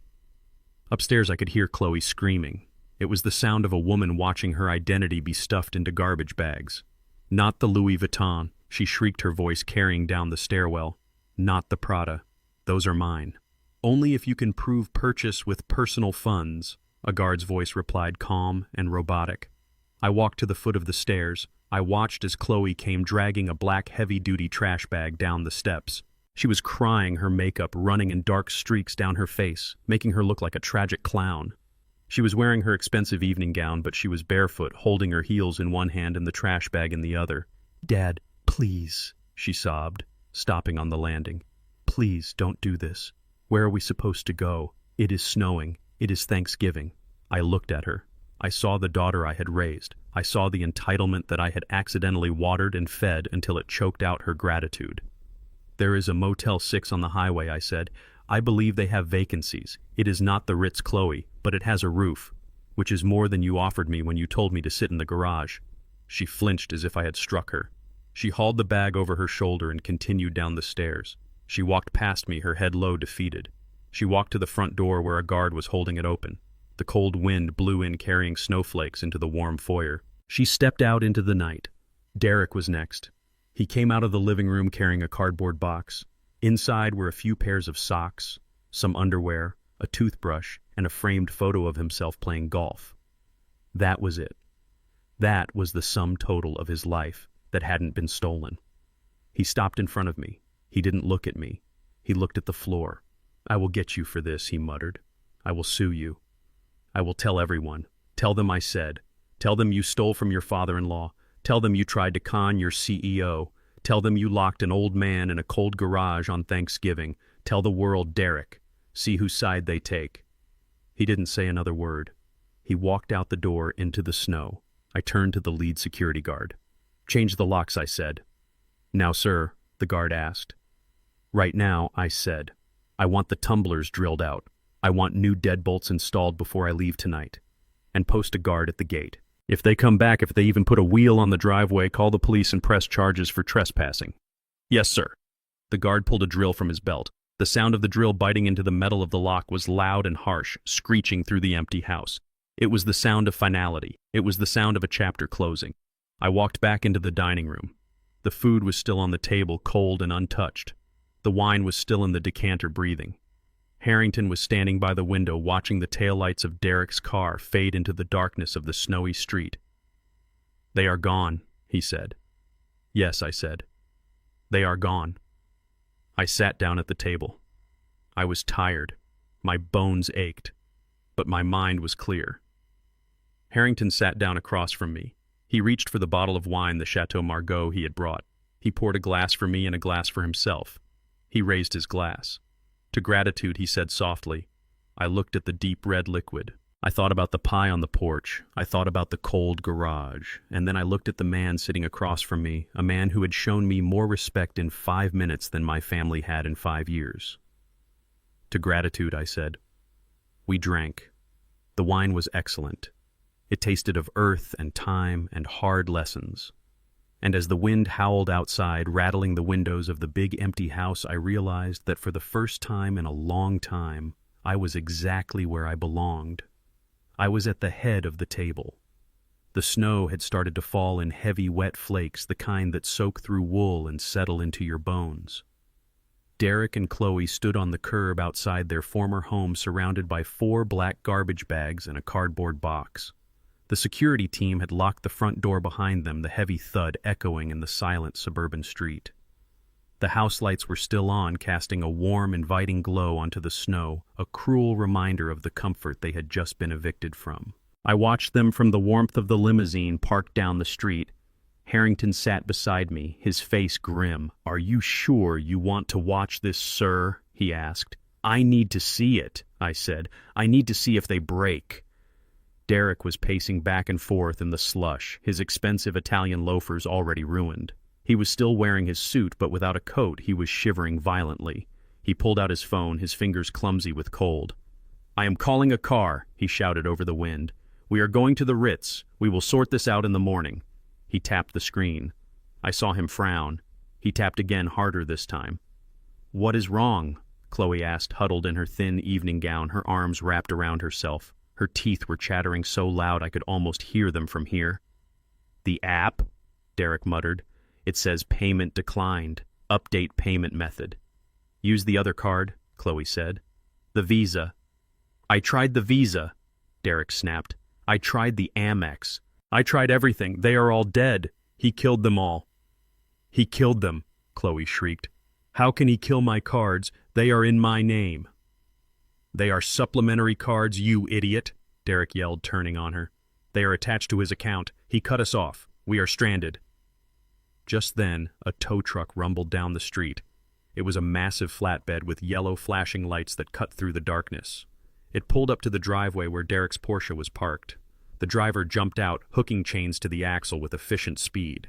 Upstairs I could hear Chloe screaming. It was the sound of a woman watching her identity be stuffed into garbage bags. "Not the Louis Vuitton," she shrieked, her voice carrying down the stairwell. "Not the Prada. Those are mine." "Only if you can prove purchase with personal funds," a guard's voice replied, calm and robotic. I walked to the foot of the stairs. I watched as Chloe came dragging a black heavy-duty trash bag down the steps. She was crying, her makeup running in dark streaks down her face, making her look like a tragic clown. She was wearing her expensive evening gown, but she was barefoot, holding her heels in one hand and the trash bag in the other. "Dad, please," she sobbed, stopping on the landing. "Please don't do this. Where are we supposed to go? It is snowing. It is Thanksgiving." I looked at her. I saw the daughter I had raised. I saw the entitlement that I had accidentally watered and fed until it choked out her gratitude. "There is a Motel 6 on the highway," I said. "I believe they have vacancies. It is not the Ritz, Chloe, but it has a roof, which is more than you offered me when you told me to sit in the garage." She flinched as if I had struck her. She hauled the bag over her shoulder and continued down the stairs. She walked past me, her head low, defeated. She walked to the front door where a guard was holding it open. The cold wind blew in, carrying snowflakes into the warm foyer. She stepped out into the night. Derek was next. He came out of the living room carrying a cardboard box. Inside were a few pairs of socks, some underwear, a toothbrush, and a framed photo of himself playing golf. That was it. That was the sum total of his life that hadn't been stolen. He stopped in front of me. He didn't look at me. He looked at the floor. "I will get you for this," he muttered. "I will sue you. I will tell everyone. Tell them I said. Tell them you stole from your father-in-law. Tell them you tried to con your CEO. Tell them you locked an old man in a cold garage on Thanksgiving. Tell the world, Derek. See whose side they take." He didn't say another word. He walked out the door into the snow. I turned to the lead security guard. "Change the locks," I said. "Now, sir?" the guard asked. "Right now," I said. "I want the tumblers drilled out. I want new deadbolts installed before I leave tonight. And post a guard at the gate. If they come back, if they even put a wheel on the driveway, call the police and press charges for trespassing." "Yes, sir." The guard pulled a drill from his belt. The sound of the drill biting into the metal of the lock was loud and harsh, screeching through the empty house. It was the sound of finality. It was the sound of a chapter closing. I walked back into the dining room. The food was still on the table, cold and untouched. The wine was still in the decanter, breathing. Harrington was standing by the window, watching the taillights of Derek's car fade into the darkness of the snowy street. "They are gone," he said. "Yes," I said. "They are gone." I sat down at the table. I was tired. My bones ached. But my mind was clear. Harrington sat down across from me. He reached for the bottle of wine, the Chateau Margaux he had brought. He poured a glass for me and a glass for himself. He raised his glass. To gratitude, he said softly. I looked at the deep red liquid. I thought about the pie on the porch. I thought about the cold garage. And then I looked at the man sitting across from me, a man who had shown me more respect in 5 minutes than my family had in 5 years. To gratitude, I said. We drank. The wine was excellent. It tasted of earth and time and hard lessons. And as the wind howled outside, rattling the windows of the big empty house, I realized that for the first time in a long time, I was exactly where I belonged. I was at the head of the table. The snow had started to fall in heavy, wet flakes, the kind that soak through wool and settle into your bones. Derek and Chloe stood on the curb outside their former home, surrounded by 4 black garbage bags and a cardboard box. The security team had locked the front door behind them, the heavy thud echoing in the silent suburban street. The house lights were still on, casting a warm, inviting glow onto the snow, a cruel reminder of the comfort they had just been evicted from. I watched them from the warmth of the limousine parked down the street. Harrington sat beside me, his face grim. "Are you sure you want to watch this, sir?" he asked. "I need to see it," I said. "I need to see if they break." Derek was pacing back and forth in the slush, his expensive Italian loafers already ruined. He was still wearing his suit, but without a coat, he was shivering violently. He pulled out his phone, his fingers clumsy with cold. "I am calling a car," he shouted over the wind. "We are going to the Ritz. We will sort this out in the morning." He tapped the screen. I saw him frown. He tapped again, harder this time. "What is wrong?" Chloe asked, huddled in her thin evening gown, her arms wrapped around herself. Her teeth were chattering so loud I could almost hear them from here. "The app?" Derek muttered. "It says payment declined. Update payment method." "Use the other card," Chloe said. "The Visa." "I tried the Visa," Derek snapped. "I tried the Amex. I tried everything. They are all dead. He killed them all." "He killed them," Chloe shrieked. "How can he kill my cards? They are in my name." "They are supplementary cards, you idiot," Derek yelled, turning on her. "They are attached to his account. He cut us off. We are stranded." Just then, a tow truck rumbled down the street. It was a massive flatbed with yellow flashing lights that cut through the darkness. It pulled up to the driveway where Derek's Porsche was parked. The driver jumped out, hooking chains to the axle with efficient speed.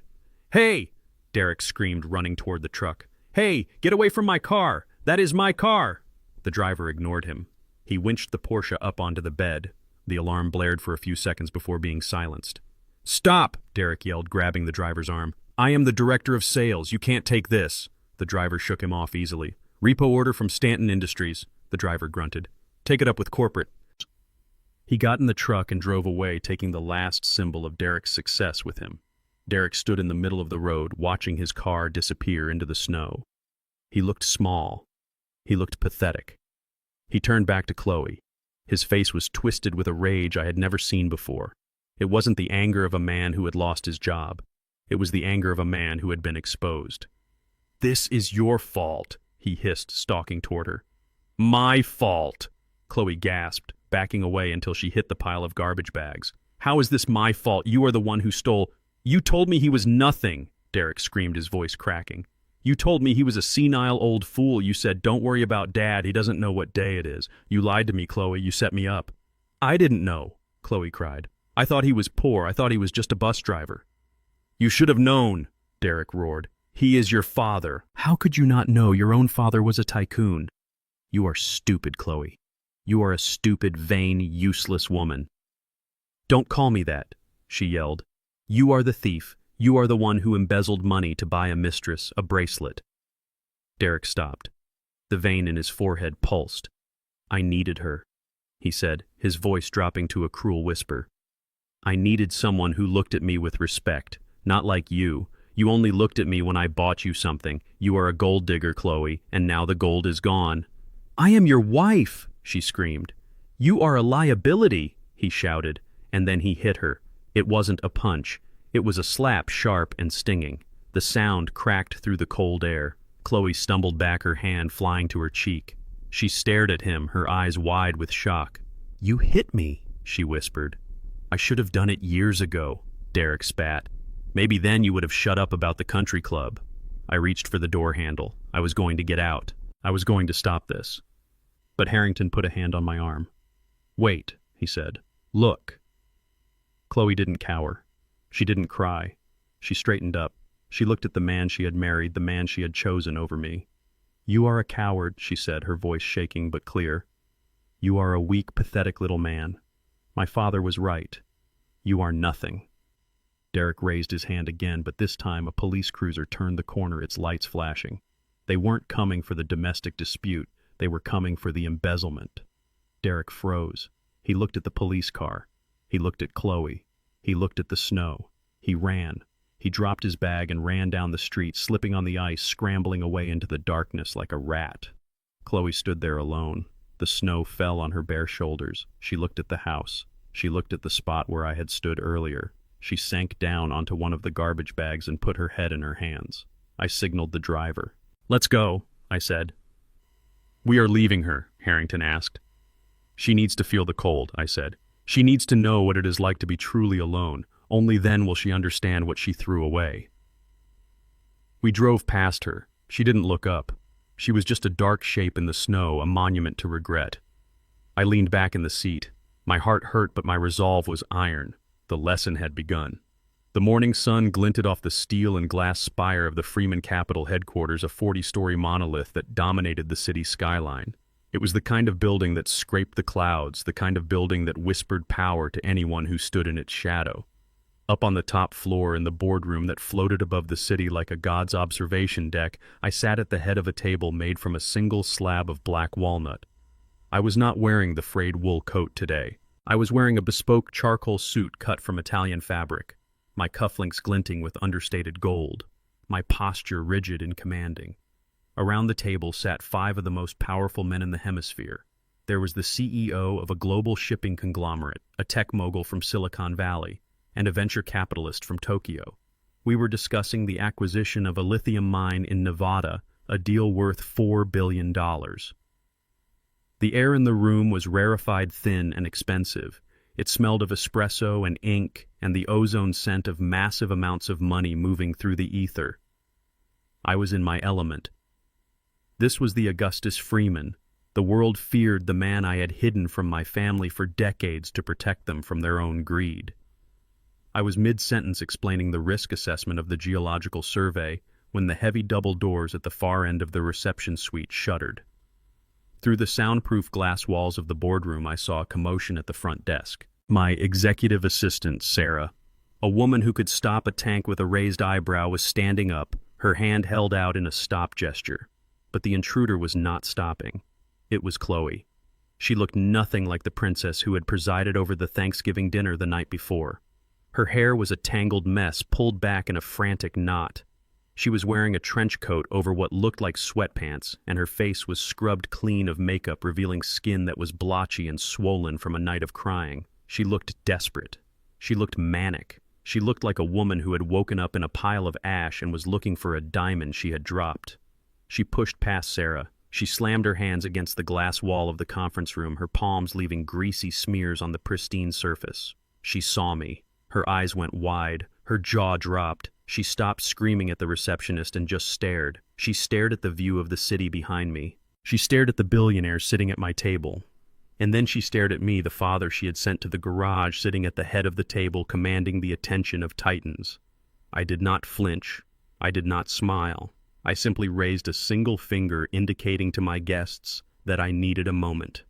"Hey!" Derek screamed, running toward the truck. "Hey, get away from my car! That is my car!" The driver ignored him. He winched the Porsche up onto the bed. The alarm blared for a few seconds before being silenced. "Stop!" Derek yelled, grabbing the driver's arm. "I am the director of sales. You can't take this." The driver shook him off easily. "Repo order from Stanton Industries," the driver grunted. "Take it up with corporate." He got in the truck and drove away, taking the last symbol of Derek's success with him. Derek stood in the middle of the road, watching his car disappear into the snow. He looked small. He looked pathetic. He turned back to Chloe. His face was twisted with a rage I had never seen before. It wasn't the anger of a man who had lost his job. It was the anger of a man who had been exposed. "This is your fault," he hissed, stalking toward her. "My fault," Chloe gasped, backing away until she hit the pile of garbage bags. "How is this my fault? You are the one who stole—" "You told me he was nothing," Derek screamed, his voice cracking. "You told me he was a senile old fool. You said, 'Don't worry about Dad, he doesn't know what day it is.' You lied to me, Chloe. You set me up." "I didn't know," Chloe cried. "I thought he was poor. I thought he was just a bus driver." "You should have known," Derek roared. "He is your father." "How could you not know your own father was a tycoon?" "You are stupid, Chloe. You are a stupid, vain, useless woman." "Don't call me that," she yelled. "You are the thief. You are the one who embezzled money to buy a mistress, a bracelet." Derek stopped. The vein in his forehead pulsed. "I needed her," he said, his voice dropping to a cruel whisper. "I needed someone who looked at me with respect, not like you. You only looked at me when I bought you something. You are a gold digger, Chloe, and now the gold is gone." "I am your wife," she screamed. "You are a liability," he shouted, and then he hit her. It wasn't a punch. It was a slap, sharp and stinging. The sound cracked through the cold air. Chloe stumbled back, her hand flying to her cheek. She stared at him, her eyes wide with shock. "You hit me," she whispered. "I should have done it years ago," Derek spat. "Maybe then you would have shut up about the country club." I reached for the door handle. I was going to get out. I was going to stop this. But Harrington put a hand on my arm. "Wait," he said. "Look." Chloe didn't cower. She didn't cry. She straightened up. She looked at the man she had married, the man she had chosen over me. "You are a coward," she said, her voice shaking but clear. "You are a weak, pathetic little man. My father was right. You are nothing." Derek raised his hand again, but this time a police cruiser turned the corner, its lights flashing. They weren't coming for the domestic dispute. They were coming for the embezzlement. Derek froze. He looked at the police car. He looked at Chloe. He looked at the snow. He ran. He dropped his bag and ran down the street, slipping on the ice, scrambling away into the darkness like a rat. Chloe stood there alone. The snow fell on her bare shoulders. She looked at the house. She looked at the spot where I had stood earlier. She sank down onto one of the garbage bags and put her head in her hands. I signaled the driver. "Let's go," I said. "We are leaving her," Harrington asked. "She needs to feel the cold," I said. "She needs to know what it is like to be truly alone. Only then will she understand what she threw away." We drove past her. She didn't look up. She was just a dark shape in the snow, a monument to regret. I leaned back in the seat. My heart hurt, but my resolve was iron. The lesson had begun. The morning sun glinted off the steel and glass spire of the Freeman Capital headquarters, a 40-story monolith that dominated the city skyline. It was the kind of building that scraped the clouds, the kind of building that whispered power to anyone who stood in its shadow. Up on the top floor in the boardroom that floated above the city like a god's observation deck, I sat at the head of a table made from a single slab of black walnut. I was not wearing the frayed wool coat today. I was wearing a bespoke charcoal suit cut from Italian fabric, my cufflinks glinting with understated gold, my posture rigid and commanding. Around the table sat 5 of the most powerful men in the hemisphere. There was the CEO of a global shipping conglomerate, a tech mogul from Silicon Valley, and a venture capitalist from Tokyo. We were discussing the acquisition of a lithium mine in Nevada, a deal worth $4 billion. The air in the room was rarefied, thin, and expensive. It smelled of espresso and ink and the ozone scent of massive amounts of money moving through the ether. I was in my element. This was the Augustus Freeman. The world feared the man I had hidden from my family for decades to protect them from their own greed. I was mid-sentence explaining the risk assessment of the geological survey when the heavy double doors at the far end of the reception suite shuttered. Through the soundproof glass walls of the boardroom, I saw a commotion at the front desk. My executive assistant, Sarah, a woman who could stop a tank with a raised eyebrow, was standing up, her hand held out in a stop gesture. But the intruder was not stopping. It was Chloe. She looked nothing like the princess who had presided over the Thanksgiving dinner the night before. Her hair was a tangled mess, pulled back in a frantic knot. She was wearing a trench coat over what looked like sweatpants, and her face was scrubbed clean of makeup, revealing skin that was blotchy and swollen from a night of crying. She looked desperate. She looked manic. She looked like a woman who had woken up in a pile of ash and was looking for a diamond she had dropped. She pushed past Sarah. She slammed her hands against the glass wall of the conference room, her palms leaving greasy smears on the pristine surface. She saw me. Her eyes went wide. Her jaw dropped. She stopped screaming at the receptionist and just stared. She stared at the view of the city behind me. She stared at the billionaire sitting at my table. And then she stared at me, the father she had sent to the garage, sitting at the head of the table, commanding the attention of titans. I did not flinch. I did not smile. I simply raised a single finger, indicating to my guests that I needed a moment.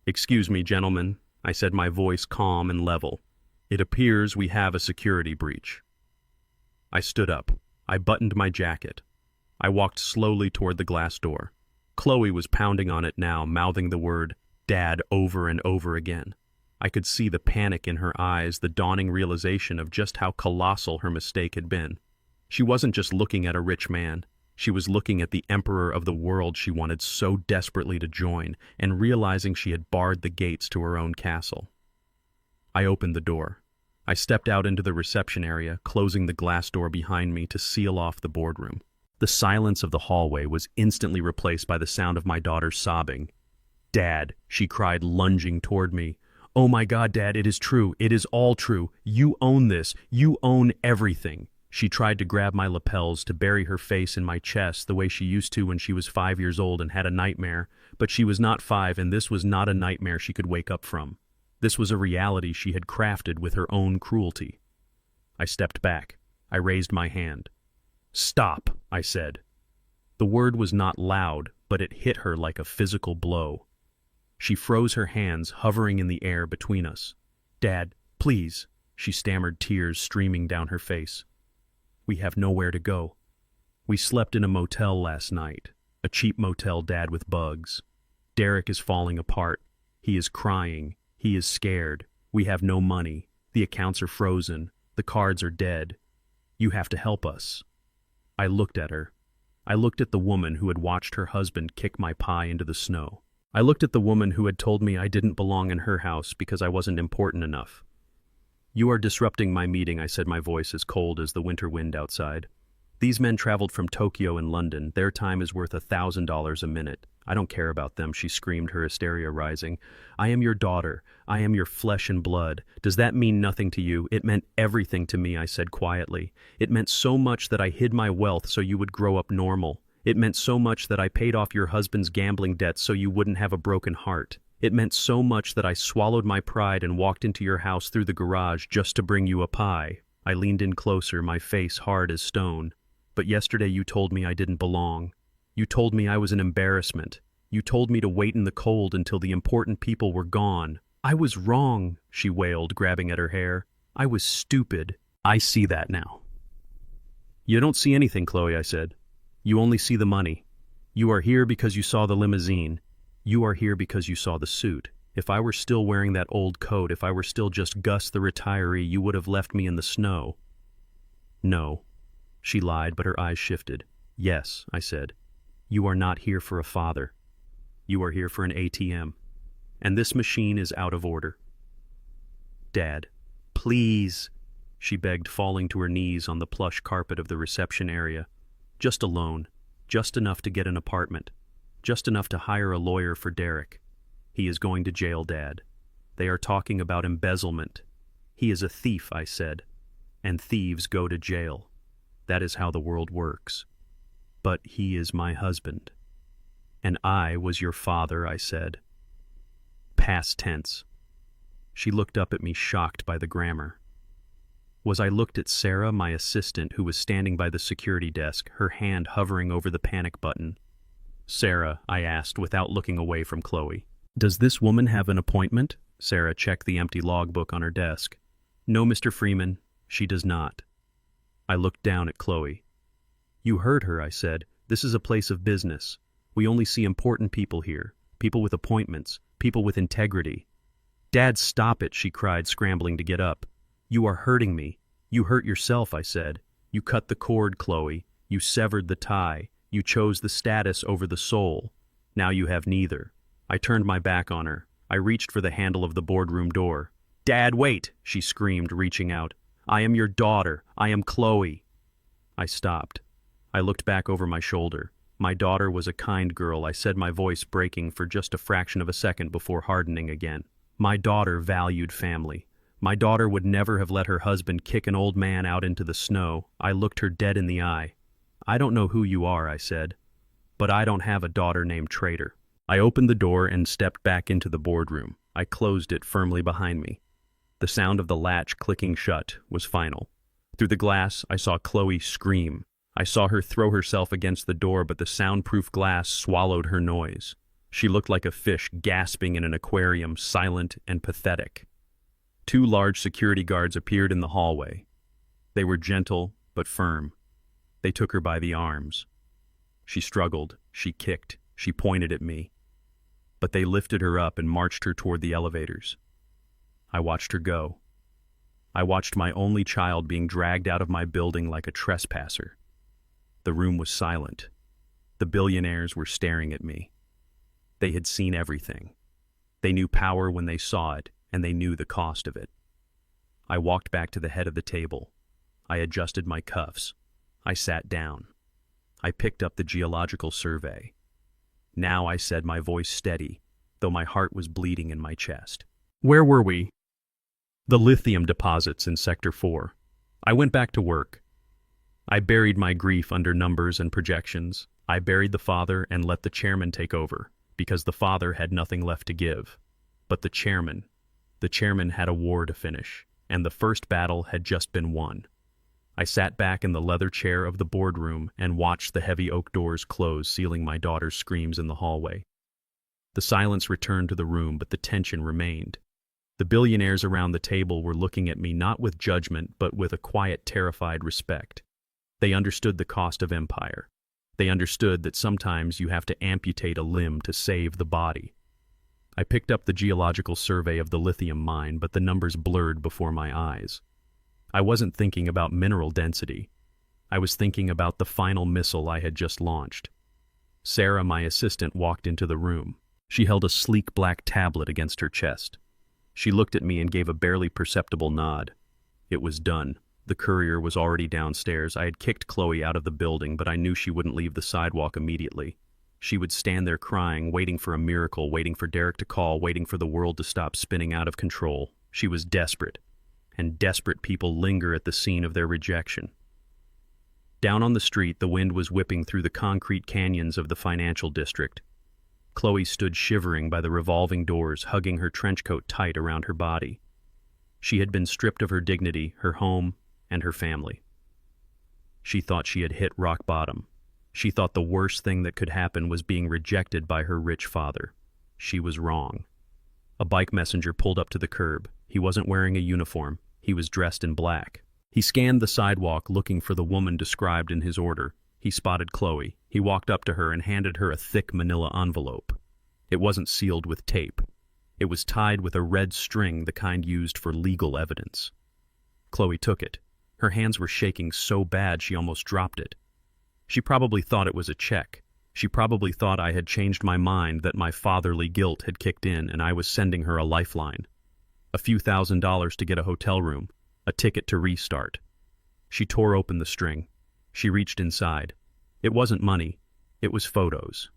"Excuse me, gentlemen," I said, my voice calm and level. "It appears we have a security breach." I stood up. I buttoned my jacket. I walked slowly toward the glass door. Chloe was pounding on it now, mouthing the word "Dad" over and over again. I could see the panic in her eyes, the dawning realization of just how colossal her mistake had been. She wasn't just looking at a rich man. She was looking at the emperor of the world she wanted so desperately to join, and realizing she had barred the gates to her own castle. I opened the door. I stepped out into the reception area, closing the glass door behind me to seal off the boardroom. The silence of the hallway was instantly replaced by the sound of my daughter sobbing. "Dad," she cried, lunging toward me. "Oh my God, Dad, it is true. It is all true. You own this. You own everything." She tried to grab my lapels to bury her face in my chest the way she used to when she was 5 years old and had a nightmare, but she was not 5, and this was not a nightmare she could wake up from. This was a reality she had crafted with her own cruelty. I stepped back. I raised my hand. "Stop," I said. The word was not loud, but it hit her like a physical blow. She froze her hands, hovering in the air between us. "Dad, please," she stammered, tears streaming down her face. "We have nowhere to go. We slept in a motel last night, a cheap motel, Dad, with bugs. Derek is falling apart. He is crying. He is scared. We have no money. The accounts are frozen. The cards are dead. You have to help us." I looked at her. I looked at the woman who had watched her husband kick my pie into the snow. I looked at the woman who had told me I didn't belong in her house because I wasn't important enough. "You are disrupting my meeting," I said, my voice as cold as the winter wind outside. "These men traveled from Tokyo and London. Their time is worth $1,000 a minute. I don't care about them," she screamed, her hysteria rising. "I am your daughter. I am your flesh and blood. Does that mean nothing to you?" "It meant everything to me," I said quietly. "It meant so much that I hid my wealth so you would grow up normal. It meant so much that I paid off your husband's gambling debts so you wouldn't have a broken heart. It meant so much that I swallowed my pride and walked into your house through the garage just to bring you a pie." I leaned in closer, my face hard as stone. "But yesterday you told me I didn't belong. You told me I was an embarrassment. You told me to wait in the cold until the important people were gone. I was wrong," she wailed, grabbing at her hair. "I was stupid. I see that now." "You don't see anything, Chloe," I said. "You only see the money. You are here because you saw the limousine. You are here because you saw the suit. If I were still wearing that old coat, if I were still just Gus the retiree, you would have left me in the snow." "No," she lied, but her eyes shifted. "Yes," I said. "You are not here for a father. You are here for an ATM. And this machine is out of order." "Dad, please," she begged, falling to her knees on the plush carpet of the reception area. "Just a loan. Just enough to get an apartment. Just enough to hire a lawyer for Derek. He is going to jail, Dad. They are talking about embezzlement. He is a thief," I said. "And thieves go to jail. That is how the world works. But he is my husband. And I was your father," I said. Past tense. She looked up at me, shocked by the grammar. I looked at Sarah, my assistant, who was standing by the security desk, her hand hovering over the panic button. "Sarah," I asked, without looking away from Chloe, "does this woman have an appointment?" Sarah checked the empty logbook on her desk. "No, Mr. Freeman, she does not." I looked down at Chloe. "You heard her," I said. "This is a place of business. We only see important people here, people with appointments, people with integrity." "Dad, stop it," she cried, scrambling to get up. "You are hurting me. You hurt yourself," I said. "You cut the cord, Chloe. You severed the tie. You chose the status over the soul. Now you have neither." I turned my back on her. I reached for the handle of the boardroom door. "Dad, wait!" she screamed, reaching out. "I am your daughter. I am Chloe." I stopped. I looked back over my shoulder. My daughter was a kind girl, I said, my voice breaking for just a fraction of a second before hardening again. My daughter valued family. My daughter would never have let her husband kick an old man out into the snow. I looked her dead in the eye. "I don't know who you are," I said, "but I don't have a daughter named Traitor." I opened the door and stepped back into the boardroom. I closed it firmly behind me. The sound of the latch clicking shut was final. Through the glass, I saw Chloe scream. I saw her throw herself against the door, but the soundproof glass swallowed her noise. She looked like a fish gasping in an aquarium, silent and pathetic. 2 large security guards appeared in the hallway. They were gentle but firm. They took her by the arms. She struggled, she kicked, she pointed at me. But they lifted her up and marched her toward the elevators. I watched her go. I watched my only child being dragged out of my building like a trespasser. The room was silent. The billionaires were staring at me. They had seen everything. They knew power when they saw it, and they knew the cost of it. I walked back to the head of the table. I adjusted my cuffs. I sat down. I picked up the geological survey. Now I said, my voice steady, though my heart was bleeding in my chest. Where were we? The lithium deposits in Sector 4. I went back to work. I buried my grief under numbers and projections. I buried the father and let the chairman take over, because the father had nothing left to give. But the chairman had a war to finish, and the first battle had just been won. I sat back in the leather chair of the boardroom and watched the heavy oak doors close, sealing my daughter's screams in the hallway. The silence returned to the room, but the tension remained. The billionaires around the table were looking at me not with judgment, but with a quiet, terrified respect. They understood the cost of empire. They understood that sometimes you have to amputate a limb to save the body. I picked up the geological survey of the lithium mine, but the numbers blurred before my eyes. I wasn't thinking about mineral density. I was thinking about the final missile I had just launched. Sarah, my assistant, walked into the room. She held a sleek black tablet against her chest. She looked at me and gave a barely perceptible nod. It was done. The courier was already downstairs. I had kicked Chloe out of the building, but I knew she wouldn't leave the sidewalk immediately. She would stand there crying, waiting for a miracle, waiting for Derek to call, waiting for the world to stop spinning out of control. She was desperate, and desperate people linger at the scene of their rejection. Down on the street, the wind was whipping through the concrete canyons of the financial district. Chloe stood shivering by the revolving doors, hugging her trench coat tight around her body. She had been stripped of her dignity, her home, and her family. She thought she had hit rock bottom. She thought the worst thing that could happen was being rejected by her rich father. She was wrong. A bike messenger pulled up to the curb. He wasn't wearing a uniform. He was dressed in black. He scanned the sidewalk looking for the woman described in his order. He spotted Chloe. He walked up to her and handed her a thick manila envelope. It wasn't sealed with tape. It was tied with a red string, the kind used for legal evidence. Chloe took it. Her hands were shaking so bad she almost dropped it. She probably thought it was a check. She probably thought I had changed my mind, that my fatherly guilt had kicked in and I was sending her a lifeline. A few $1,000s to get a hotel room, a ticket to restart. She tore open the string. She reached inside. It wasn't money. It was photos.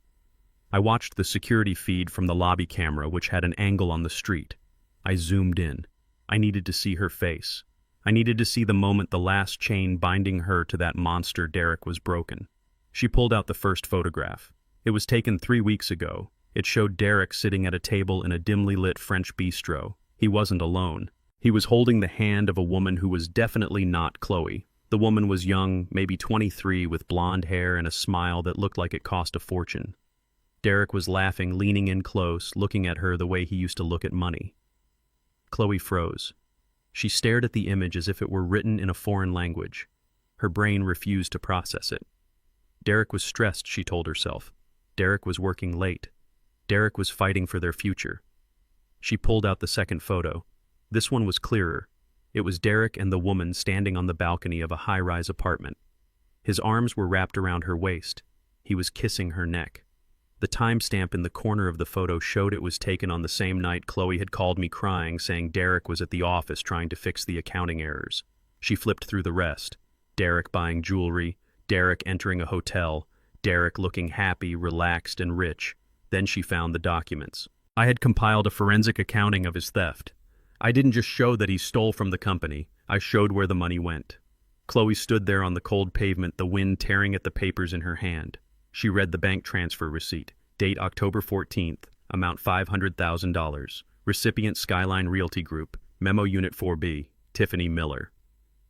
I watched the security feed from the lobby camera, which had an angle on the street. I zoomed in. I needed to see her face. I needed to see the moment the last chain binding her to that monster Derek was broken. She pulled out the first photograph. It was taken 3 weeks ago. It showed Derek sitting at a table in a dimly lit French bistro. He wasn't alone. He was holding the hand of a woman who was definitely not Chloe. The woman was young, maybe 23, with blonde hair and a smile that looked like it cost a fortune. Derek was laughing, leaning in close, looking at her the way he used to look at money. Chloe froze. She stared at the image as if it were written in a foreign language. Her brain refused to process it. Derek was stressed, she told herself. Derek was working late. Derek was fighting for their future. She pulled out the second photo. This one was clearer. It was Derek and the woman standing on the balcony of a high-rise apartment. His arms were wrapped around her waist. He was kissing her neck. The timestamp in the corner of the photo showed it was taken on the same night Chloe had called me crying, saying Derek was at the office trying to fix the accounting errors. She flipped through the rest. Derek buying jewelry, Derek entering a hotel, Derek looking happy, relaxed, and rich. Then she found the documents. I had compiled a forensic accounting of his theft. I didn't just show that he stole from the company. I showed where the money went. Chloe stood there on the cold pavement, the wind tearing at the papers in her hand. She read the bank transfer receipt. Date October 14th. Amount $500,000. Recipient Skyline Realty Group. Memo Unit 4B. Tiffany Miller.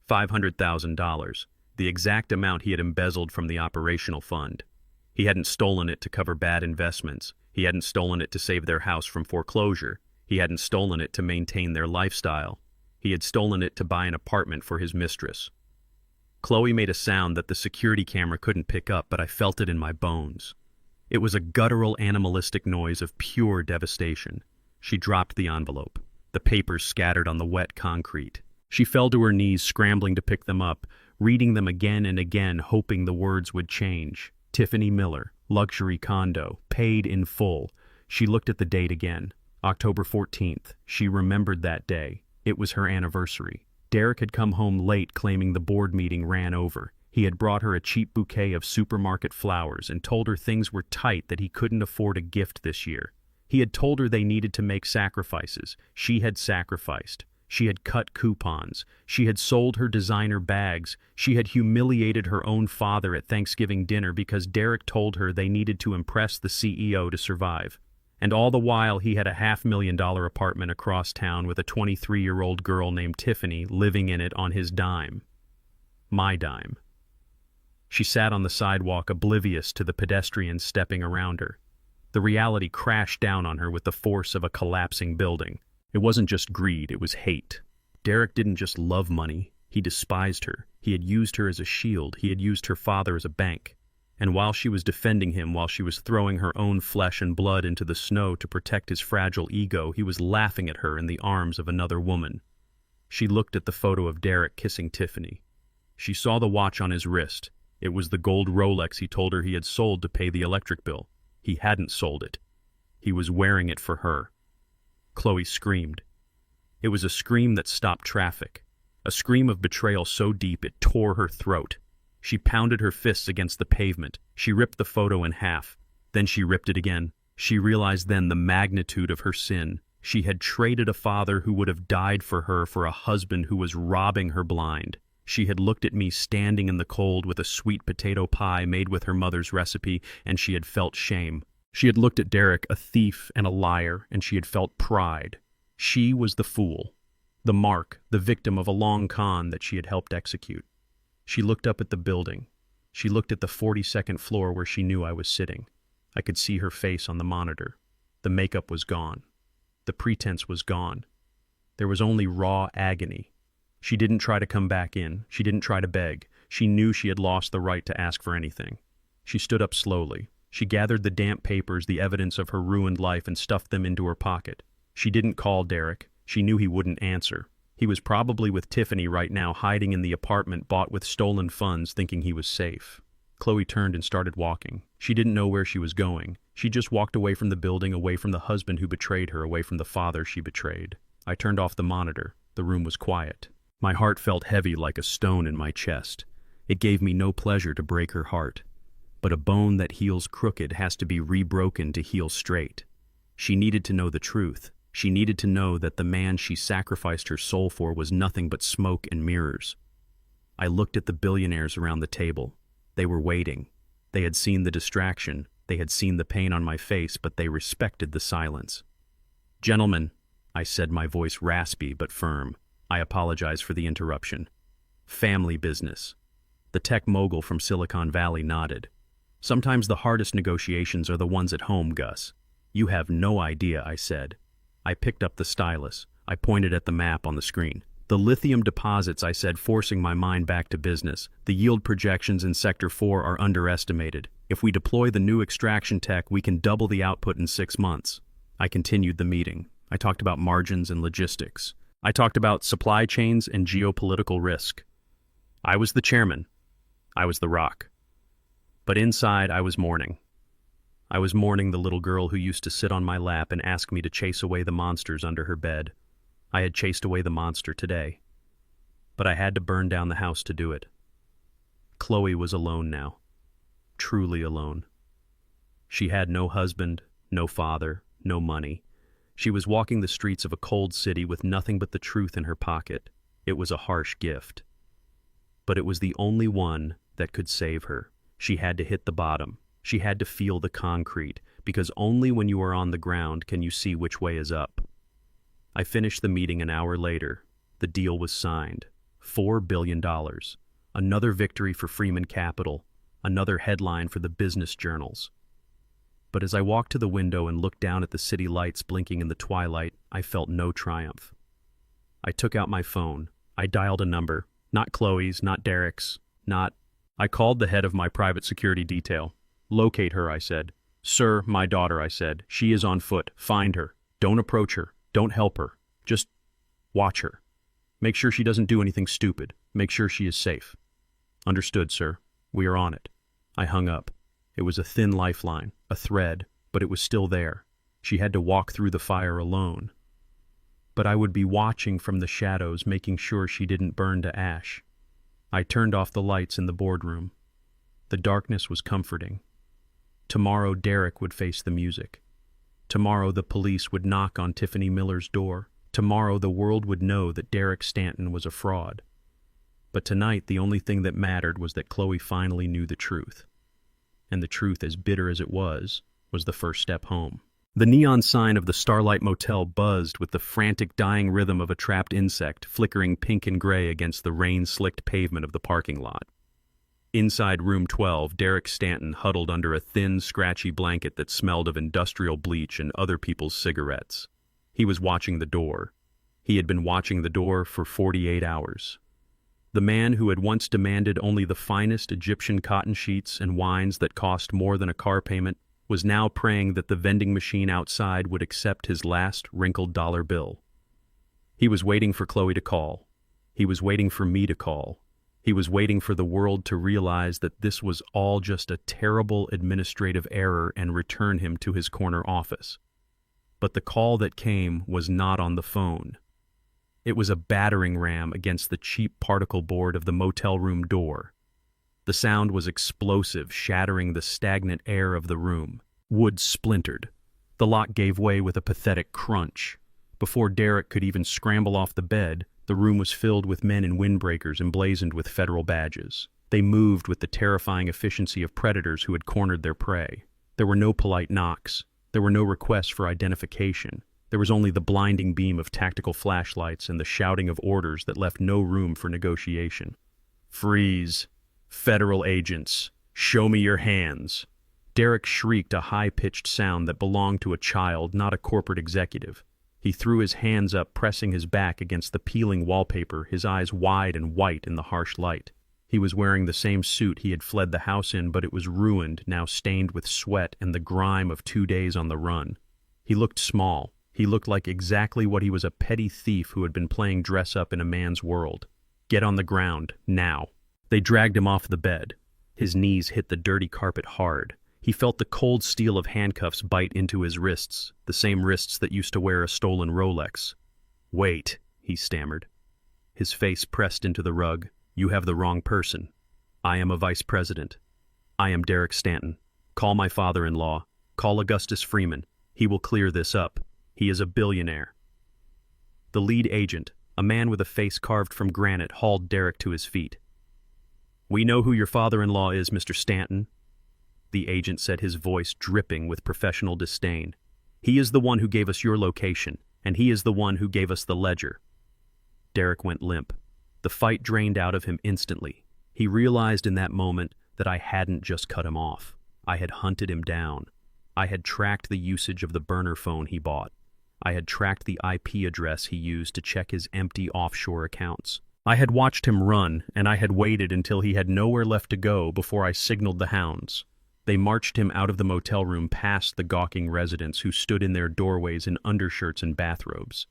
$500,000. The exact amount he had embezzled from the operational fund. He hadn't stolen it to cover bad investments. He hadn't stolen it to save their house from foreclosure. He hadn't stolen it to maintain their lifestyle. He had stolen it to buy an apartment for his mistress. Chloe made a sound that the security camera couldn't pick up, but I felt it in my bones. It was a guttural, animalistic noise of pure devastation. She dropped the envelope. The papers scattered on the wet concrete. She fell to her knees, scrambling to pick them up, reading them again and again, hoping the words would change. Tiffany Miller, luxury condo, paid in full. She looked at the date again. October 14th. She remembered that day. It was her anniversary. Derek had come home late, claiming the board meeting ran over. He had brought her a cheap bouquet of supermarket flowers and told her things were tight, that he couldn't afford a gift this year. He had told her they needed to make sacrifices. She had sacrificed. She had cut coupons. She had sold her designer bags. She had humiliated her own father at Thanksgiving dinner because Derek told her they needed to impress the CEO to survive. And all the while he had a $500,000 apartment across town with a 23-year-old girl named Tiffany living in it on his dime. My dime. She sat on the sidewalk, oblivious to the pedestrians stepping around her. The reality crashed down on her with the force of a collapsing building. It wasn't just greed, it was hate. Derek didn't just love money, he despised her. He had used her as a shield, he had used her father as a bank. And while she was defending him, while she was throwing her own flesh and blood into the snow to protect his fragile ego, he was laughing at her in the arms of another woman. She looked at the photo of Derek kissing Tiffany. She saw the watch on his wrist. It was the gold Rolex he told her he had sold to pay the electric bill. He hadn't sold it. He was wearing it for her. Chloe screamed. It was a scream that stopped traffic. A scream of betrayal so deep it tore her throat. She pounded her fists against the pavement. She ripped the photo in half. Then she ripped it again. She realized then the magnitude of her sin. She had traded a father who would have died for her for a husband who was robbing her blind. She had looked at me standing in the cold with a sweet potato pie made with her mother's recipe, and she had felt shame. She had looked at Derek, a thief and a liar, and she had felt pride. She was the fool, the mark, the victim of a long con that she had helped execute. She looked up at the building. She looked at the 42nd floor where she knew I was sitting. I could see her face on the monitor. The makeup was gone. The pretense was gone. There was only raw agony. She didn't try to come back in. She didn't try to beg. She knew she had lost the right to ask for anything. She stood up slowly. She gathered the damp papers, the evidence of her ruined life, and stuffed them into her pocket. She didn't call Derek. She knew he wouldn't answer. He was probably with Tiffany right now, hiding in the apartment bought with stolen funds, thinking he was safe. Chloe turned and started walking. She didn't know where she was going. She just walked away from the building, away from the husband who betrayed her, away from the father she betrayed. I turned off the monitor. The room was quiet. My heart felt heavy like a stone in my chest. It gave me no pleasure to break her heart. But a bone that heals crooked has to be rebroken to heal straight. She needed to know the truth. She needed to know that the man she sacrificed her soul for was nothing but smoke and mirrors. I looked at the billionaires around the table. They were waiting. They had seen the distraction. They had seen the pain on my face, but they respected the silence. "Gentlemen," I said, my voice raspy but firm. I apologize for the interruption. "Family business." The tech mogul from Silicon Valley nodded. "Sometimes the hardest negotiations are the ones at home, Gus." "You have no idea," I said. I picked up the stylus. I pointed at the map on the screen. "The lithium deposits," I said, forcing my mind back to business. "The yield projections in Sector 4 are underestimated. If we deploy the new extraction tech, we can double the output in 6 months." I continued the meeting. I talked about margins and logistics. I talked about supply chains and geopolitical risk. I was the chairman. I was the rock. But inside, I was mourning. I was mourning the little girl who used to sit on my lap and ask me to chase away the monsters under her bed. I had chased away the monster today. But I had to burn down the house to do it. Chloe was alone now. Truly alone. She had no husband, no father, no money. She was walking the streets of a cold city with nothing but the truth in her pocket. It was a harsh gift. But it was the only one that could save her. She had to hit the bottom. She had to feel the concrete, because only when you are on the ground can you see which way is up. I finished the meeting an hour later. The deal was signed. $4 billion. Another victory for Freeman Capital. Another headline for the business journals. But as I walked to the window and looked down at the city lights blinking in the twilight, I felt no triumph. I took out my phone. I dialed a number. Not Chloe's, not Derek's, not... I called the head of my private security detail. "Locate her," I said. "Sir, my daughter," I said. "She is on foot. Find her. Don't approach her. Don't help her. Just watch her." Make sure she doesn't do anything stupid. Make sure she is safe." "Understood, sir. We are on it." I hung up. It was a thin lifeline, a thread, but it was still there. She had to walk through the fire alone. But I would be watching from the shadows, making sure she didn't burn to ash. I turned off the lights in the boardroom. The darkness was comforting. Tomorrow Derek would face the music. Tomorrow the police would knock on Tiffany Miller's door. Tomorrow the world would know that Derek Stanton was a fraud. But tonight the only thing that mattered was that Chloe finally knew the truth. And the truth, as bitter as it was the first step home. The neon sign of the Starlight Motel buzzed with the frantic dying rhythm of a trapped insect flickering pink and gray against the rain-slicked pavement of the parking lot. Inside room 12, Derek Stanton huddled under a thin, scratchy blanket that smelled of industrial bleach and other people's cigarettes. He was watching the door. He had been watching the door for 48 hours. The man who had once demanded only the finest Egyptian cotton sheets and wines that cost more than a car payment was now praying that the vending machine outside would accept his last wrinkled dollar bill. He was waiting for Chloe to call. He was waiting for me to call. He was waiting for the world to realize that this was all just a terrible administrative error and return him to his corner office. But the call that came was not on the phone. It was a battering ram against the cheap particle board of the motel room door. The sound was explosive, shattering the stagnant air of the room. Wood splintered. The lock gave way with a pathetic crunch. Before Derek could even scramble off the bed, the room was filled with men in windbreakers emblazoned with federal badges. They moved with the terrifying efficiency of predators who had cornered their prey. There were no polite knocks. There were no requests for identification. There was only the blinding beam of tactical flashlights and the shouting of orders that left no room for negotiation. "Freeze! Federal agents! Show me your hands!" Derek shrieked a high-pitched sound that belonged to a child, not a corporate executive. He threw his hands up, pressing his back against the peeling wallpaper, his eyes wide and white in the harsh light. He was wearing the same suit he had fled the house in, but it was ruined, now stained with sweat and the grime of 2 days on the run. He looked small. He looked like exactly what he was, a petty thief who had been playing dress-up in a man's world. "Get on the ground, now." They dragged him off the bed. His knees hit the dirty carpet hard. He felt the cold steel of handcuffs bite into his wrists, the same wrists that used to wear a stolen Rolex. "Wait," he stammered. His face pressed into the rug. "You have the wrong person. I am a vice president. I am Derek Stanton. Call my father-in-law. Call Augustus Freeman. He will clear this up. He is a billionaire." The lead agent, a man with a face carved from granite, hauled Derek to his feet. "We know who your father-in-law is, Mr. Stanton," the agent said, his voice dripping with professional disdain. "He is the one who gave us your location, and he is the one who gave us the ledger." Derek went limp. The fight drained out of him instantly. He realized in that moment that I hadn't just cut him off. I had hunted him down. I had tracked the usage of the burner phone he bought. I had tracked the IP address he used to check his empty offshore accounts. I had watched him run, and I had waited until he had nowhere left to go before I signaled the hounds. They marched him out of the motel room past the gawking residents who stood in their doorways in undershirts and bathrobes.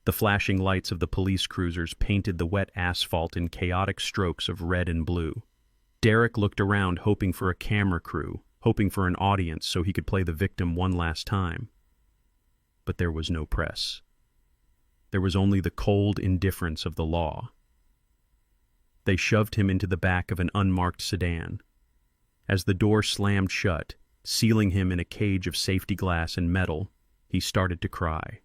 The flashing lights of the police cruisers painted the wet asphalt in chaotic strokes of red and blue. Derek looked around, hoping for a camera crew, hoping for an audience so he could play the victim one last time. But there was no press. There was only the cold indifference of the law. They shoved him into the back of an unmarked sedan. As the door slammed shut, sealing him in a cage of safety glass and metal, he started to cry.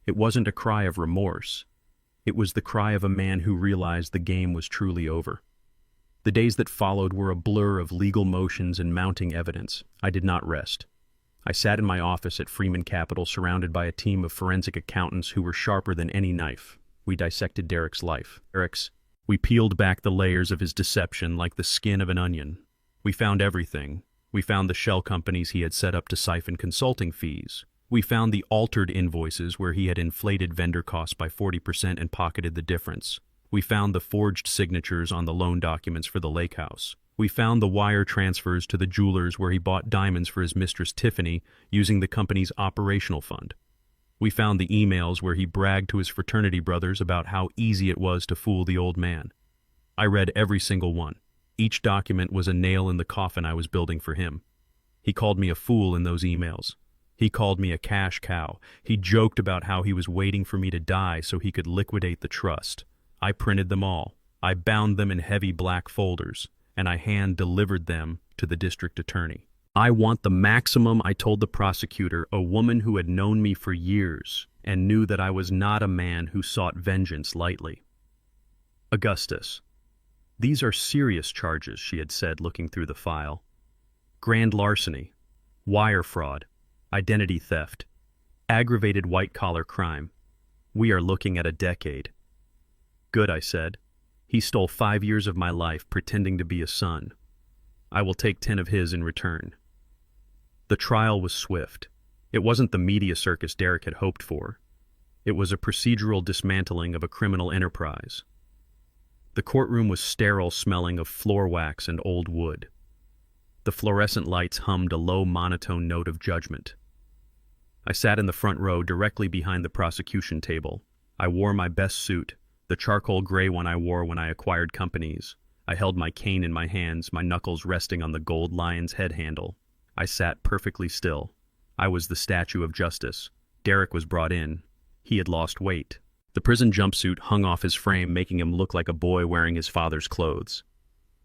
It wasn't a cry of remorse. It was the cry of a man who realized the game was truly over. The days that followed were a blur of legal motions and mounting evidence. I did not rest. I sat in my office at Freeman Capital, surrounded by a team of forensic accountants who were sharper than any knife. We dissected Derek's life. We peeled back the layers of his deception like the skin of an onion. We found everything. We found the shell companies he had set up to siphon consulting fees. We found the altered invoices where he had inflated vendor costs by 40% and pocketed the difference. We found the forged signatures on the loan documents for the lake house. We found the wire transfers to the jewelers where he bought diamonds for his mistress Tiffany using the company's operational fund. We found the emails where he bragged to his fraternity brothers about how easy it was to fool the old man. I read every single one. Each document was a nail in the coffin I was building for him. He called me a fool in those emails. He called me a cash cow. He joked about how he was waiting for me to die so he could liquidate the trust. I printed them all. I bound them in heavy black folders, and I hand-delivered them to the district attorney. I want the maximum, I told the prosecutor, a woman who had known me for years and knew that I was not a man who sought vengeance lightly. Augustus, these are serious charges, she had said, looking through the file. Grand larceny, wire fraud, identity theft, aggravated white-collar crime. We are looking at a decade. Good, I said. He stole 5 years of my life pretending to be a son. I will take 10 of his in return. The trial was swift. It wasn't the media circus Derek had hoped for. It was a procedural dismantling of a criminal enterprise. The courtroom was sterile, smelling of floor wax and old wood. The fluorescent lights hummed a low, monotone note of judgment. I sat in the front row directly behind the prosecution table. I wore my best suit, the charcoal gray one I wore when I acquired companies. I held my cane in my hands, my knuckles resting on the gold lion's head handle. I sat perfectly still. I was the statue of justice. Derek was brought in. He had lost weight. The prison jumpsuit hung off his frame, making him look like a boy wearing his father's clothes.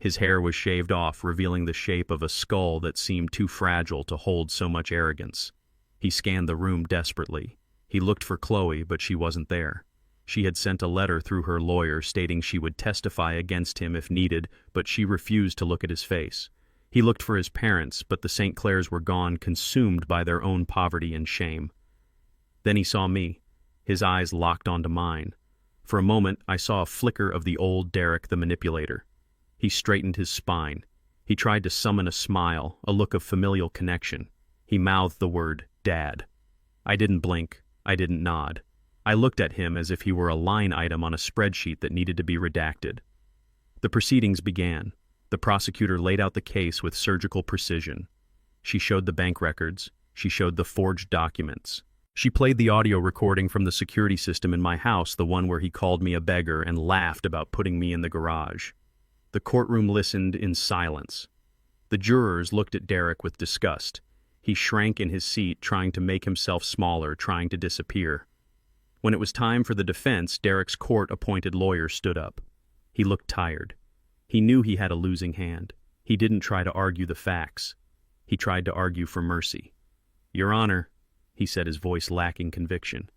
His hair was shaved off, revealing the shape of a skull that seemed too fragile to hold so much arrogance. He scanned the room desperately. He looked for Chloe, but she wasn't there. She had sent a letter through her lawyer stating she would testify against him if needed, but she refused to look at his face. He looked for his parents, but the St. Clairs were gone, consumed by their own poverty and shame. Then he saw me. His eyes locked onto mine. For a moment, I saw a flicker of the old Derek the manipulator. He straightened his spine. He tried to summon a smile, a look of familial connection. He mouthed the word, Dad. I didn't blink. I didn't nod. I looked at him as if he were a line item on a spreadsheet that needed to be redacted. The proceedings began. The prosecutor laid out the case with surgical precision. She showed the bank records. She showed the forged documents. She played the audio recording from the security system in my house, the one where he called me a beggar and laughed about putting me in the garage. The courtroom listened in silence. The jurors looked at Derek with disgust. He shrank in his seat, trying to make himself smaller, trying to disappear. When it was time for the defense, Derek's court-appointed lawyer stood up. He looked tired. He knew he had a losing hand. He didn't try to argue the facts. He tried to argue for mercy. Your Honor, he said, his voice lacking conviction.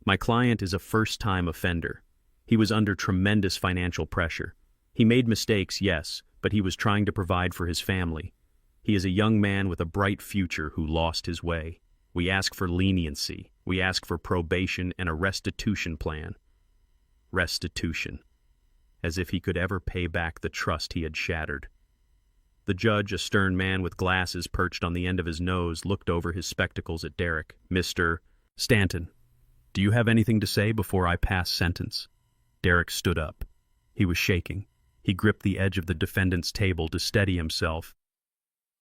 My client is a first-time offender. He was under tremendous financial pressure. He made mistakes, yes, but he was trying to provide for his family. He is a young man with a bright future who lost his way. We ask for leniency. We ask for probation and a restitution plan. Restitution. As if he could ever pay back the trust he had shattered. The judge, a stern man with glasses perched on the end of his nose, looked over his spectacles at Derek. Mr. Stanton, do you have anything to say before I pass sentence? Derek stood up. He was shaking. He gripped the edge of the defendant's table to steady himself.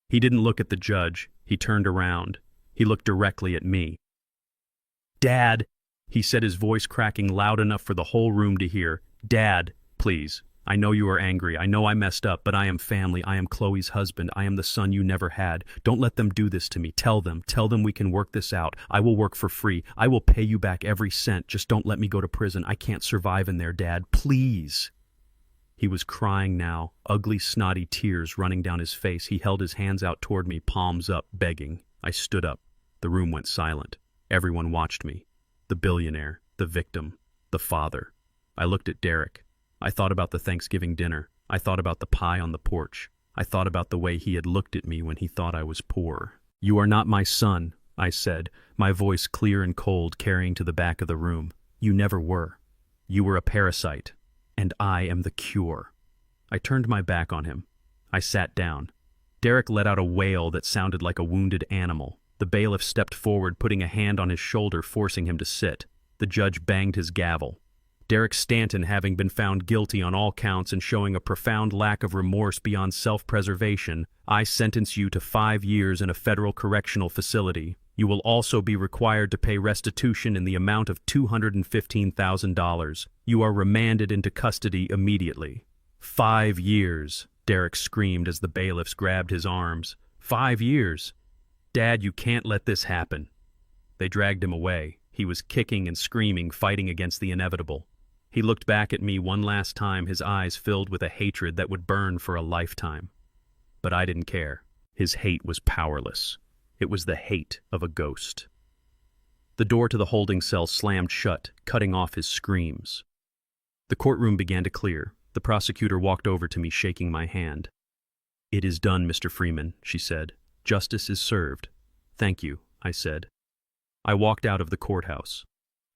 He didn't look at the judge. He turned around. He looked directly at me. Dad, he said, his voice cracking loud enough for the whole room to hear. Dad, please. I know you are angry. I know I messed up, but I am family. I am Chloe's husband. I am the son you never had. Don't let them do this to me. Tell them we can work this out. I will work for free. I will pay you back every cent. Just don't let me go to prison. I can't survive in there, Dad. Please. He was crying now, ugly, snotty tears running down his face. He held his hands out toward me, palms up, begging. I stood up. The room went silent. Everyone watched me. The billionaire, the victim, the father. I looked at Derek. I thought about the Thanksgiving dinner. I thought about the pie on the porch. I thought about the way he had looked at me when he thought I was poor. You are not my son, I said, my voice clear and cold, carrying to the back of the room. You never were. You were a parasite, and I am the cure. I turned my back on him. I sat down. Derek let out a wail that sounded like a wounded animal. The bailiff stepped forward, putting a hand on his shoulder, forcing him to sit. The judge banged his gavel. Derek Stanton, having been found guilty on all counts and showing a profound lack of remorse beyond self-preservation, I sentence you to 5 years in a federal correctional facility. You will also be required to pay restitution in the amount of $215,000. You are remanded into custody immediately." 5 years, Derek screamed as the bailiffs grabbed his arms. 5 years. "Dad, you can't let this happen." They dragged him away. He was kicking and screaming, fighting against the inevitable. He looked back at me one last time, his eyes filled with a hatred that would burn for a lifetime. But I didn't care. His hate was powerless. It was the hate of a ghost. The door to the holding cell slammed shut, cutting off his screams. The courtroom began to clear. The prosecutor walked over to me, shaking my hand. "It is done, Mr. Freeman," she said. "Justice is served." "Thank you," I said. I walked out of the courthouse.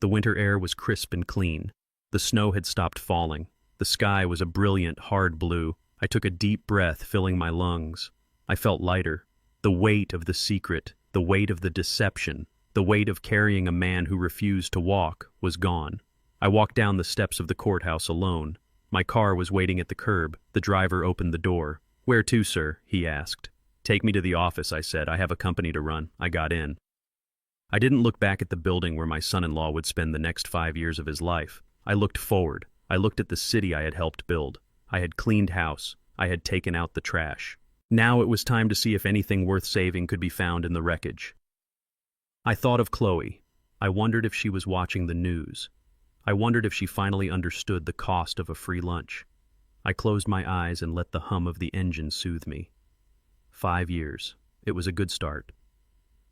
The winter air was crisp and clean. The snow had stopped falling. The sky was a brilliant, hard blue. I took a deep breath, filling my lungs. I felt lighter. The weight of the secret, the weight of the deception, the weight of carrying a man who refused to walk was gone. I walked down the steps of the courthouse alone. My car was waiting at the curb. The driver opened the door. "Where to, sir?" he asked. "Take me to the office," I said. "I have a company to run." I got in. I didn't look back at the building where my son-in-law would spend the next 5 years of his life. I looked forward. I looked at the city I had helped build. I had cleaned house. I had taken out the trash. Now it was time to see if anything worth saving could be found in the wreckage. I thought of Chloe. I wondered if she was watching the news. I wondered if she finally understood the cost of a free lunch. I closed my eyes and let the hum of the engine soothe me. 5 years. It was a good start.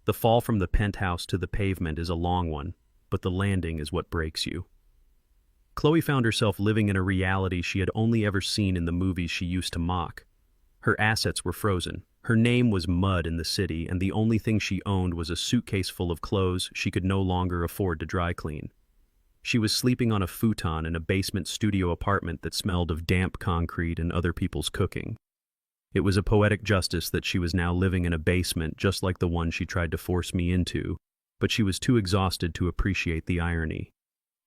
The fall from the penthouse to the pavement is a long one, but the landing is what breaks you. Chloe found herself living in a reality she had only ever seen in the movies she used to mock. Her assets were frozen. Her name was mud in the city, and the only thing she owned was a suitcase full of clothes she could no longer afford to dry clean. She was sleeping on a futon in a basement studio apartment that smelled of damp concrete and other people's cooking. It was a poetic justice that she was now living in a basement just like the one she tried to force me into, but she was too exhausted to appreciate the irony.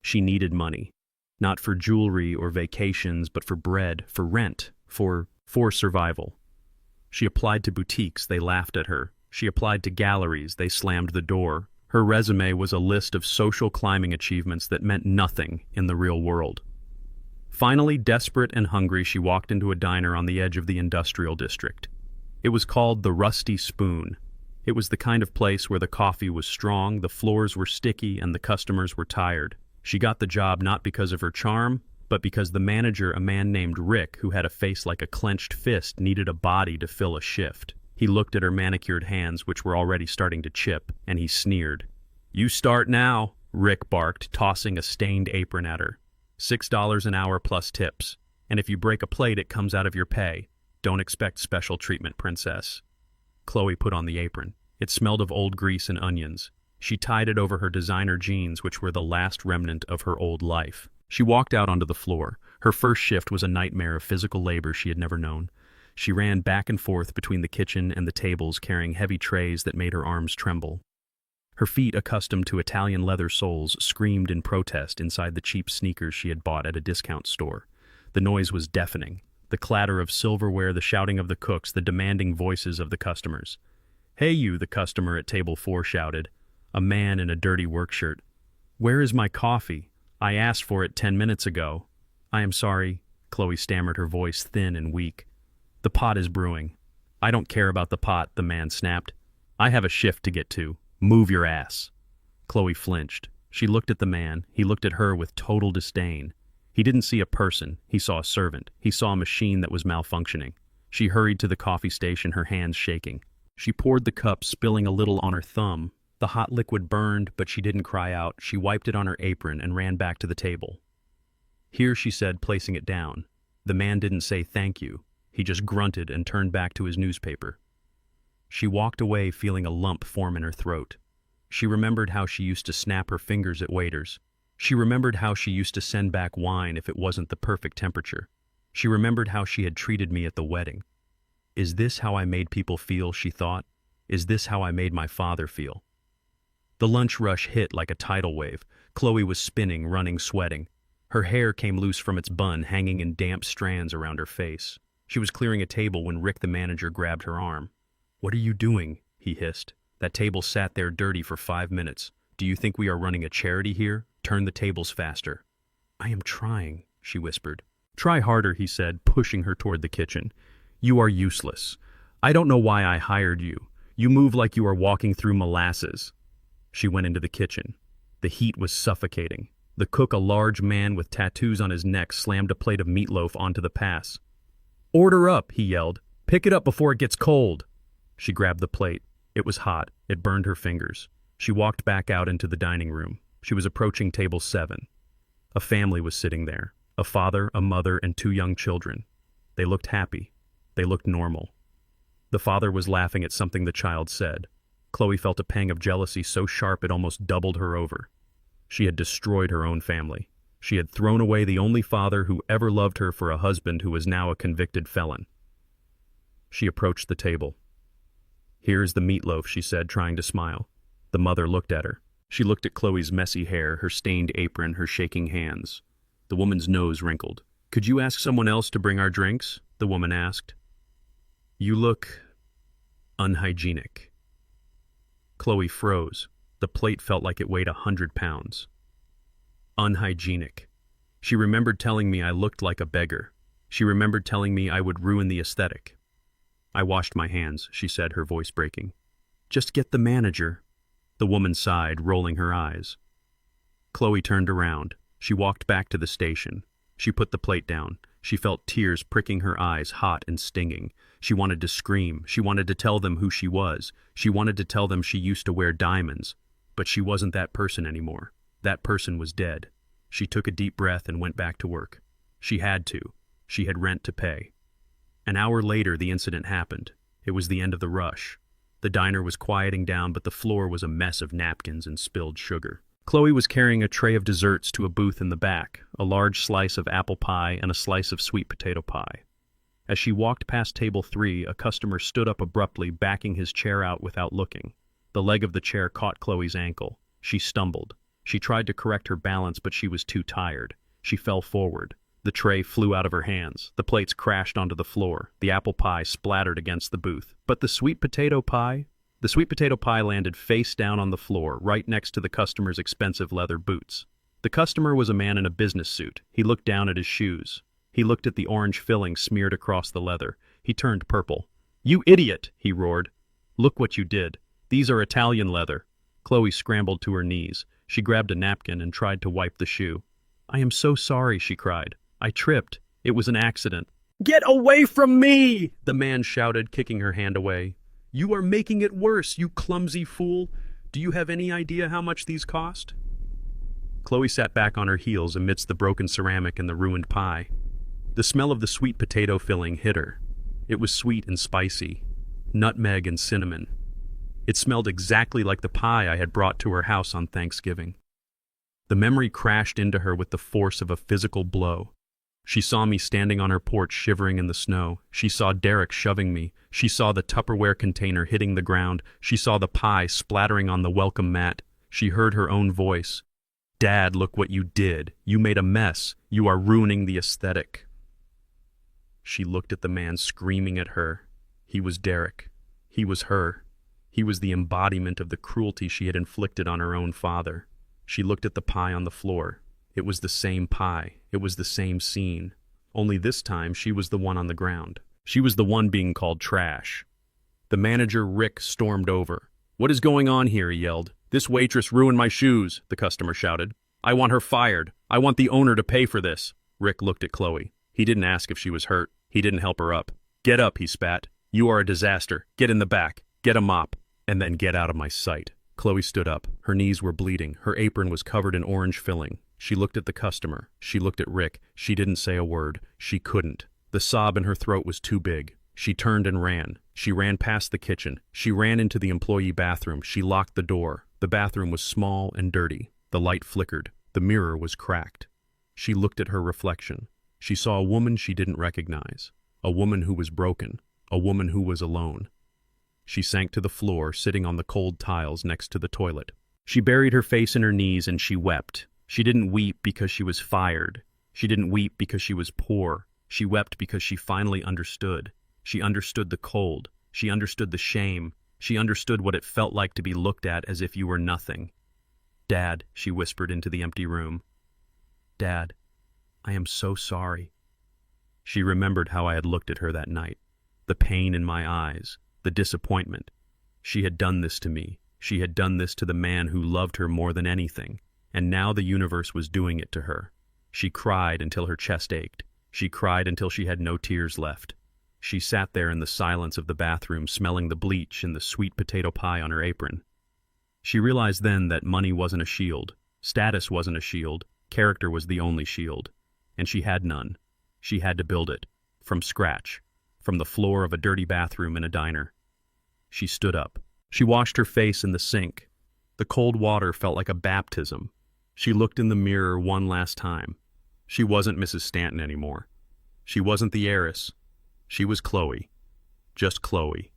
She needed money, not for jewelry or vacations, but for bread, for rent, for survival. She applied to boutiques, they laughed at her. She applied to galleries, they slammed the door. Her resume was a list of social climbing achievements that meant nothing in the real world. Finally, desperate and hungry, she walked into a diner on the edge of the industrial district. It was called the Rusty Spoon. It was the kind of place where the coffee was strong, the floors were sticky, and the customers were tired. She got the job not because of her charm, but because the manager, a man named Rick, who had a face like a clenched fist, needed a body to fill a shift. He looked at her manicured hands, which were already starting to chip, and he sneered. "You start now," Rick barked, tossing a stained apron at her. $6 an hour plus tips. And if you break a plate, it comes out of your pay. Don't expect special treatment, princess. Chloe put on the apron. It smelled of old grease and onions. She tied it over her designer jeans, which were the last remnant of her old life. She walked out onto the floor. Her first shift was a nightmare of physical labor she had never known. She ran back and forth between the kitchen and the tables, carrying heavy trays that made her arms tremble. Her feet, accustomed to Italian leather soles, screamed in protest inside the cheap sneakers she had bought at a discount store. The noise was deafening. The clatter of silverware, the shouting of the cooks, the demanding voices of the customers. "Hey you," the customer at table 4 shouted, a man in a dirty work shirt. "Where is my coffee? I asked for it 10 minutes ago." "I am sorry," Chloe stammered, her voice thin and weak. "The pot is brewing." "I don't care about the pot," the man snapped. "I have a shift to get to. Move your ass." Chloe flinched. She looked at the man. He looked at her with total disdain. He didn't see a person. He saw a servant. He saw a machine that was malfunctioning. She hurried to the coffee station, her hands shaking. She poured the cup, spilling a little on her thumb. The hot liquid burned, but she didn't cry out. She wiped it on her apron and ran back to the table. "Here," she said, placing it down. The man didn't say thank you. He just grunted and turned back to his newspaper. She walked away, feeling a lump form in her throat. She remembered how she used to snap her fingers at waiters. She remembered how she used to send back wine if it wasn't the perfect temperature. She remembered how she had treated me at the wedding. "Is this how I made people feel?" she thought. "Is this how I made my father feel?" The lunch rush hit like a tidal wave. Chloe was spinning, running, sweating. Her hair came loose from its bun, hanging in damp strands around her face. She was clearing a table when Rick, the manager, grabbed her arm. "What are you doing?" he hissed. That table sat there dirty for 5 minutes. Do you think we are running a charity here? Turn the tables faster. I am trying, she whispered. Try harder, he said, pushing her toward the kitchen. You are useless. I don't know why I hired you. You move like you are walking through molasses. She went into the kitchen. The heat was suffocating. The cook, a large man with tattoos on his neck, slammed a plate of meatloaf onto the pass. Order up, he yelled. Pick it up before it gets cold. She grabbed the plate. It was hot. It burned her fingers. She walked back out into the dining room. She was approaching table 7. A family was sitting there. A father, a mother, and 2 young children. They looked happy. They looked normal. The father was laughing at something the child said. Chloe felt a pang of jealousy so sharp it almost doubled her over. She had destroyed her own family. She had thrown away the only father who ever loved her for a husband who was now a convicted felon. She approached the table. Here's the meatloaf, she said, trying to smile. The mother looked at her. She looked at Chloe's messy hair, her stained apron, her shaking hands. The woman's nose wrinkled. Could you ask someone else to bring our drinks? The woman asked. You look unhygienic. Chloe froze. The plate felt like it weighed 100 pounds. Unhygienic. She remembered telling me I looked like a beggar. She remembered telling me I would ruin the aesthetic. I washed my hands, she said, her voice breaking. Just get the manager. The woman sighed, rolling her eyes. Chloe turned around. She walked back to the station. She put the plate down. She felt tears pricking her eyes, hot and stinging. She wanted to scream. She wanted to tell them who she was. She wanted to tell them she used to wear diamonds. But she wasn't that person anymore. That person was dead. She took a deep breath and went back to work. She had to. She had rent to pay. An hour later, the incident happened. It was the end of the rush. The diner was quieting down, but the floor was a mess of napkins and spilled sugar. Chloe was carrying a tray of desserts to a booth in the back, a large slice of apple pie and a slice of sweet potato pie. As she walked past table 3, a customer stood up abruptly, backing his chair out without looking. The leg of the chair caught Chloe's ankle. She stumbled. She tried to correct her balance, but she was too tired. She fell forward. The tray flew out of her hands. The plates crashed onto the floor. The apple pie splattered against the booth. But the sweet potato pie landed face down on the floor, right next to the customer's expensive leather boots. The customer was a man in a business suit. He looked down at his shoes. He looked at the orange filling smeared across the leather. He turned purple. You idiot, he roared. Look what you did. These are Italian leather. Chloe scrambled to her knees. She grabbed a napkin and tried to wipe the shoe. I am so sorry, she cried. I tripped. It was an accident. Get away from me! The man shouted, kicking her hand away. You are making it worse, you clumsy fool. Do you have any idea how much these cost? Chloe sat back on her heels amidst the broken ceramic and the ruined pie. The smell of the sweet potato filling hit her. It was sweet and spicy, nutmeg and cinnamon. It smelled exactly like the pie I had brought to her house on Thanksgiving. The memory crashed into her with the force of a physical blow. She saw me standing on her porch shivering in the snow. She saw Derek shoving me. She saw the Tupperware container hitting the ground. She saw the pie splattering on the welcome mat. She heard her own voice. Dad, look what you did. You made a mess. You are ruining the aesthetic. She looked at the man screaming at her. He was Derek. He was her. He was the embodiment of the cruelty she had inflicted on her own father. She looked at the pie on the floor. It was the same pie. It was the same scene. Only this time she was the one on the ground. She was the one being called trash. The manager, Rick, stormed over. What is going on here, he yelled. This waitress ruined my shoes, the customer shouted. I want her fired. I want the owner to pay for this. Rick looked at Chloe. He didn't ask if she was hurt. He didn't help her up. Get up, he spat. You are a disaster. Get in the back. Get a mop. And then get out of my sight. Chloe stood up. Her knees were bleeding. Her apron was covered in orange filling. She looked at the customer. She looked at Rick. She didn't say a word. She couldn't. The sob in her throat was too big. She turned and ran. She ran past the kitchen. She ran into the employee bathroom. She locked the door. The bathroom was small and dirty. The light flickered. The mirror was cracked. She looked at her reflection. She saw a woman she didn't recognize. A woman who was broken. A woman who was alone. She sank to the floor, sitting on the cold tiles next to the toilet. She buried her face in her knees and she wept. She didn't weep because she was fired. She didn't weep because she was poor. She wept because she finally understood. She understood the cold. She understood the shame. She understood what it felt like to be looked at as if you were nothing. "Dad," she whispered into the empty room. "Dad, I am so sorry." She remembered how I had looked at her that night, the pain in my eyes, the disappointment. She had done this to me. She had done this to the man who loved her more than anything, and now the universe was doing it to her. She cried until her chest ached. She cried until she had no tears left. She sat there in the silence of the bathroom, smelling the bleach and the sweet potato pie on her apron. She realized then that money wasn't a shield, status wasn't a shield, character was the only shield, and she had none. She had to build it, from scratch, from the floor of a dirty bathroom in a diner. She stood up. She washed her face in the sink. The cold water felt like a baptism. She looked in the mirror one last time. She wasn't Mrs. Stanton anymore. She wasn't the heiress. She was Chloe. Just Chloe.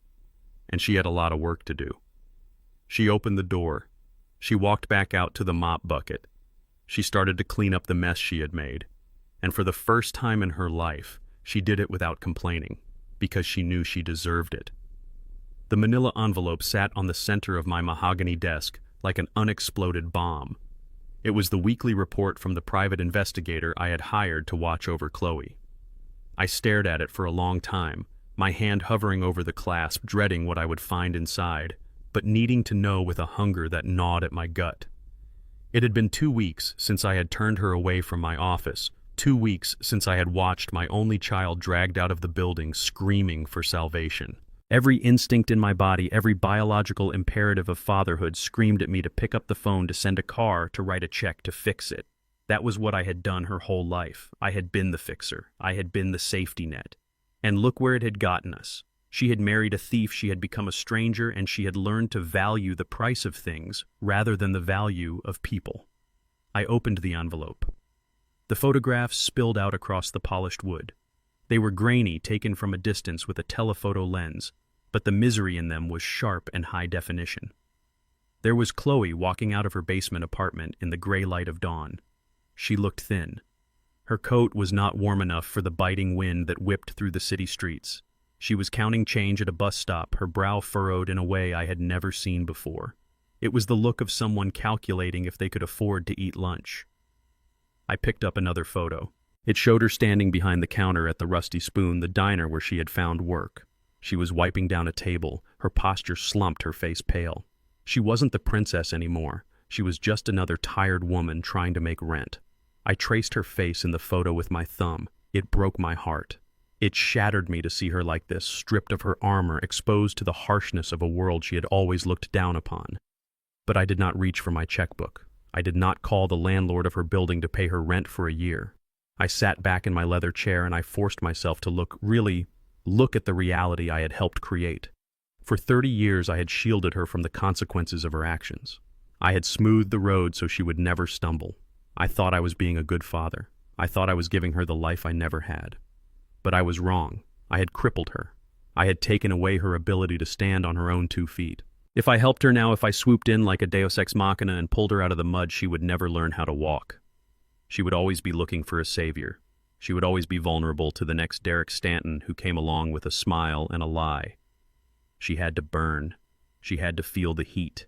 And she had a lot of work to do. She opened the door. She walked back out to the mop bucket. She started to clean up the mess she had made. And for the first time in her life, she did it without complaining, because she knew she deserved it. The manila envelope sat on the center of my mahogany desk like an unexploded bomb. It was the weekly report from the private investigator I had hired to watch over Chloe. I stared at it for a long time, my hand hovering over the clasp, dreading what I would find inside, but needing to know with a hunger that gnawed at my gut. It had been 2 weeks since I had turned her away from my office, 2 weeks since I had watched my only child dragged out of the building screaming for salvation. Every instinct in my body, every biological imperative of fatherhood screamed at me to pick up the phone, to send a car, to write a check, to fix it. That was what I had done her whole life. I had been the fixer. I had been the safety net. And look where it had gotten us. She had married a thief, she had become a stranger, and she had learned to value the price of things rather than the value of people. I opened the envelope. The photographs spilled out across the polished wood. They were grainy, taken from a distance with a telephoto lens, but the misery in them was sharp and high definition. There was Chloe walking out of her basement apartment in the gray light of dawn. She looked thin. Her coat was not warm enough for the biting wind that whipped through the city streets. She was counting change at a bus stop, her brow furrowed in a way I had never seen before. It was the look of someone calculating if they could afford to eat lunch. I picked up another photo. It showed her standing behind the counter at the Rusty Spoon, the diner where she had found work. She was wiping down a table, her posture slumped, her face pale. She wasn't the princess anymore. She was just another tired woman trying to make rent. I traced her face in the photo with my thumb. It broke my heart. It shattered me to see her like this, stripped of her armor, exposed to the harshness of a world she had always looked down upon. But I did not reach for my checkbook. I did not call the landlord of her building to pay her rent for a year. I sat back in my leather chair and I forced myself to look at the reality I had helped create. For 30 years I had shielded her from the consequences of her actions. I had smoothed the road so she would never stumble. I thought I was being a good father. I thought I was giving her the life I never had. But I was wrong. I had crippled her. I had taken away her ability to stand on her own 2 feet. If I helped her now, if I swooped in like a deus ex machina and pulled her out of the mud, she would never learn how to walk. She would always be looking for a savior. She would always be vulnerable to the next Derek Stanton who came along with a smile and a lie. She had to burn. She had to feel the heat.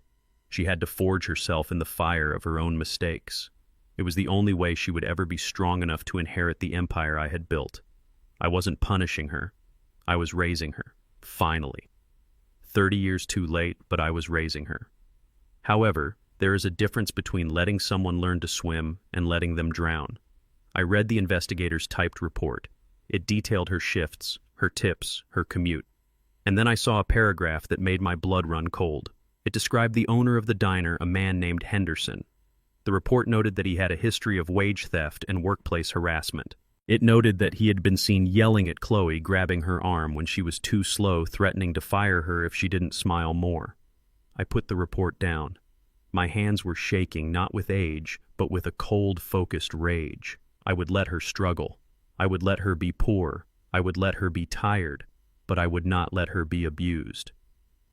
She had to forge herself in the fire of her own mistakes. It was the only way she would ever be strong enough to inherit the empire I had built. I wasn't punishing her. I was raising her. Finally. 30 years too late, but I was raising her. However, there is a difference between letting someone learn to swim and letting them drown. I read the investigator's typed report. It detailed her shifts, her tips, her commute. And then I saw a paragraph that made my blood run cold. It described the owner of the diner, a man named Henderson. The report noted that he had a history of wage theft and workplace harassment. It noted that he had been seen yelling at Chloe, grabbing her arm when she was too slow, threatening to fire her if she didn't smile more. I put the report down. My hands were shaking, not with age, but with a cold, focused rage. I would let her struggle. I would let her be poor. I would let her be tired. But I would not let her be abused.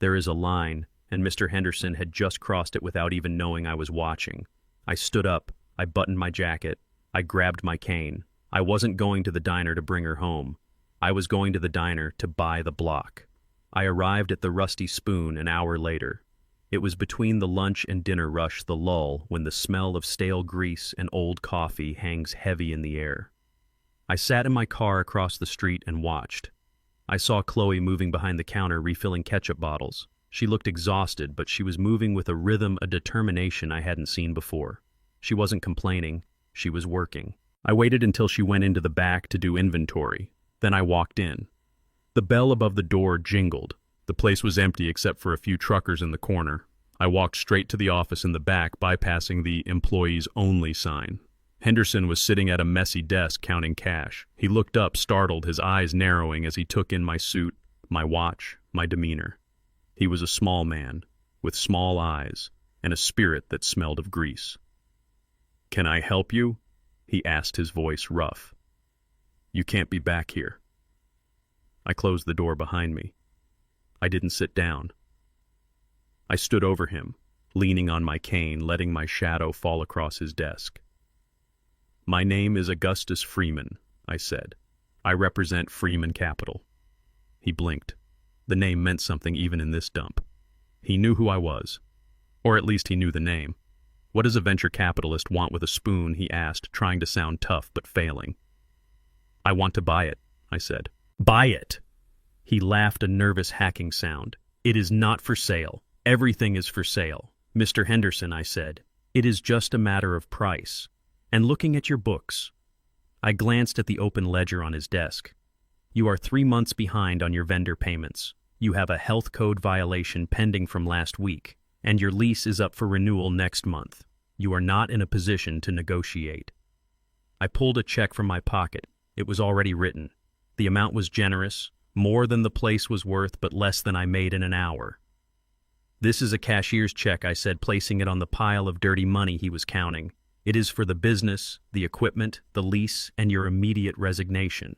There is a line, and Mr. Henderson had just crossed it without even knowing I was watching. I stood up. I buttoned my jacket. I grabbed my cane. I wasn't going to the diner to bring her home. I was going to the diner to buy the block. I arrived at the Rusty Spoon an hour later. It was between the lunch and dinner rush, the lull, when the smell of stale grease and old coffee hangs heavy in the air. I sat in my car across the street and watched. I saw Chloe moving behind the counter refilling ketchup bottles. She looked exhausted, but she was moving with a rhythm, a determination I hadn't seen before. She wasn't complaining. She was working. I waited until she went into the back to do inventory. Then I walked in. The bell above the door jingled. The place was empty except for a few truckers in the corner. I walked straight to the office in the back, bypassing the employees only sign. Henderson was sitting at a messy desk counting cash. He looked up, startled, his eyes narrowing as he took in my suit, my watch, my demeanor. He was a small man, with small eyes, and a spirit that smelled of grease. "Can I help you?" he asked, his voice rough. "You can't be back here." I closed the door behind me. I didn't sit down. I stood over him, leaning on my cane, letting my shadow fall across his desk. "My name is Augustus Freeman," I said. "I represent Freeman Capital." He blinked. The name meant something even in this dump. He knew who I was. Or at least he knew the name. "What does a venture capitalist want with a spoon?" he asked, trying to sound tough but failing. "I want to buy it," I said. "Buy it!" He laughed, a nervous hacking sound. "It is not for sale. Everything is for sale. Mr. Henderson," I said. "It is just a matter of price. And looking at your books." I glanced at the open ledger on his desk. "You are 3 months behind on your vendor payments. You have a health code violation pending from last week, and your lease is up for renewal next month. You are not in a position to negotiate." I pulled a check from my pocket. It was already written. The amount was generous, more than the place was worth, but less than I made in an hour. "This is a cashier's check," I said, placing it on the pile of dirty money he was counting. "It is for the business, the equipment, the lease, and your immediate resignation."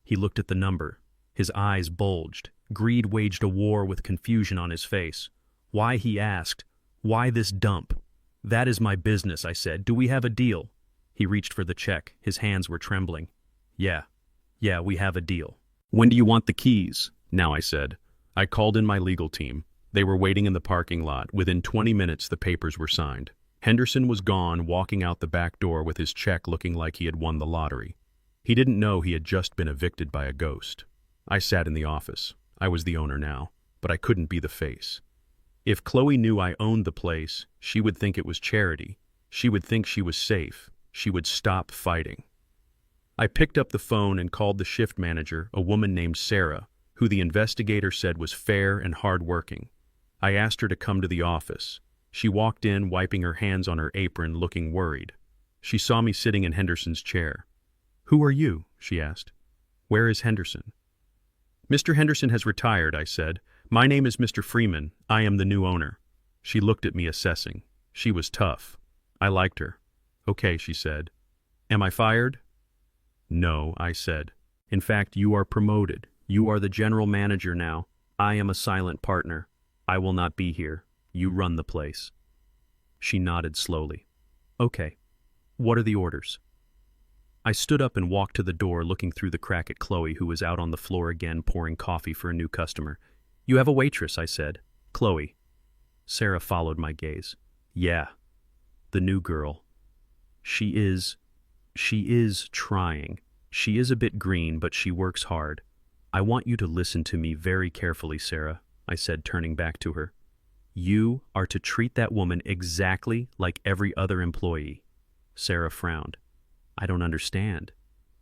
He looked at the number. His eyes bulged. Greed waged a war with confusion on his face. "Why?" he asked. "Why this dump?" "That is my business," I said. "Do we have a deal?" He reached for the check. His hands were trembling. Yeah, we have a deal." "When do you want the keys?" Now I said. I called in my legal team. They were waiting in the parking lot. Within 20 minutes, the papers were signed. Henderson was gone, walking out the back door with his check looking like he had won the lottery. He didn't know he had just been evicted by a ghost. I sat in the office. I was the owner now, but I couldn't be the face. If Chloe knew I owned the place, she would think it was charity. She would think she was safe. She would stop fighting. I picked up the phone and called the shift manager, a woman named Sarah, who the investigator said was fair and hard-working. I asked her to come to the office. She walked in, wiping her hands on her apron, looking worried. She saw me sitting in Henderson's chair. "Who are you?" she asked. "Where is Henderson?" "Mr. Henderson has retired," I said. "My name is Mr. Freeman. I am the new owner." She looked at me, assessing. She was tough. I liked her. "Okay," she said. "Am I fired?" "No," I said. "In fact, you are promoted. You are the general manager now. I am a silent partner. I will not be here. You run the place." She nodded slowly. "Okay. What are the orders?" I stood up and walked to the door, looking through the crack at Chloe, who was out on the floor again pouring coffee for a new customer. "You have a waitress," I said. "Chloe." Sarah followed my gaze. "Yeah. The new girl. She is trying. She is a bit green, but she works hard. I want you to listen to me very carefully, Sarah," I said, turning back to her. "You are to treat that woman exactly like every other employee." Sarah frowned. "I don't understand."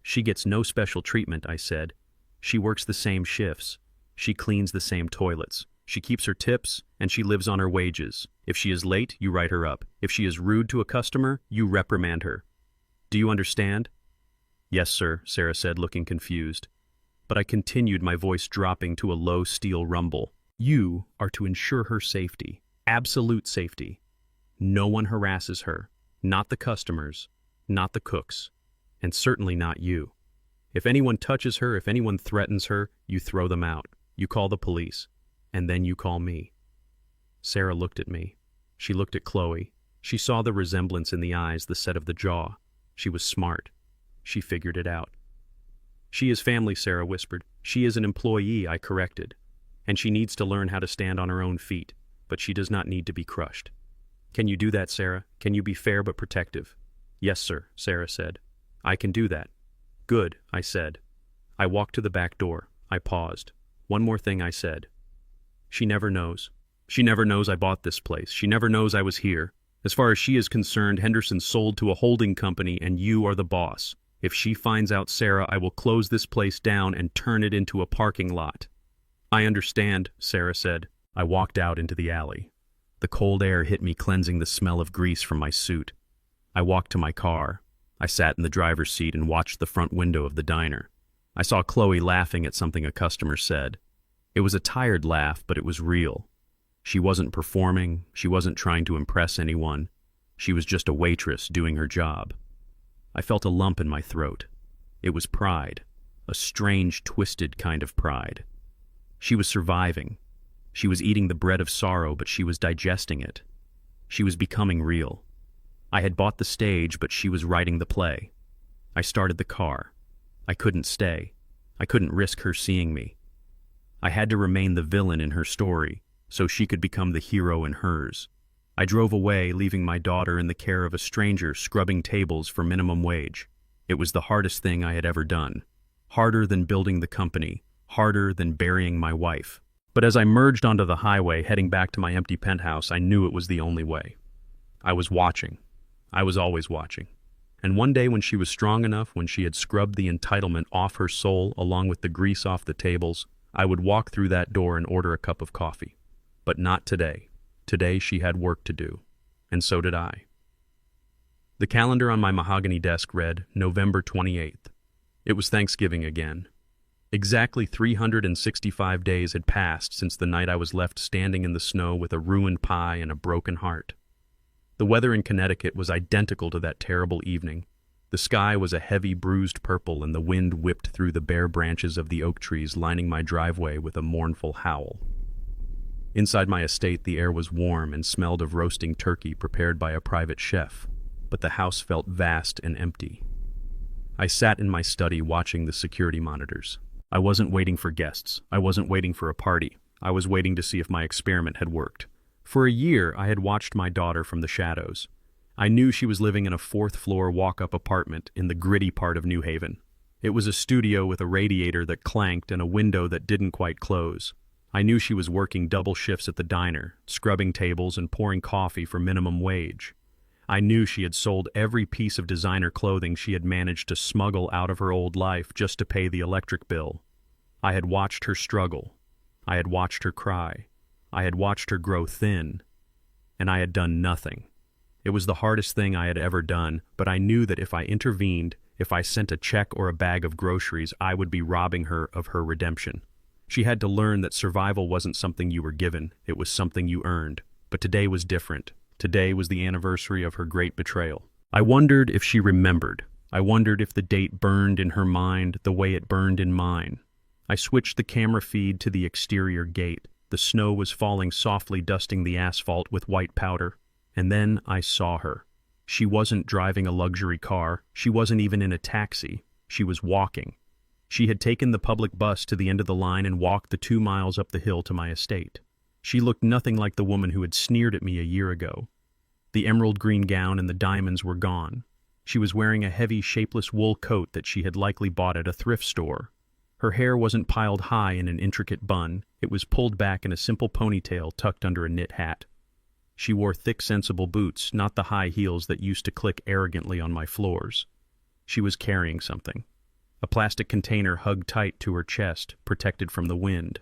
"She gets no special treatment," I said. "She works the same shifts. She cleans the same toilets. She keeps her tips, and she lives on her wages. If she is late, you write her up. If she is rude to a customer, you reprimand her. Do you understand?" "Yes, sir," Sarah said, looking confused. But I continued, my voice dropping to a low steel rumble. "You are to ensure her safety, absolute safety. No one harasses her, not the customers, not the cooks, and certainly not you. If anyone touches her, if anyone threatens her, you throw them out. You call the police, and then you call me." Sarah looked at me. She looked at Chloe. She saw the resemblance in the eyes, the set of the jaw. She was smart. She figured it out. "She is family," Sarah whispered. "She is an employee," I corrected. and she needs to learn how to stand on her own feet, but she does not need to be crushed. Can you do that, Sarah? Can you be fair but protective? Yes, sir, Sarah said. I can do that. Good, I said. I walked to the back door. I paused. One more thing, I said. She never knows. She never knows I bought this place. She never knows I was here. As far as she is concerned, Henderson sold to a holding company and you are the boss. If she finds out, Sarah, I will close this place down and turn it into a parking lot. I understand, Sarah said. I walked out into the alley. The cold air hit me, cleansing the smell of grease from my suit. I walked to my car. I sat in the driver's seat and watched the front window of the diner. I saw Chloe laughing at something a customer said. It was a tired laugh, but it was real. She wasn't performing. She wasn't trying to impress anyone. She was just a waitress doing her job. I felt a lump in my throat. It was pride, a strange, twisted kind of pride. She was surviving. She was eating the bread of sorrow, but she was digesting it. She was becoming real. I had bought the stage, but she was writing the play. I started the car. I couldn't stay. I couldn't risk her seeing me. I had to remain the villain in her story, so she could become the hero in hers. I drove away, leaving my daughter in the care of a stranger scrubbing tables for minimum wage. It was the hardest thing I had ever done. Harder than building the company, harder than burying my wife. But as I merged onto the highway heading back to my empty penthouse, I knew it was the only way. I was watching. I was always watching. And one day when she was strong enough, when she had scrubbed the entitlement off her soul along with the grease off the tables, I would walk through that door and order a cup of coffee. But not today. Today she had work to do. And so did I. The calendar on my mahogany desk read November 28th. It was Thanksgiving again. Exactly 365 days had passed since the night I was left standing in the snow with a ruined pie and a broken heart. The weather in Connecticut was identical to that terrible evening. The sky was a heavy, bruised purple, and the wind whipped through the bare branches of the oak trees lining my driveway with a mournful howl. Inside my estate, the air was warm and smelled of roasting turkey prepared by a private chef, but the house felt vast and empty. I sat in my study watching the security monitors. I wasn't waiting for guests. I wasn't waiting for a party. I was waiting to see if my experiment had worked. For a year, I had watched my daughter from the shadows. I knew she was living in a fourth-floor walk-up apartment in the gritty part of New Haven. It was a studio with a radiator that clanked and a window that didn't quite close. I knew she was working double shifts at the diner, scrubbing tables and pouring coffee for minimum wage. I knew she had sold every piece of designer clothing she had managed to smuggle out of her old life just to pay the electric bill. I had watched her struggle. I had watched her cry. I had watched her grow thin. And I had done nothing. It was the hardest thing I had ever done, but I knew that if I intervened, if I sent a check or a bag of groceries, I would be robbing her of her redemption. She had to learn that survival wasn't something you were given, it was something you earned. But today was different. Today was the anniversary of her great betrayal. I wondered if she remembered. I wondered if the date burned in her mind the way it burned in mine. I switched the camera feed to the exterior gate. The snow was falling softly, dusting the asphalt with white powder. And then I saw her. She wasn't driving a luxury car. She wasn't even in a taxi. She was walking. She had taken the public bus to the end of the line and walked the 2 miles up the hill to my estate. She looked nothing like the woman who had sneered at me a year ago. The emerald green gown and the diamonds were gone. She was wearing a heavy, shapeless wool coat that she had likely bought at a thrift store. Her hair wasn't piled high in an intricate bun. It was pulled back in a simple ponytail tucked under a knit hat. She wore thick, sensible boots, not the high heels that used to click arrogantly on my floors. She was carrying something. A plastic container hugged tight to her chest, protected from the wind.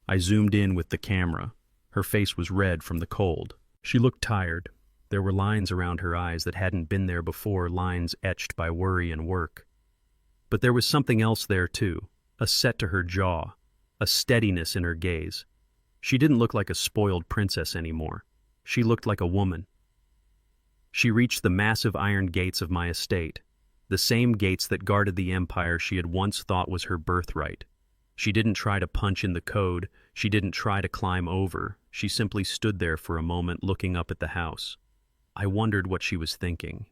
I zoomed in with the camera. Her face was red from the cold. She looked tired. There were lines around her eyes that hadn't been there before, lines etched by worry and work. But there was something else there, too, a set to her jaw, a steadiness in her gaze. She didn't look like a spoiled princess anymore. She looked like a woman. She reached the massive iron gates of my estate, the same gates that guarded the empire she had once thought was her birthright. She didn't try to punch in the code. She didn't try to climb over. She simply stood there for a moment, looking up at the house. I wondered what she was thinking.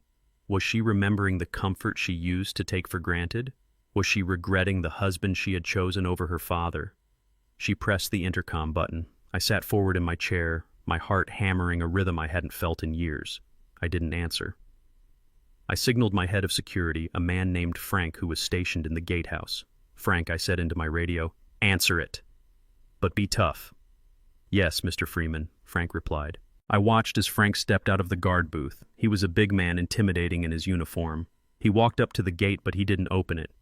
Was she remembering the comfort she used to take for granted? Was she regretting the husband she had chosen over her father? She pressed the intercom button. I sat forward in my chair, my heart hammering a rhythm I hadn't felt in years. I didn't answer. I signaled my head of security, a man named Frank who was stationed in the gatehouse. "Frank," I said into my radio, "answer it. But be tough." "Yes, Mr. Freeman," Frank replied. I watched as Frank stepped out of the guard booth. He was a big man, intimidating in his uniform. He walked up to the gate, but he didn't open it.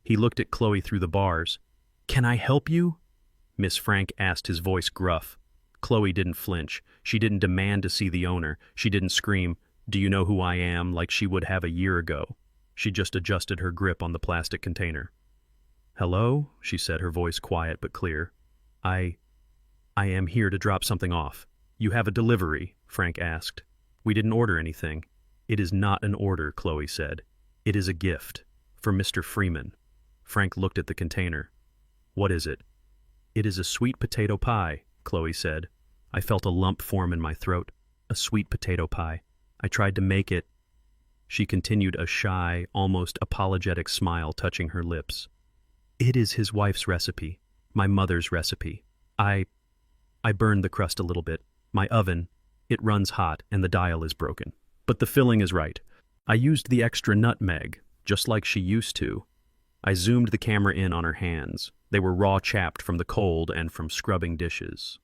He looked at Chloe through the bars. "Can I help you?" Miss Frank asked, his voice gruff. Chloe didn't flinch. She didn't demand to see the owner. She didn't scream, "Do you know who I am?" like she would have a year ago. She just adjusted her grip on the plastic container. "Hello?" she said, her voice quiet but clear. I am here to drop something off." "You have a delivery?" Frank asked. "We didn't order anything." "It is not an order," Chloe said. "It is a gift. For Mr. Freeman." Frank looked at the container. "What is it?" "It is a sweet potato pie," Chloe said. I felt a lump form in my throat. A sweet potato pie. I tried to make it. She continued, a shy, almost apologetic smile touching her lips. "It is his wife's recipe. My mother's recipe. I burned the crust a little bit. My oven, it runs hot and the dial is broken. But the filling is right. I used the extra nutmeg, just like she used to." I zoomed the camera in on her hands. They were raw chapped from the cold and from scrubbing dishes.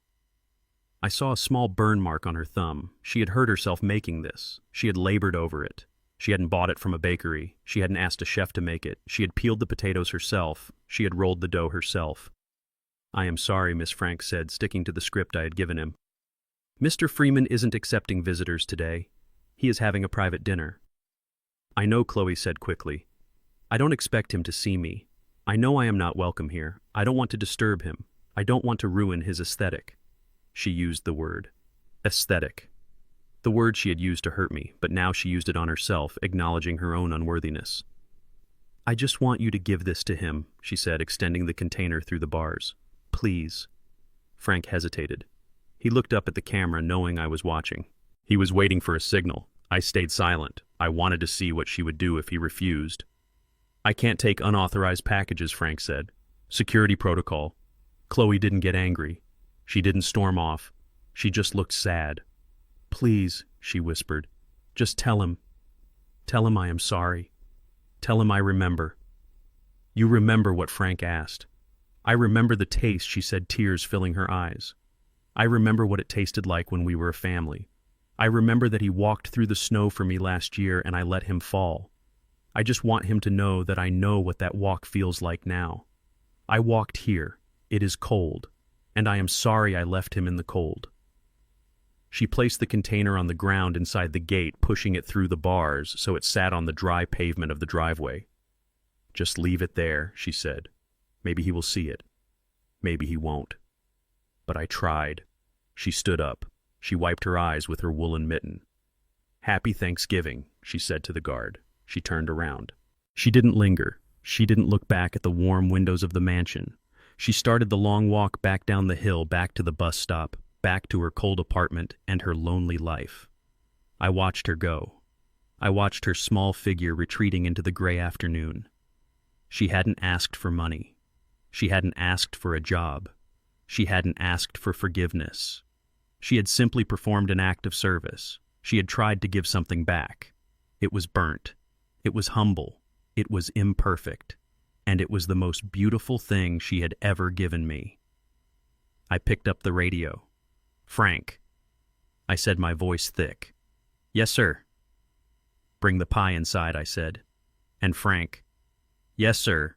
I saw a small burn mark on her thumb. She had hurt herself making this. She had labored over it. She hadn't bought it from a bakery. She hadn't asked a chef to make it. She had peeled the potatoes herself. She had rolled the dough herself. "I am sorry," Miss Frank said, sticking to the script I had given him. "Mr. Freeman isn't accepting visitors today. He is having a private dinner." "I know," Chloe said quickly. "I don't expect him to see me. I know I am not welcome here. I don't want to disturb him. I don't want to ruin his aesthetic." She used the word. Aesthetic. The word she had used to hurt me, but now she used it on herself, acknowledging her own unworthiness. "I just want you to give this to him," she said, extending the container through the bars. "Please." Frank hesitated. He looked up at the camera, knowing I was watching. He was waiting for a signal. I stayed silent. I wanted to see what she would do if he refused. "I can't take unauthorized packages," Frank said. "Security protocol." Chloe didn't get angry. She didn't storm off. She just looked sad. "Please," she whispered. "Just tell him. Tell him I am sorry. Tell him I remember." "You remember what Frank asked." "I remember the taste," she said, tears filling her eyes. "I remember what it tasted like when we were a family. I remember that he walked through the snow for me last year and I let him fall. I just want him to know that I know what that walk feels like now. I walked here. It is cold. And I am sorry I left him in the cold." She placed the container on the ground inside the gate, pushing it through the bars so it sat on the dry pavement of the driveway. "Just leave it there," she said. "Maybe he will see it. Maybe he won't." But I tried. She stood up. She wiped her eyes with her woolen mitten. "Happy Thanksgiving," she said to the guard. She turned around. She didn't linger. She didn't look back at the warm windows of the mansion. She started the long walk back down the hill, back to the bus stop, back to her cold apartment and her lonely life. I watched her go. I watched her small figure retreating into the gray afternoon. She hadn't asked for money. She hadn't asked for a job. She hadn't asked for forgiveness. She had simply performed an act of service. She had tried to give something back. It was burnt. It was humble. It was imperfect. And it was the most beautiful thing she had ever given me. I picked up the radio. "Frank," I said, my voice thick. "Yes, sir." "Bring the pie inside," I said. And Frank, "Yes, sir."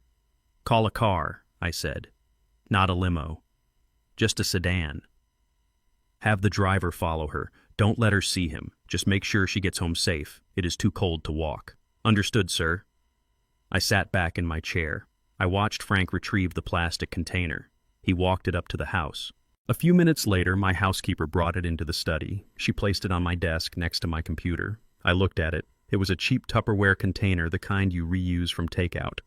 "Call a car," I said. "Not a limo. Just a sedan. Have the driver follow her. Don't let her see him. Just make sure she gets home safe. It is too cold to walk." "Understood, sir." I sat back in my chair. I watched Frank retrieve the plastic container. He walked it up to the house. A few minutes later, my housekeeper brought it into the study. She placed it on my desk next to my computer. I looked at it. It was a cheap Tupperware container, the kind you reuse from takeout.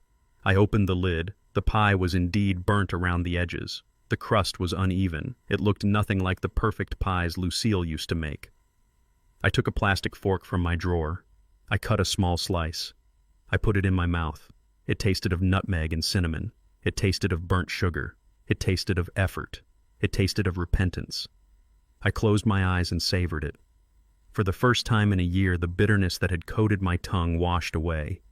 I opened the lid. The pie was indeed burnt around the edges. The crust was uneven. It looked nothing like the perfect pies Lucille used to make. I took a plastic fork from my drawer. I cut a small slice. I put it in my mouth. It tasted of nutmeg and cinnamon. It tasted of burnt sugar. It tasted of effort. It tasted of repentance. I closed my eyes and savored it. For the first time in a year, the bitterness that had coated my tongue washed away.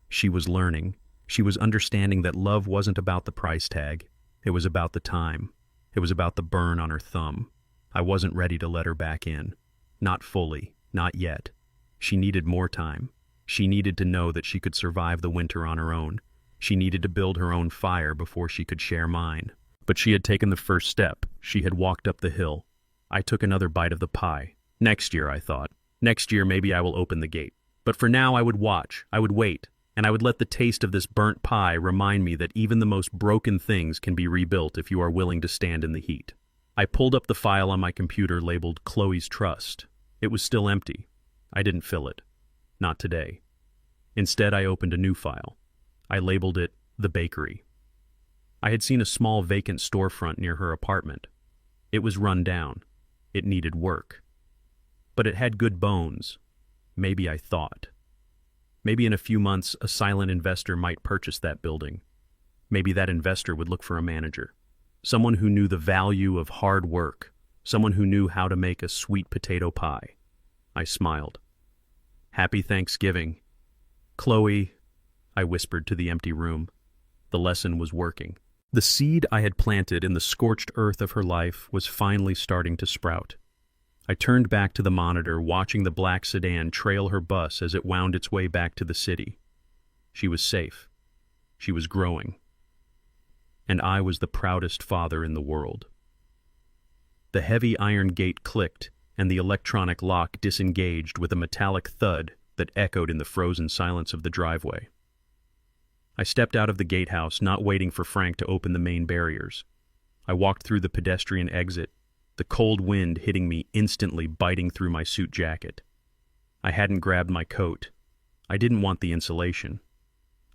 She was learning. She was understanding that love wasn't about the price tag. It was about the time. It was about the burn on her thumb. I wasn't ready to let her back in. Not fully. Not yet. She needed more time. She needed to know that she could survive the winter on her own. She needed to build her own fire before she could share mine. But she had taken the first step. She had walked up the hill. I took another bite of the pie. Next year, I thought. Next year, maybe I will open the gate. But for now, I would watch. I would wait. And I would let the taste of this burnt pie remind me that even the most broken things can be rebuilt if you are willing to stand in the heat. I pulled up the file on my computer labeled Chloe's Trust. It was still empty. I didn't fill it. Not today. Instead, I opened a new file. I labeled it The Bakery. I had seen a small vacant storefront near her apartment. It was run down. It needed work. But it had good bones. Maybe I thought. Maybe in a few months, a silent investor might purchase that building. Maybe that investor would look for a manager. Someone who knew the value of hard work. Someone who knew how to make a sweet potato pie. I smiled. Happy Thanksgiving. Chloe, I whispered to the empty room. The lesson was working. The seed I had planted in the scorched earth of her life was finally starting to sprout. I turned back to the monitor, watching the black sedan trail her bus as it wound its way back to the city. She was safe. She was growing. And I was the proudest father in the world. The heavy iron gate clicked, and the electronic lock disengaged with a metallic thud that echoed in the frozen silence of the driveway. I stepped out of the gatehouse, not waiting for Frank to open the main barriers. I walked through the pedestrian exit, the cold wind hitting me, instantly biting through my suit jacket. I hadn't grabbed my coat. I didn't want the insulation.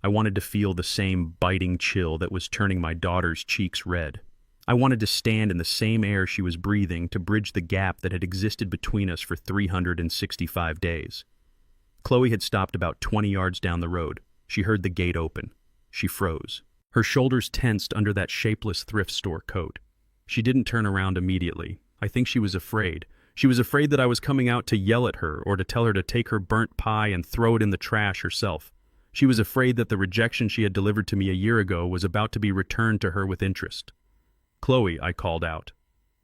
I wanted to feel the same biting chill that was turning my daughter's cheeks red. I wanted to stand in the same air she was breathing to bridge the gap that had existed between us for 365 days. Chloe had stopped about 20 yards down the road. She heard the gate open. She froze. Her shoulders tensed under that shapeless thrift store coat. She didn't turn around immediately. I think she was afraid. She was afraid that I was coming out to yell at her or to tell her to take her burnt pie and throw it in the trash herself. She was afraid that the rejection she had delivered to me a year ago was about to be returned to her with interest. Chloe, I called out.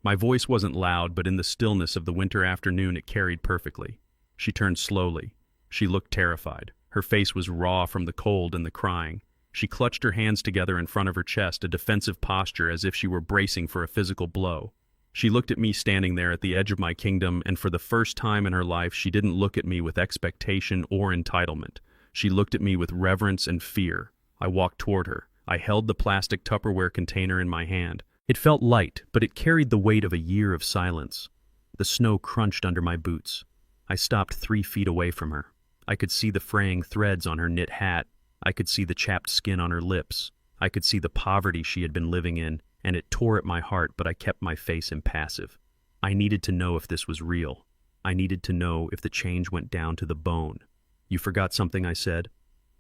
My voice wasn't loud, but in the stillness of the winter afternoon it carried perfectly. She turned slowly. She looked terrified. Her face was raw from the cold and the crying. She clutched her hands together in front of her chest, a defensive posture as if she were bracing for a physical blow. She looked at me standing there at the edge of my kingdom, and for the first time in her life she didn't look at me with expectation or entitlement. She looked at me with reverence and fear. I walked toward her. I held the plastic Tupperware container in my hand. It felt light, but it carried the weight of a year of silence. The snow crunched under my boots. I stopped 3 feet away from her. I could see the fraying threads on her knit hat. I could see the chapped skin on her lips. I could see the poverty she had been living in, and it tore at my heart, but I kept my face impassive. I needed to know if this was real. I needed to know if the change went down to the bone. You forgot something, I said,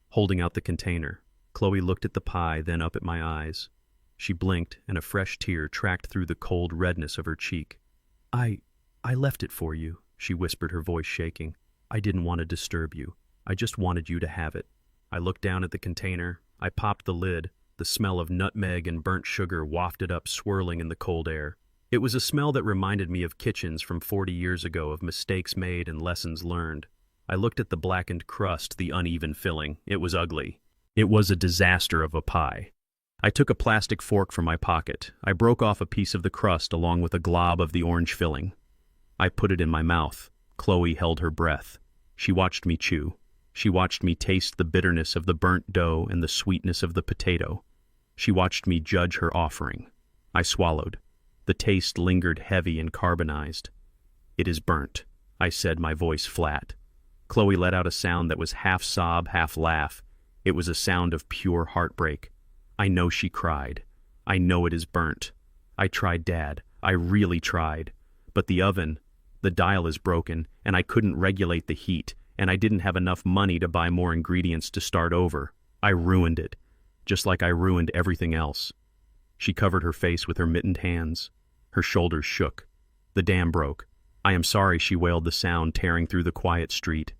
holding out the container. Chloe looked at the pie, then up at my eyes. She blinked, and a fresh tear tracked through the cold redness of her cheek. I left it for you, she whispered, her voice shaking. I didn't want to disturb you. I just wanted you to have it. I looked down at the container. I popped the lid. The smell of nutmeg and burnt sugar wafted up, swirling in the cold air. It was a smell that reminded me of kitchens from 40 years ago, of mistakes made and lessons learned. I looked at the blackened crust, the uneven filling. It was ugly. It was a disaster of a pie. I took a plastic fork from my pocket. I broke off a piece of the crust along with a glob of the orange filling. I put it in my mouth. Chloe held her breath. She watched me chew. She watched me taste the bitterness of the burnt dough and the sweetness of the potato. She watched me judge her offering. I swallowed. The taste lingered heavy and carbonized. It is burnt, I said, my voice flat. Chloe let out a sound that was half sob, half laugh. It was a sound of pure heartbreak. I know she cried. I know it is burnt. I tried, Dad. I really tried. But the oven, the dial is broken, and I couldn't regulate the heat, and I didn't have enough money to buy more ingredients to start over. I ruined it, just like I ruined everything else. She covered her face with her mittened hands. Her shoulders shook. The dam broke. I am sorry, she wailed, the sound tearing through the quiet street.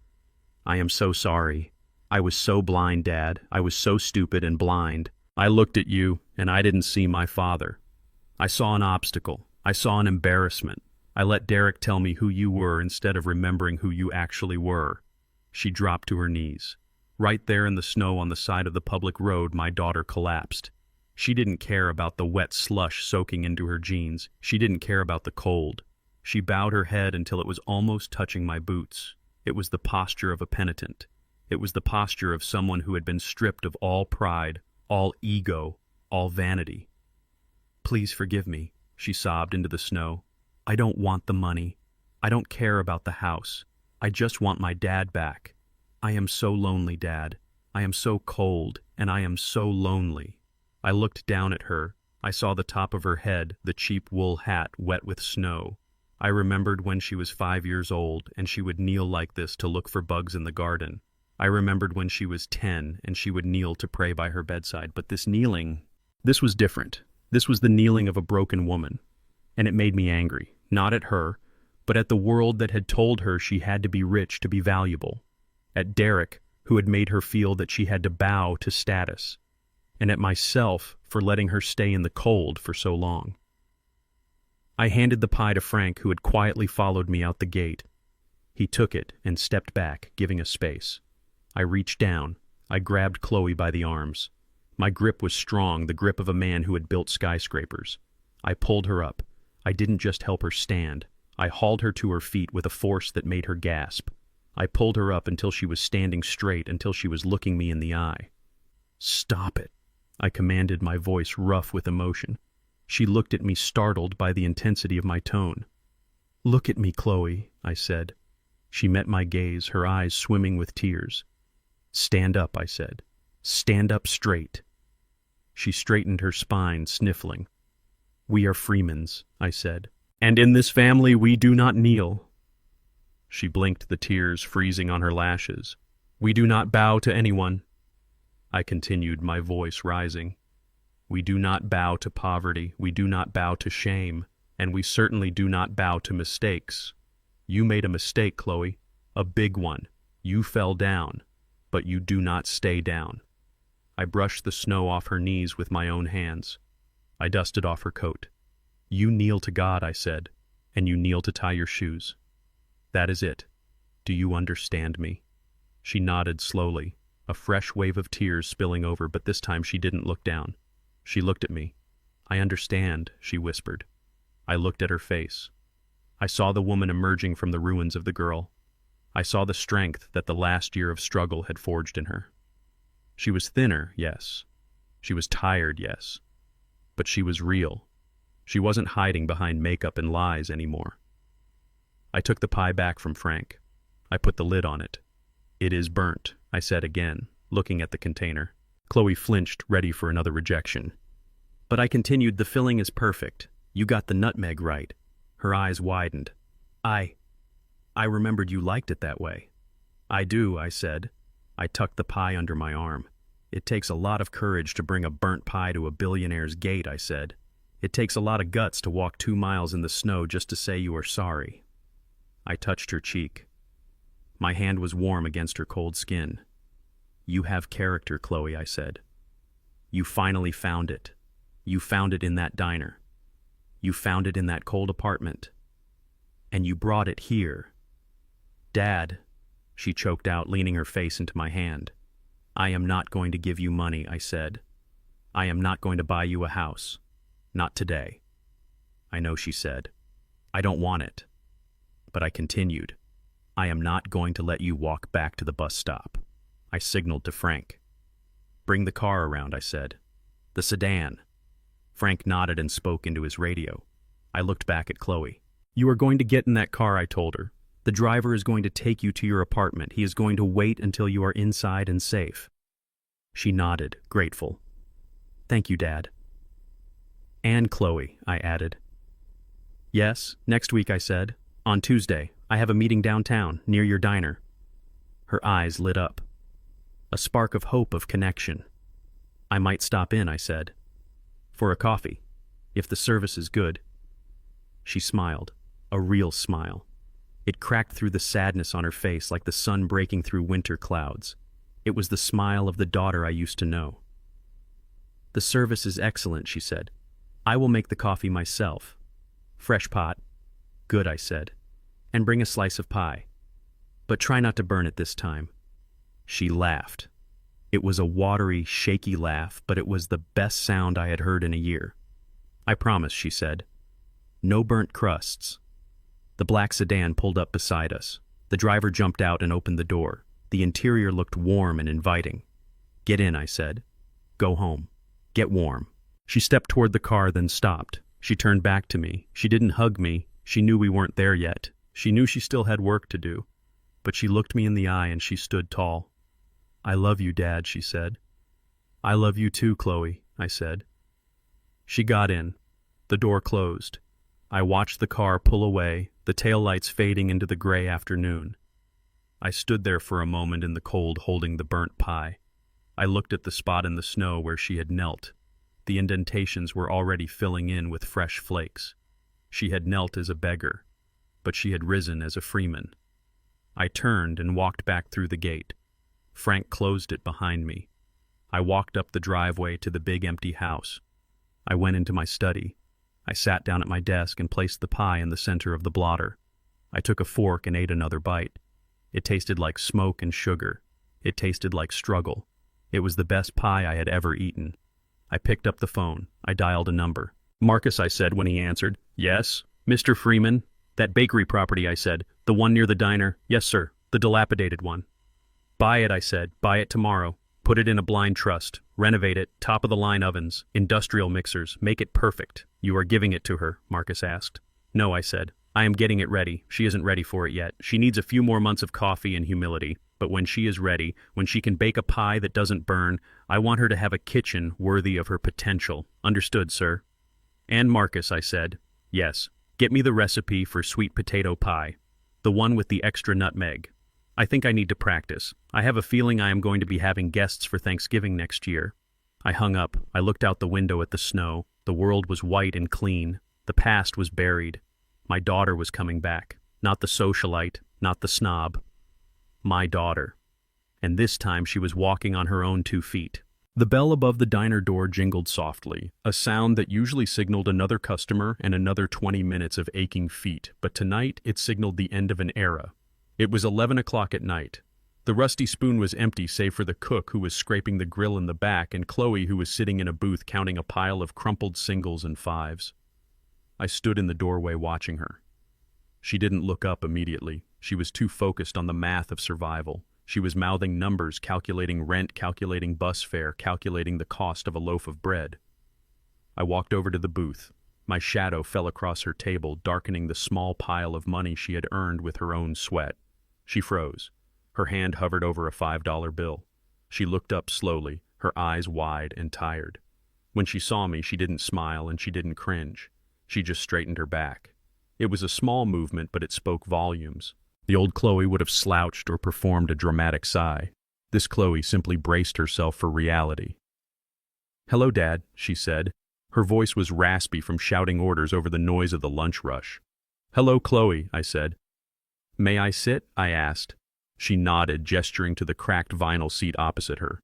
I am so sorry. I was so blind, Dad. I was so stupid and blind. I looked at you, and I didn't see my father. I saw an obstacle. I saw an embarrassment. I let Derek tell me who you were instead of remembering who you actually were. She dropped to her knees. Right there in the snow on the side of the public road, my daughter collapsed. She didn't care about the wet slush soaking into her jeans. She didn't care about the cold. She bowed her head until it was almost touching my boots. It was the posture of a penitent. It was the posture of someone who had been stripped of all pride, all ego, all vanity. Please forgive me, she sobbed into the snow. I don't want the money. I don't care about the house. I just want my dad back. I am so lonely, Dad. I am so cold, and I am so lonely. I looked down at her. I saw the top of her head, the cheap wool hat wet with snow. I remembered when she was 5 years old and she would kneel like this to look for bugs in the garden. I remembered when she was 10 and she would kneel to pray by her bedside. But this kneeling, this was different. This was the kneeling of a broken woman. And it made me angry, not at her, but at the world that had told her she had to be rich to be valuable. At Derek, who had made her feel that she had to bow to status. And at myself for letting her stay in the cold for so long. I handed the pie to Frank, who had quietly followed me out the gate. He took it and stepped back, giving us space. I reached down. I grabbed Chloe by the arms. My grip was strong, the grip of a man who had built skyscrapers. I pulled her up. I didn't just help her stand. I hauled her to her feet with a force that made her gasp. I pulled her up until she was standing straight, until she was looking me in the eye. Stop it, I commanded, my voice rough with emotion. She looked at me, startled by the intensity of my tone. Look at me, Chloe, I said. She met my gaze, her eyes swimming with tears. Stand up, I said. Stand up straight. She straightened her spine, sniffling. We are Freemans, I said. And in this family we do not kneel. She blinked, the tears freezing on her lashes. We do not bow to anyone. I continued, my voice rising. We do not bow to poverty, we do not bow to shame, and we certainly do not bow to mistakes. You made a mistake, Chloe, a big one. You fell down, but you do not stay down. I brushed the snow off her knees with my own hands. I dusted off her coat. You kneel to God, I said, and you kneel to tie your shoes. That is it. Do you understand me? She nodded slowly, a fresh wave of tears spilling over, but this time she didn't look down. She looked at me. I understand, she whispered. I looked at her face. I saw the woman emerging from the ruins of the girl. I saw the strength that the last year of struggle had forged in her. She was thinner, yes. She was tired, yes. But she was real. She wasn't hiding behind makeup and lies anymore. I took the pie back from Frank. I put the lid on it. It is burnt, I said again, looking at the container. Chloe flinched, ready for another rejection. But I continued, the filling is perfect. You got the nutmeg right. Her eyes widened. I remembered you liked it that way. I do, I said. I tucked the pie under my arm. It takes a lot of courage to bring a burnt pie to a billionaire's gate, I said. It takes a lot of guts to walk 2 miles in the snow just to say you are sorry. I touched her cheek. My hand was warm against her cold skin. You have character, Chloe, I said. You finally found it. You found it in that diner. You found it in that cold apartment. And you brought it here. Dad, she choked out, leaning her face into my hand. I am not going to give you money, I said. I am not going to buy you a house. Not today. I know, she said. I don't want it. But I continued. I am not going to let you walk back to the bus stop. I signaled to Frank. Bring the car around, I said. The sedan. Frank nodded and spoke into his radio. I looked back at Chloe. You are going to get in that car, I told her. The driver is going to take you to your apartment. He is going to wait until you are inside and safe. She nodded, grateful. Thank you, Dad. And Chloe, I added. Yes, next week, I said. On Tuesday, I have a meeting downtown, near your diner. Her eyes lit up. A spark of hope, of connection. I might stop in, I said. For a coffee. If the service is good. She smiled. A real smile. It cracked through the sadness on her face like the sun breaking through winter clouds. It was the smile of the daughter I used to know. The service is excellent, she said. I will make the coffee myself. Fresh pot. Good, I said. And bring a slice of pie. But try not to burn it this time. She laughed. It was a watery, shaky laugh, but it was the best sound I had heard in a year. I promise, she said. No burnt crusts. The black sedan pulled up beside us. The driver jumped out and opened the door. The interior looked warm and inviting. Get in, I said. Go home. Get warm. She stepped toward the car, then stopped. She turned back to me. She didn't hug me. She knew we weren't there yet. She knew she still had work to do. But she looked me in the eye and she stood tall. I love you, Dad, she said. I love you too, Chloe, I said. She got in. The door closed. I watched the car pull away, the taillights fading into the gray afternoon. I stood there for a moment in the cold holding the burnt pie. I looked at the spot in the snow where she had knelt. The indentations were already filling in with fresh flakes. She had knelt as a beggar, but she had risen as a freeman. I turned and walked back through the gate. Frank closed it behind me. I walked up the driveway to the big empty house. I went into my study. I sat down at my desk and placed the pie in the center of the blotter. I took a fork and ate another bite. It tasted like smoke and sugar. It tasted like struggle. It was the best pie I had ever eaten. I picked up the phone. I dialed a number. Marcus, I said when he answered. Yes? Mr. Freeman? That bakery property, I said. The one near the diner? Yes, sir. The dilapidated one. Buy it, I said. Buy it tomorrow. Put it in a blind trust. Renovate it. Top-of-the-line ovens. Industrial mixers. Make it perfect. You are giving it to her, Marcus asked. No, I said. I am getting it ready. She isn't ready for it yet. She needs a few more months of coffee and humility. But when she is ready, when she can bake a pie that doesn't burn, I want her to have a kitchen worthy of her potential. Understood, sir? And Marcus, I said. Yes. Get me the recipe for sweet potato pie. The one with the extra nutmeg. I think I need to practice. I have a feeling I am going to be having guests for Thanksgiving next year. I hung up. I looked out the window at the snow. The world was white and clean. The past was buried. My daughter was coming back. Not the socialite, not the snob. My daughter. And this time she was walking on her own 2 feet. The bell above the diner door jingled softly, a sound that usually signaled another customer and another 20 minutes of aching feet, but tonight it signaled the end of an era. It was 11 o'clock at night. The rusty spoon was empty save for the cook who was scraping the grill in the back and Chloe who was sitting in a booth counting a pile of crumpled singles and fives. I stood in the doorway watching her. She didn't look up immediately. She was too focused on the math of survival. She was mouthing numbers, calculating rent, calculating bus fare, calculating the cost of a loaf of bread. I walked over to the booth. My shadow fell across her table, darkening the small pile of money she had earned with her own sweat. She froze. Her hand hovered over a $5 bill. She looked up slowly, her eyes wide and tired. When she saw me, she didn't smile and she didn't cringe. She just straightened her back. It was a small movement, but it spoke volumes. The old Chloe would have slouched or performed a dramatic sigh. This Chloe simply braced herself for reality. "Hello, Dad," she said. Her voice was raspy from shouting orders over the noise of the lunch rush. "Hello, Chloe," I said. "May I sit?" I asked. She nodded, gesturing to the cracked vinyl seat opposite her.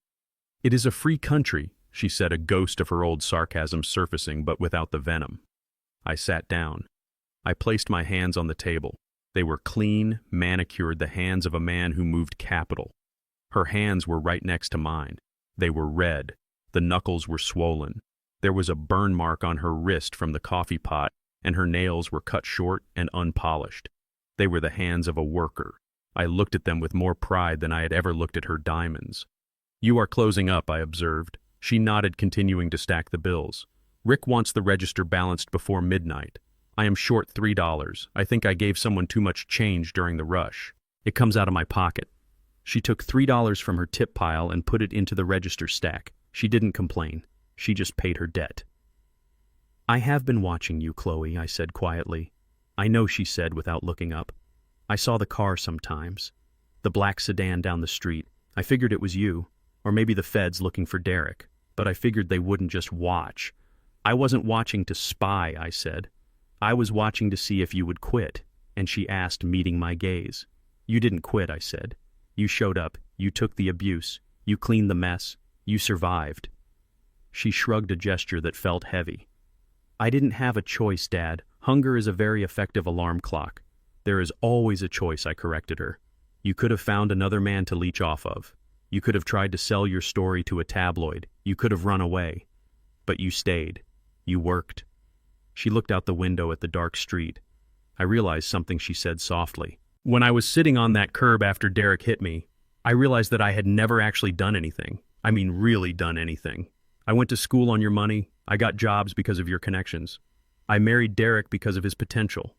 "It is a free country," she said, a ghost of her old sarcasm surfacing but without the venom. I sat down. I placed my hands on the table. They were clean, manicured, the hands of a man who moved capital. Her hands were right next to mine. They were red. The knuckles were swollen. There was a burn mark on her wrist from the coffee pot, and her nails were cut short and unpolished. They were the hands of a worker. I looked at them with more pride than I had ever looked at her diamonds. "You are closing up," I observed. She nodded, continuing to stack the bills. "Rick wants the register balanced before midnight. I am short $3. I think I gave someone too much change during the rush. It comes out of my pocket." She took $3 from her tip pile and put it into the register stack. She didn't complain. She just paid her debt. "I have been watching you, Chloe," I said quietly. "I know," she said without looking up. "I saw the car sometimes. The black sedan down the street. I figured it was you, or maybe the feds looking for Derek. But I figured they wouldn't just watch. I wasn't watching to spy, I said. I was watching to see if you would quit, and she asked, meeting my gaze. You didn't quit, I said. You showed up, you took the abuse, you cleaned the mess, you survived. She shrugged a gesture that felt heavy. I didn't have a choice, Dad. Hunger is a very effective alarm clock. There is always a choice, I corrected her. You could have found another man to leech off of. You could have tried to sell your story to a tabloid. You could have run away. But you stayed. You worked. She looked out the window at the dark street. I realized something she said softly. When I was sitting on that curb after Derek hit me, I realized that I had never actually done anything. I mean, really done anything. I went to school on your money. I got jobs because of your connections. I married Derek because of his potential.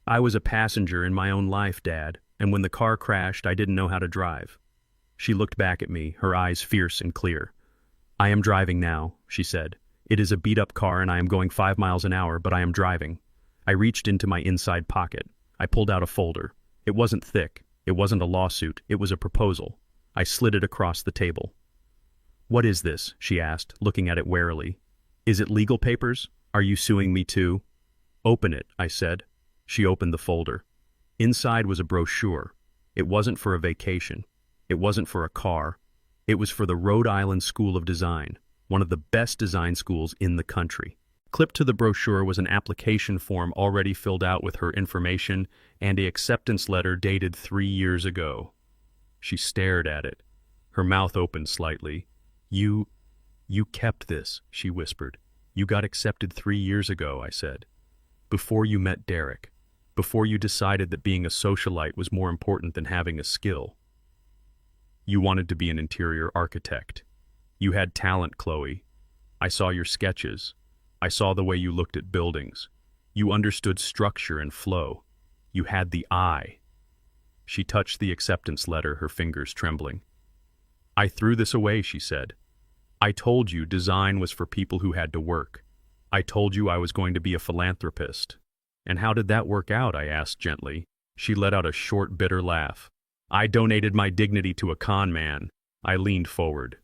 I was a passenger in my own life, Dad, and when the car crashed, I didn't know how to drive. She looked back at me, her eyes fierce and clear. I am driving now, she said. It is a beat-up car and I am going 5 miles an hour, but I am driving. I reached into my inside pocket. I pulled out a folder. It wasn't thick. It wasn't a lawsuit. It was a proposal. I slid it across the table. What is this? She asked, looking at it warily. Is it legal papers? Are you suing me too? Open it, I said. She opened the folder. Inside was a brochure. It wasn't for a vacation. It wasn't for a car. It was for the Rhode Island School of Design, one of the best design schools in the country. Clipped to the brochure was an application form already filled out with her information and an acceptance letter dated 3 years ago. She stared at it. Her mouth opened slightly. You kept this, she whispered. You got accepted 3 years ago, I said. Before you met Derek. Before you decided that being a socialite was more important than having a skill. You wanted to be an interior architect. You had talent, Chloe. I saw your sketches. I saw the way you looked at buildings. You understood structure and flow. You had the eye. She touched the acceptance letter, her fingers trembling. I threw this away, she said. I told you design was for people who had to work. I told you I was going to be a philanthropist. And how did that work out? I asked gently. She let out a short, bitter laugh. I donated my dignity to a con man. I leaned forward.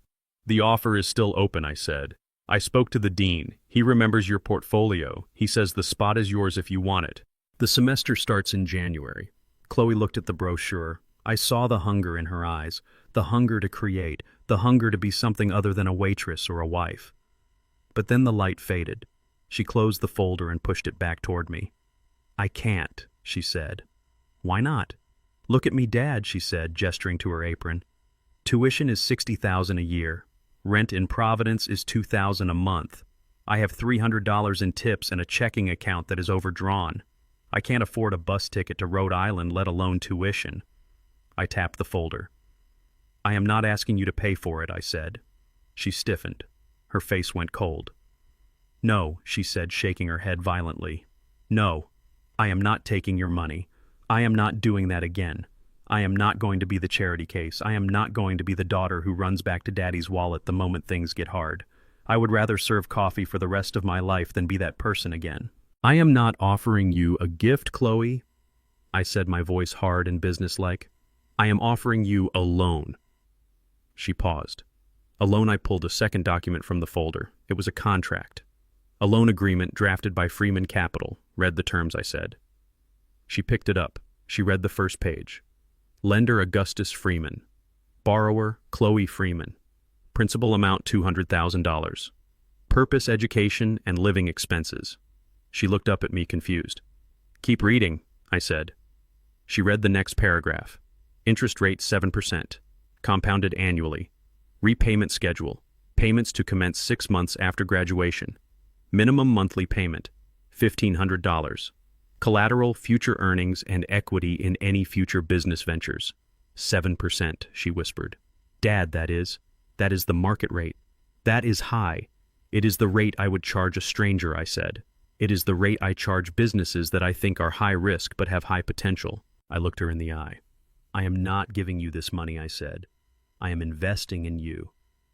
The offer is still open, I said. I spoke to the dean. He remembers your portfolio. He says the spot is yours if you want it. The semester starts in January. Chloe looked at the brochure. I saw the hunger in her eyes, the hunger to create, the hunger to be something other than a waitress or a wife. But then the light faded. She closed the folder and pushed it back toward me. I can't, she said. Why not? Look at me, Dad, she said, gesturing to her apron. Tuition is $60,000 a year. Rent in Providence is $2,000 a month. I have $300 in tips and a checking account that is overdrawn. I can't afford a bus ticket to Rhode Island, let alone tuition. I tapped the folder. I am not asking you to pay for it, I said. She stiffened. Her face went cold. No, she said, shaking her head violently. No, I am not taking your money. I am not doing that again. I am not going to be the charity case. I am not going to be the daughter who runs back to Daddy's wallet the moment things get hard. I would rather serve coffee for the rest of my life than be that person again. I am not offering you a gift, Chloe, I said, my voice hard and businesslike. I am offering you a loan. She paused. A loan. I pulled a second document from the folder. It was a contract. A loan agreement drafted by Freeman Capital. Read the terms, I said. She picked it up. She read the first page. Lender Augustus Freeman. Borrower Chloe Freeman. Principal amount $200,000. Purpose education and living expenses. She looked up at me confused. Keep reading, I said. She read the next paragraph. Interest rate 7%. Compounded annually. Repayment schedule. Payments to commence 6 months after graduation. Minimum monthly payment. $1,500. Collateral, future earnings, and equity in any future business ventures. 7%, she whispered. Dad, that is the market rate. That is high. It is the rate I would charge a stranger, I said. It is the rate I charge businesses that I think are high risk but have high potential. I looked her in the eye. I am not giving you this money, I said. I am investing in you,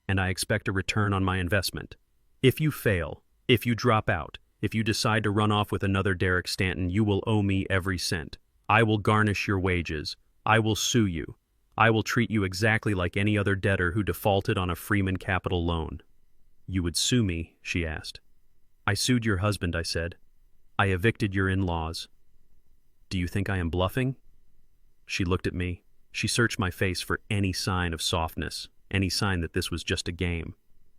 and I expect a return on my investment. If you fail, if you drop out, if you decide to run off with another Derek Stanton, you will owe me every cent. I will garnish your wages. I will sue you. I will treat you exactly like any other debtor who defaulted on a Freeman Capital loan. You would sue me? She asked. I sued your husband, I said. I evicted your in-laws. Do you think I am bluffing? She looked at me. She searched my face for any sign of softness, any sign that this was just a game.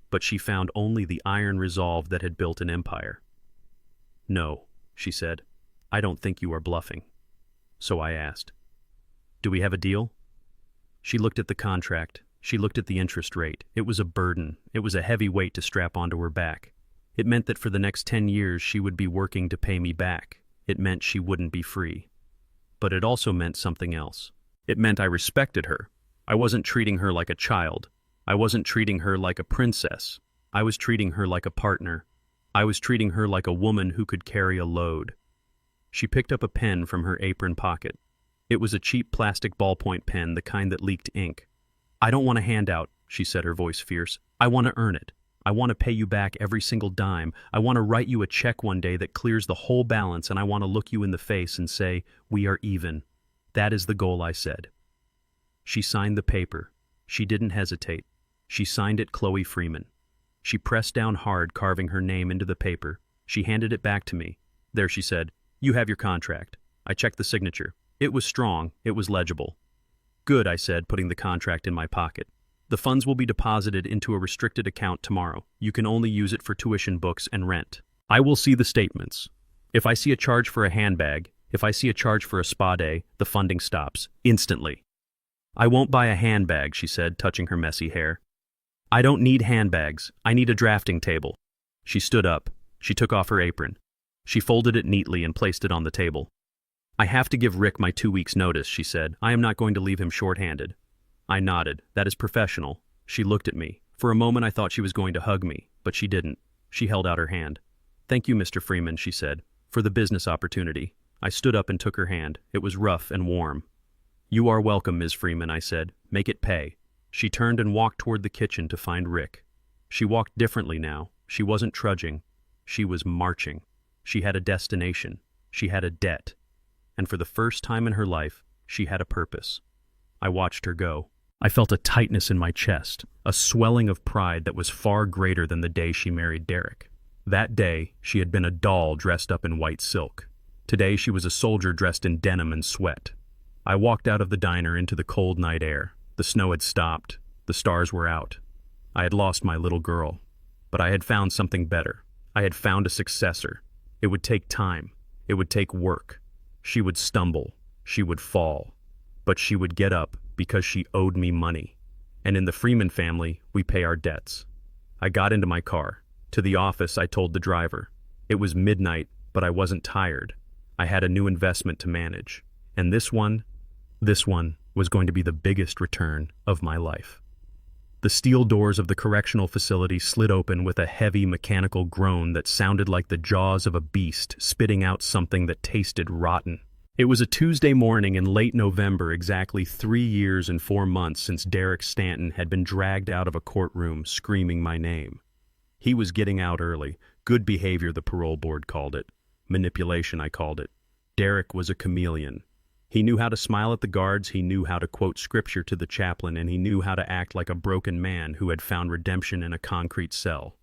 But she found only the iron resolve that had built an empire. No, she said. I don't think you are bluffing. So I asked, do we have a deal? She looked at the contract. She looked at the interest rate. It was a burden. It was a heavy weight to strap onto her back. It meant that for the next 10 years she would be working to pay me back. It meant she wouldn't be free. But it also meant something else. It meant I respected her. I wasn't treating her like a child. I wasn't treating her like a princess. I was treating her like a partner. I was treating her like a woman who could carry a load. She picked up a pen from her apron pocket. It was a cheap plastic ballpoint pen, the kind that leaked ink. I don't want a handout, she said, her voice fierce. I want to earn it. I want to pay you back every single dime. I want to write you a check one day that clears the whole balance, and I want to look you in the face and say, we are even. That is the goal, I said. She signed the paper. She didn't hesitate. She signed it Chloe Freeman. She pressed down hard, carving her name into the paper. She handed it back to me. There, she said, you have your contract. I checked the signature. It was strong. It was legible. Good, I said, putting the contract in my pocket. The funds will be deposited into a restricted account tomorrow. You can only use it for tuition, books, and rent. I will see the statements. If I see a charge for a handbag, if I see a charge for a spa day, the funding stops. Instantly. I won't buy a handbag, she said, touching her messy hair. I don't need handbags. I need a drafting table. She stood up. She took off her apron. She folded it neatly and placed it on the table. I have to give Rick my 2 weeks' notice, she said. I am not going to leave him short-handed. I nodded. That is professional. She looked at me. For a moment I thought she was going to hug me, but she didn't. She held out her hand. Thank you, Mr. Freeman, she said, for the business opportunity. I stood up and took her hand. It was rough and warm. You are welcome, Ms. Freeman, I said. Make it pay. She turned and walked toward the kitchen to find Rick. She walked differently now. She wasn't trudging. She was marching. She had a destination. She had a debt. And for the first time in her life, she had a purpose. I watched her go. I felt a tightness in my chest, a swelling of pride that was far greater than the day she married Derek. That day, she had been a doll dressed up in white silk. Today, she was a soldier dressed in denim and sweat. I walked out of the diner into the cold night air. The snow had stopped. The stars were out. I had lost my little girl. But I had found something better. I had found a successor. It would take time. It would take work. She would stumble. She would fall. But she would get up because she owed me money. And in the Freeman family, we pay our debts. I got into my car. To the office, I told the driver. It was midnight, but I wasn't tired. I had a new investment to manage. And this one was going to be the biggest return of my life. The steel doors of the correctional facility slid open with a heavy mechanical groan that sounded like the jaws of a beast spitting out something that tasted rotten. It was a Tuesday morning in late November, exactly 3 years and 4 months since Derek Stanton had been dragged out of a courtroom screaming my name. He was getting out early. Good behavior, the parole board called it. Manipulation, I called it. Derek was a chameleon. He knew how to smile at the guards, he knew how to quote scripture to the chaplain, and he knew how to act like a broken man who had found redemption in a concrete cell.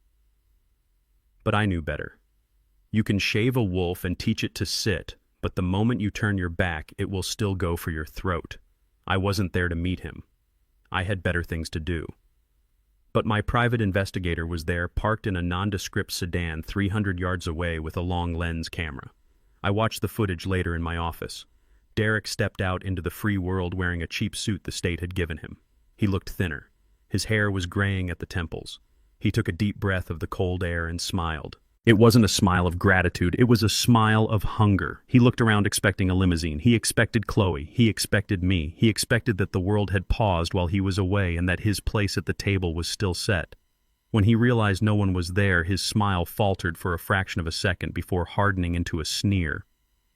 But I knew better. You can shave a wolf and teach it to sit, but the moment you turn your back, it will still go for your throat. I wasn't there to meet him. I had better things to do. But my private investigator was there, parked in a nondescript sedan 300 yards away with a long lens camera. I watched the footage later in my office. Derek stepped out into the free world wearing a cheap suit the state had given him. He looked thinner. His hair was graying at the temples. He took a deep breath of the cold air and smiled. It wasn't a smile of gratitude, it was a smile of hunger. He looked around expecting a limousine. He expected Chloe. He expected me. He expected that the world had paused while he was away and that his place at the table was still set. When he realized no one was there, his smile faltered for a fraction of a second before hardening into a sneer.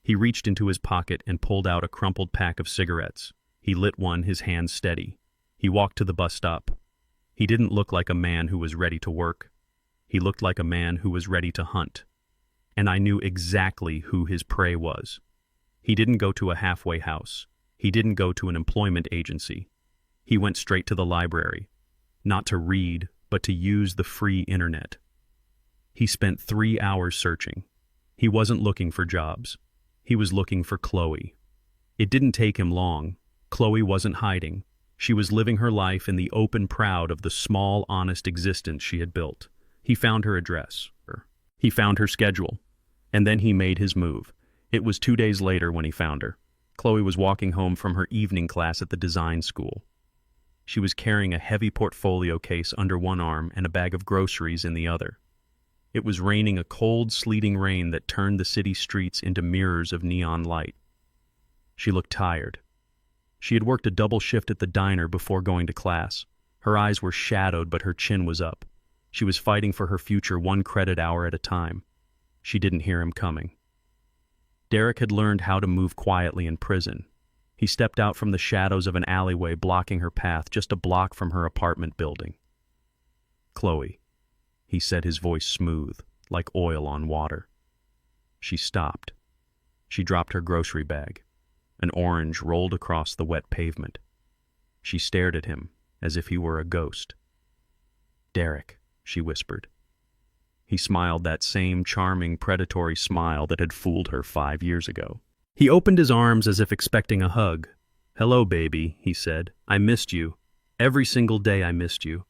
He reached into his pocket and pulled out a crumpled pack of cigarettes. He lit one, his hand steady. He walked to the bus stop. He didn't look like a man who was ready to work. He looked like a man who was ready to hunt. And I knew exactly who his prey was. He didn't go to a halfway house. He didn't go to an employment agency. He went straight to the library. Not to read, but to use the free internet. He spent 3 hours searching. He wasn't looking for jobs. He was looking for Chloe. It didn't take him long. Chloe wasn't hiding. She was living her life in the open proud of the small, honest existence she had built. He found her address. He found her schedule. And then he made his move. It was 2 days later when he found her. Chloe was walking home from her evening class at the design school. She was carrying a heavy portfolio case under one arm and a bag of groceries in the other. It was raining, a cold, sleeting rain that turned the city streets into mirrors of neon light. She looked tired. She had worked a double shift at the diner before going to class. Her eyes were shadowed, but her chin was up. She was fighting for her future 1 credit hour at a time. She didn't hear him coming. Derek had learned how to move quietly in prison. He stepped out from the shadows of an alleyway blocking her path just a block from her apartment building. "Chloe," he said, his voice smooth, like oil on water. She stopped. She dropped her grocery bag. An orange rolled across the wet pavement. She stared at him as if he were a ghost. "Derek," she whispered. He smiled, that same charming, predatory smile that had fooled her 5 years ago. He opened his arms as if expecting a hug. "Hello, baby," he said. "I missed you. Every single day I missed you."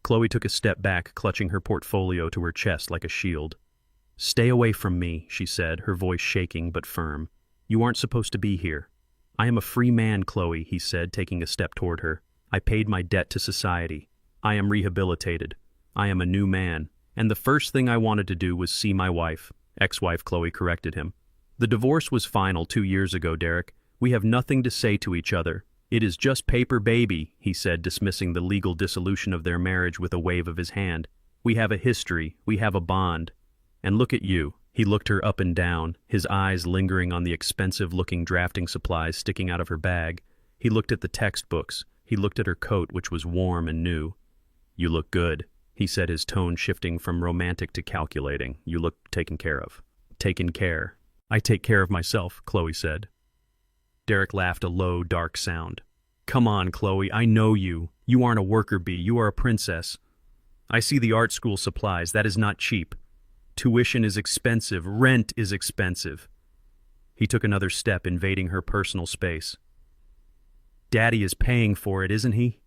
Chloe took a step back, clutching her portfolio to her chest like a shield. "Stay away from me," she said, her voice shaking but firm. "You aren't supposed to be here." "I am a free man, Chloe," he said, taking a step toward her. "I paid my debt to society. I am rehabilitated. I am a new man. And the first thing I wanted to do was see my wife." Ex-wife, Chloe corrected him. "The divorce was final 2 years ago, Derek. We have nothing to say to each other. It is just paper, baby," he said, dismissing the legal dissolution of their marriage with a wave of his hand. "We have a history. We have a bond. And look at you." He looked her up and down, his eyes lingering on the expensive-looking drafting supplies sticking out of her bag. He looked at the textbooks. He looked at her coat, which was warm and new. "You look good," he said, his tone shifting from romantic to calculating. "You look taken care of." "Taken care. I take care of myself," Chloe said. Derek laughed, a low, dark sound. "Come on, Chloe, I know you. You aren't a worker bee, you are a princess. I see the art school supplies. That is not cheap. Tuition is expensive. Rent is expensive." He took another step, invading her personal space. "Daddy is paying for it, isn't he?"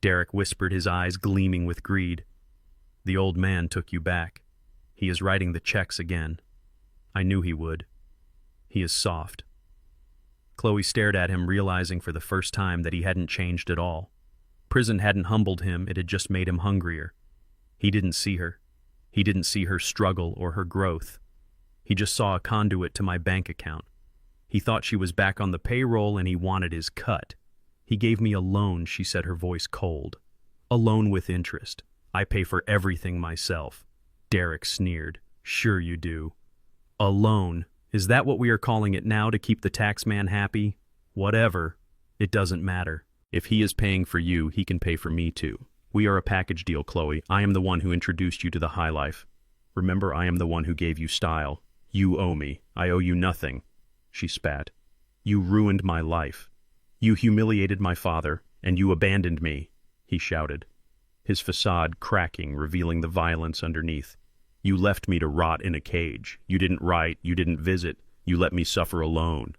Derek whispered, his eyes gleaming with greed. "The old man took you back. He is writing the checks again. I knew he would. He is soft." Chloe stared at him, realizing for the first time that he hadn't changed at all. Prison hadn't humbled him, it had just made him hungrier. He didn't see her. He didn't see her struggle or her growth. He just saw a conduit to my bank account. He thought she was back on the payroll and he wanted his cut. "He gave me a loan," she said, her voice cold. "A loan with interest. I pay for everything myself." Derek sneered. "Sure you do. A loan. Is that what we are calling it now, to keep the tax man happy? Whatever. It doesn't matter. If he is paying for you, he can pay for me too. We are a package deal, Chloe. I am the one who introduced you to the high life. Remember, I am the one who gave you style. You owe me. I owe you nothing." She spat. "You ruined my life. You humiliated my father, and you abandoned me," he shouted, his facade cracking, revealing the violence underneath. "You left me to rot in a cage. You didn't write, you didn't visit. You let me suffer alone."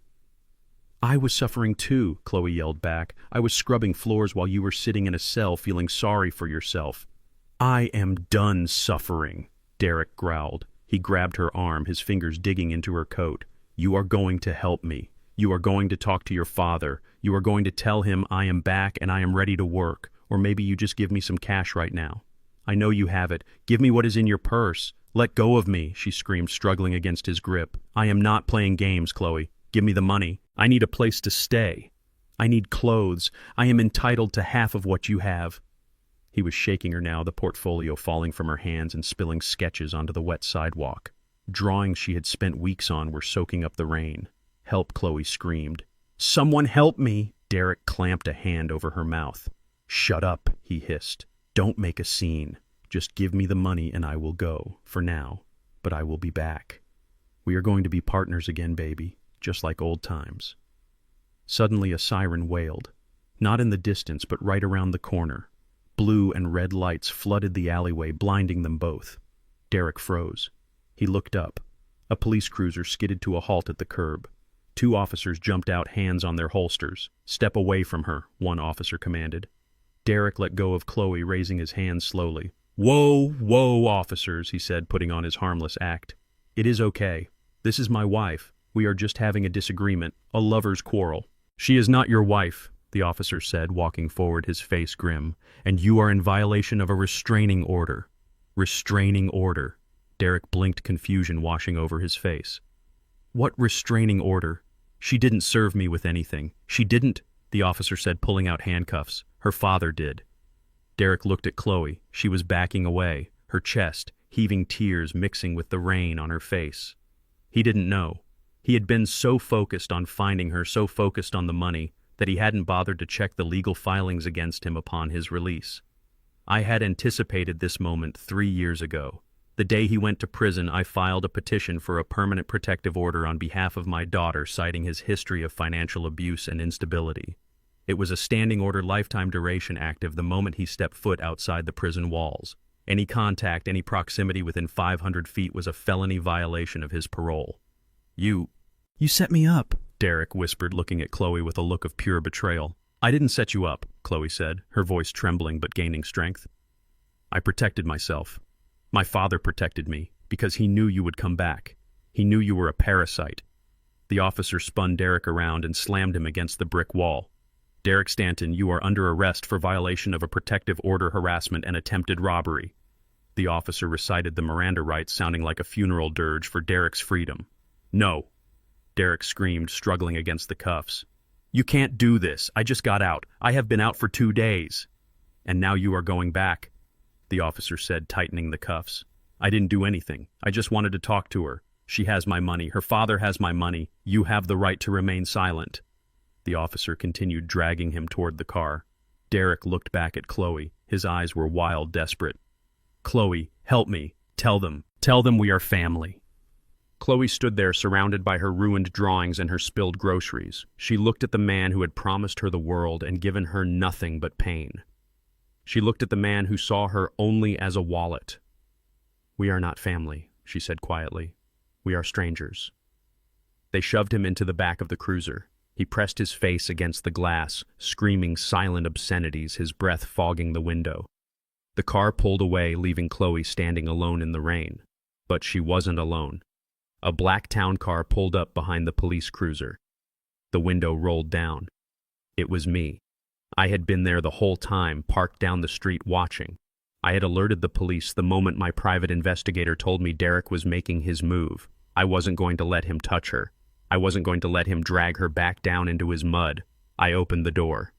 "I was suffering too," Chloe yelled back. "I was scrubbing floors while you were sitting in a cell feeling sorry for yourself." "I am done suffering," Derek growled. He grabbed her arm, his fingers digging into her coat. "You are going to help me. You are going to talk to your father. You are going to tell him I am back and I am ready to work. Or maybe you just give me some cash right now. I know you have it. Give me what is in your purse. Let go of me," she screamed, struggling against his grip. "I am not playing games, Chloe. Give me the money. I need a place to stay. I need clothes. I am entitled to half of what you have." He was shaking her now, the portfolio falling from her hands and spilling sketches onto the wet sidewalk. Drawings she had spent weeks on were soaking up the rain. "Help," Chloe screamed. "Someone help me!" Derek clamped a hand over her mouth. "Shut up," he hissed. "Don't make a scene. Just give me the money and I will go, for now. But I will be back. We are going to be partners again, baby, just like old times." Suddenly a siren wailed. Not in the distance, but right around the corner. Blue and red lights flooded the alleyway, blinding them both. Derek froze. He looked up. A police cruiser skidded to a halt at the curb. 2 officers jumped out, hands on their holsters. "Step away from her," one officer commanded. Derek let go of Chloe, raising his hands slowly. "Whoa, whoa, officers," he said, putting on his harmless act. "It is okay. This is my wife. We are just having a disagreement, a lover's quarrel." "She is not your wife," the officer said, walking forward, his face grim, "and you are in violation of a restraining order." "Restraining order?" Derek blinked, confusion washing over his face. "What restraining order? She didn't serve me with anything. She didn't," the officer said, pulling out handcuffs. "Her father did." Derek looked at Chloe. She was backing away, her chest, heaving, tears mixing with the rain on her face. He didn't know. He had been so focused on finding her, so focused on the money, that he hadn't bothered to check the legal filings against him upon his release. I had anticipated this moment 3 years ago. The day he went to prison, I filed a petition for a permanent protective order on behalf of my daughter, citing his history of financial abuse and instability. It was a standing order, lifetime duration, active the moment he stepped foot outside the prison walls. Any contact, any proximity within 500 feet was a felony violation of his parole. You set me up," Derek whispered, looking at Chloe with a look of pure betrayal. "I didn't set you up," Chloe said, her voice trembling but gaining strength. "I protected myself. My father protected me, because he knew you would come back. He knew you were a parasite." The officer spun Derek around and slammed him against the brick wall. "Derek Stanton, you are under arrest for violation of a protective order, harassment, and attempted robbery." The officer recited the Miranda rights, sounding like a funeral dirge for Derek's freedom. "No," Derek screamed, struggling against the cuffs. "You can't do this. I just got out. I have been out for 2 days." "And now you are going back," the officer said, tightening the cuffs. "I didn't do anything. I just wanted to talk to her. She has my money. Her father has my money. You have the right to remain silent." The officer continued, dragging him toward the car. Derek looked back at Chloe. His eyes were wild, desperate. "Chloe, help me. Tell them we are family." Chloe stood there, surrounded by her ruined drawings and her spilled groceries. She looked at the man who had promised her the world and given her nothing but pain. She looked at the man who saw her only as a wallet. "We are not family," she said quietly. "We are strangers." They shoved him into the back of the cruiser. He pressed his face against the glass, screaming silent obscenities, his breath fogging the window. The car pulled away, leaving Chloe standing alone in the rain. But she wasn't alone. A black town car pulled up behind the police cruiser. The window rolled down. It was me. I had been there the whole time, parked down the street watching. I had alerted the police the moment my private investigator told me Derek was making his move. I wasn't going to let him touch her. I wasn't going to let him drag her back down into his mud. I opened the door.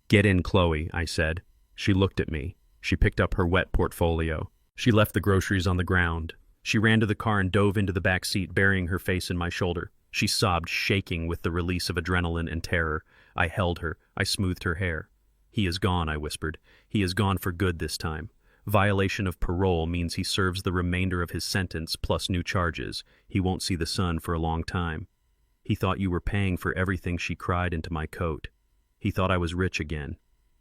"Get in, Chloe," I said. She looked at me. She picked up her wet portfolio. She left the groceries on the ground. She ran to the car and dove into the back seat, burying her face in my shoulder. She sobbed, shaking with the release of adrenaline and terror. I held her. I smoothed her hair. "He is gone," I whispered. "He is gone for good this time. Violation of parole means he serves the remainder of his sentence plus new charges. He won't see the sun for a long time. He thought you were paying for everything," she cried into my coat. "He thought I was rich again.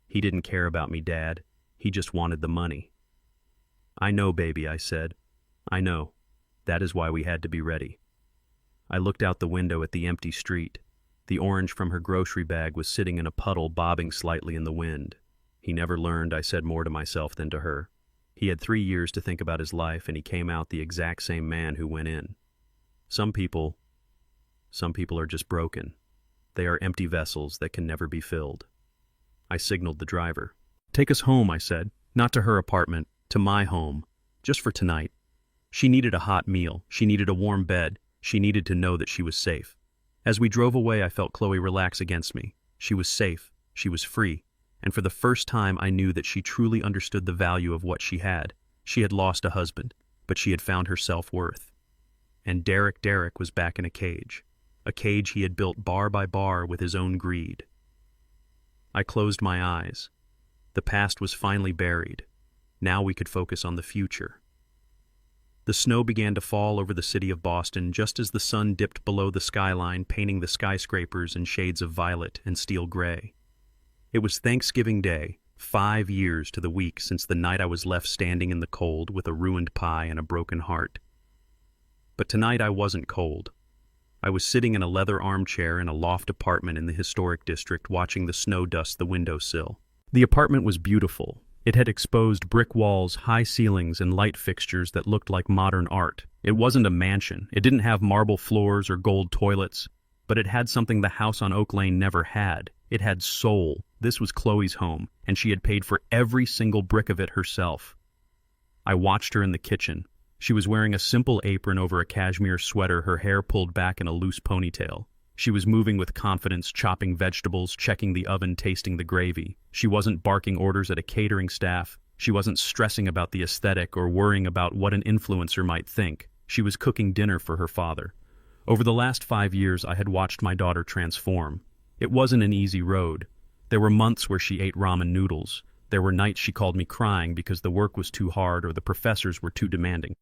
He didn't care about me, Dad. He just wanted the money." "I know, baby," I said. "I know. That is why we had to be ready." I looked out the window at the empty street. The orange from her grocery bag was sitting in a puddle, bobbing slightly in the wind. He never learned, I said more to myself than to her. He had 3 years to think about his life, and he came out the exact same man who went in. Some people are just broken. They are empty vessels that can never be filled. I signaled the driver. "Take us home," I said. "Not to her apartment, to my home. Just for tonight." She needed a hot meal. She needed a warm bed. She needed to know that she was safe. As we drove away, I felt Chloe relax against me. She was safe. She was free. And for the first time, I knew that she truly understood the value of what she had. She had lost a husband, but she had found her self-worth. And Derek was back in a cage he had built bar by bar with his own greed. I closed my eyes. The past was finally buried. Now we could focus on the future. The snow began to fall over the city of Boston just as the sun dipped below the skyline, painting the skyscrapers in shades of violet and steel gray. It was Thanksgiving Day, 5 years to the week since the night I was left standing in the cold with a ruined pie and a broken heart. But tonight I wasn't cold. I was sitting in a leather armchair in a loft apartment in the historic district watching the snow dust the windowsill. The apartment was beautiful. It had exposed brick walls, high ceilings, and light fixtures that looked like modern art. It wasn't a mansion. It didn't have marble floors or gold toilets, but it had something the house on Oak Lane never had. It had soul. This was Chloe's home, and she had paid for every single brick of it herself. I watched her in the kitchen. She was wearing a simple apron over a cashmere sweater, her hair pulled back in a loose ponytail. She was moving with confidence, chopping vegetables, checking the oven, tasting the gravy. She wasn't barking orders at a catering staff. She wasn't stressing about the aesthetic or worrying about what an influencer might think. She was cooking dinner for her father. Over the last 5 years, I had watched my daughter transform. It wasn't an easy road. There were months where she ate ramen noodles. There were nights she called me crying because the work was too hard or the professors were too demanding.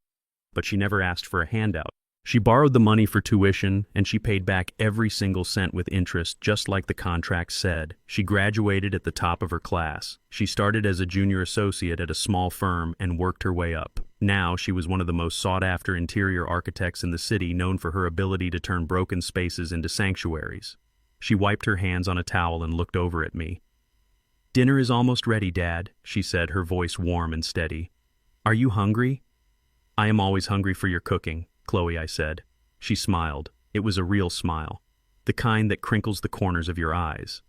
But she never asked for a handout. She borrowed the money for tuition, and she paid back every single cent with interest, just like the contract said. She graduated at the top of her class. She started as a junior associate at a small firm and worked her way up. Now she was one of the most sought-after interior architects in the city, known for her ability to turn broken spaces into sanctuaries. She wiped her hands on a towel and looked over at me. "Dinner is almost ready, Dad," she said, her voice warm and steady. "Are you hungry?" "I am always hungry for your cooking, Chloe," I said. She smiled. It was a real smile, the kind that crinkles the corners of your eyes.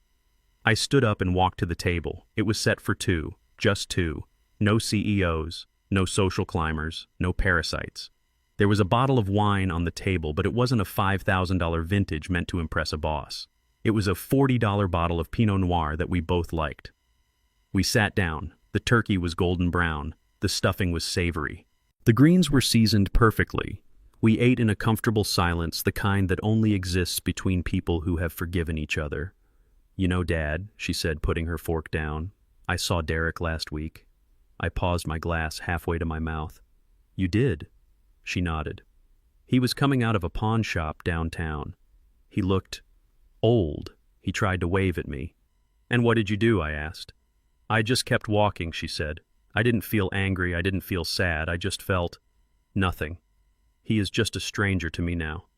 I stood up and walked to the table. It was set for two, just two. No CEOs, no social climbers, no parasites. There was a bottle of wine on the table, but it wasn't a $5,000 vintage meant to impress a boss. It was a $40 bottle of Pinot Noir that we both liked. We sat down. The turkey was golden brown. The stuffing was savory. The greens were seasoned perfectly. We ate in a comfortable silence, the kind that only exists between people who have forgiven each other. "You know, Dad," she said, putting her fork down, "I saw Derek last week." I paused my glass halfway to my mouth. "You did?" She nodded. "He was coming out of a pawn shop downtown. He looked old." He tried to wave at me. "And what did you do?" I asked. "I just kept walking," she said. "I didn't feel angry, I didn't feel sad, I just felt nothing. He is just a stranger to me now.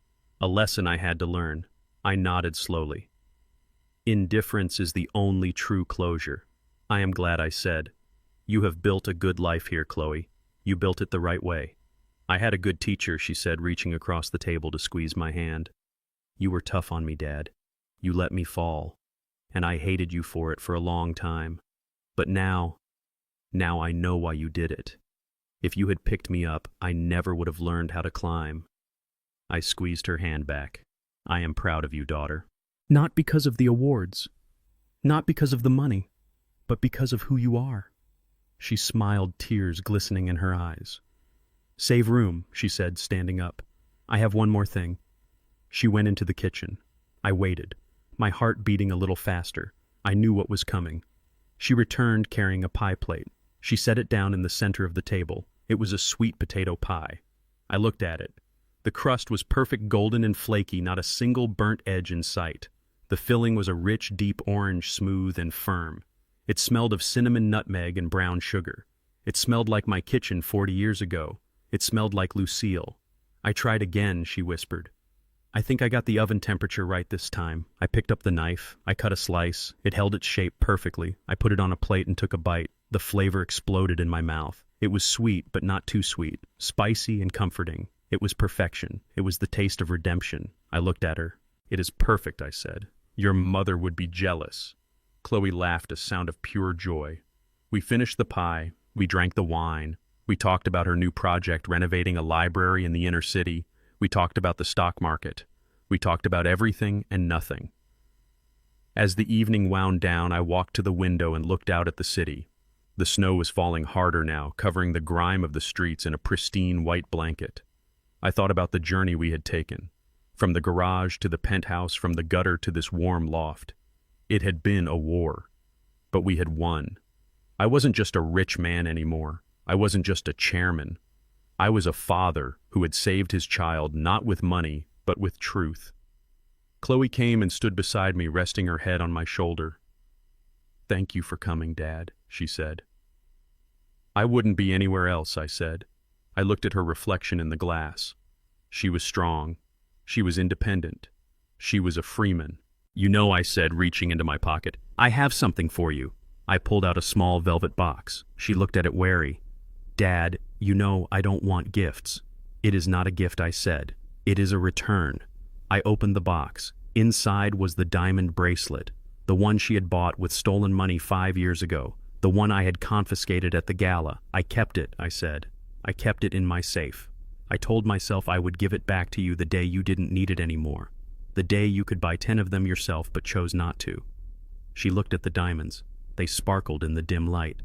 A lesson I had to learn." I nodded slowly. "Indifference is the only true closure." "I am glad," I said. "You have built a good life here, Chloe. You built it the right way." "I had a good teacher," she said, reaching across the table to squeeze my hand. "You were tough on me, Dad. You let me fall. And I hated you for it for a long time. But now I know why you did it. If you had picked me up, I never would have learned how to climb." I squeezed her hand back. "I am proud of you, daughter. Not because of the awards. Not because of the money. But because of who you are." She smiled, tears glistening in her eyes. "Save room," she said, standing up. "I have one more thing." She went into the kitchen. I waited, my heart beating a little faster. I knew what was coming. She returned carrying a pie plate. She set it down in the center of the table. It was a sweet potato pie. I looked at it. The crust was perfect, golden and flaky, not a single burnt edge in sight. The filling was a rich, deep orange, smooth and firm. It smelled of cinnamon, nutmeg, and brown sugar. It smelled like my kitchen 40 years ago. It smelled like Lucille. "I tried again," she whispered. "I think I got the oven temperature right this time." I picked up the knife. I cut a slice. It held its shape perfectly. I put it on a plate and took a bite. The flavor exploded in my mouth. It was sweet, but not too sweet. Spicy and comforting. It was perfection. It was the taste of redemption. I looked at her. "It is perfect," I said. "Your mother would be jealous." Chloe laughed, a sound of pure joy. We finished the pie. We drank the wine. We talked about her new project, renovating a library in the inner city. We talked about the stock market. We talked about everything and nothing. As the evening wound down, I walked to the window and looked out at the city. The snow was falling harder now, covering the grime of the streets in a pristine white blanket. I thought about the journey we had taken, from the garage to the penthouse, from the gutter to this warm loft. It had been a war, but we had won. I wasn't just a rich man anymore. I wasn't just a chairman. I was a father who had saved his child not with money, but with truth. Chloe came and stood beside me, resting her head on my shoulder. "Thank you for coming, Dad," she said. I wouldn't be anywhere else, I said. I looked at her reflection in the glass. She was strong. She was independent. She was a Freeman. You know, I said, reaching into my pocket, I have something for you. I pulled out a small velvet box. She looked at it wary. Dad, you know I don't want gifts. It is not a gift, I said. It is a return. I opened the box. Inside was the diamond bracelet, the one she had bought with stolen money 5 years ago, the one I had confiscated at the gala. I kept it, I said. I kept it in my safe. I told myself I would give it back to you the day you didn't need it anymore, the day you could buy 10 of them yourself but chose not to. She looked at the diamonds. They sparkled in the dim light.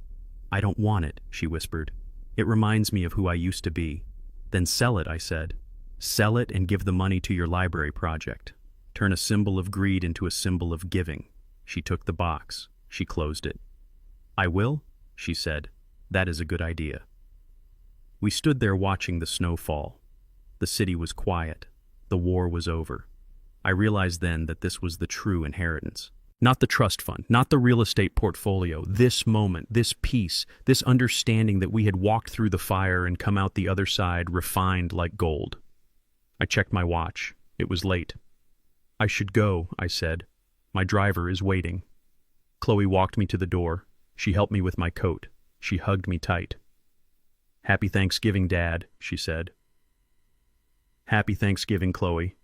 I don't want it, she whispered. It reminds me of who I used to be. Then sell it, I said. Sell it and give the money to your library project. Turn a symbol of greed into a symbol of giving. She took the box. She closed it. I will, she said. That is a good idea. We stood there watching the snow fall. The city was quiet. The war was over. I realized then that this was the true inheritance. Not the trust fund, not the real estate portfolio, this moment, this peace, this understanding that we had walked through the fire and come out the other side refined like gold. I checked my watch. It was late. I should go, I said. My driver is waiting. Chloe walked me to the door. She helped me with my coat. She hugged me tight. Happy Thanksgiving, Dad, she said. Happy Thanksgiving, Chloe.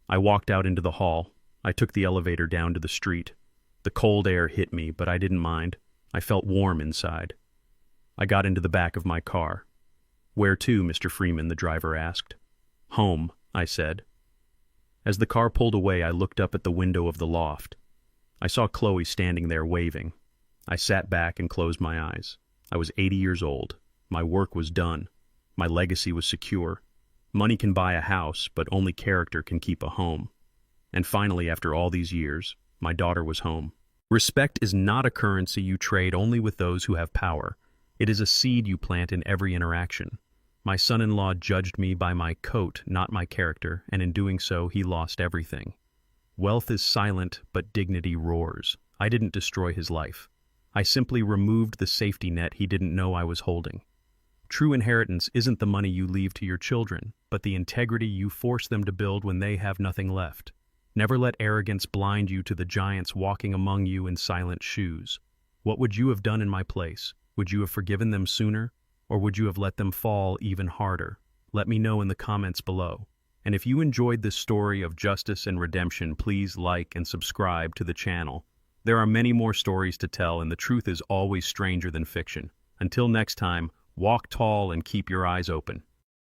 I walked out into the hall. I took the elevator down to the street. The cold air hit me, but I didn't mind. I felt warm inside. I got into the back of my car. Where to, Mr. Freeman? The driver asked. Home, I said. As the car pulled away, I looked up at the window of the loft. I saw Chloe standing there waving. I sat back and closed my eyes. I was 80 years old. My work was done. My legacy was secure. Money can buy a house, but only character can keep a home. And finally, after all these years, my daughter was home. Respect is not a currency you trade only with those who have power. It is a seed you plant in every interaction. My son-in-law judged me by my coat, not my character, and in doing so, he lost everything. Wealth is silent, but dignity roars. I didn't destroy his life. I simply removed the safety net he didn't know I was holding. True inheritance isn't the money you leave to your children, but the integrity you force them to build when they have nothing left. Never let arrogance blind you to the giants walking among you in silent shoes. What would you have done in my place? Would you have forgiven them sooner, or would you have let them fall even harder? Let me know in the comments below. And if you enjoyed this story of justice and redemption, please like and subscribe to the channel. There are many more stories to tell, and the truth is always stranger than fiction. Until next time, walk tall and keep your eyes open.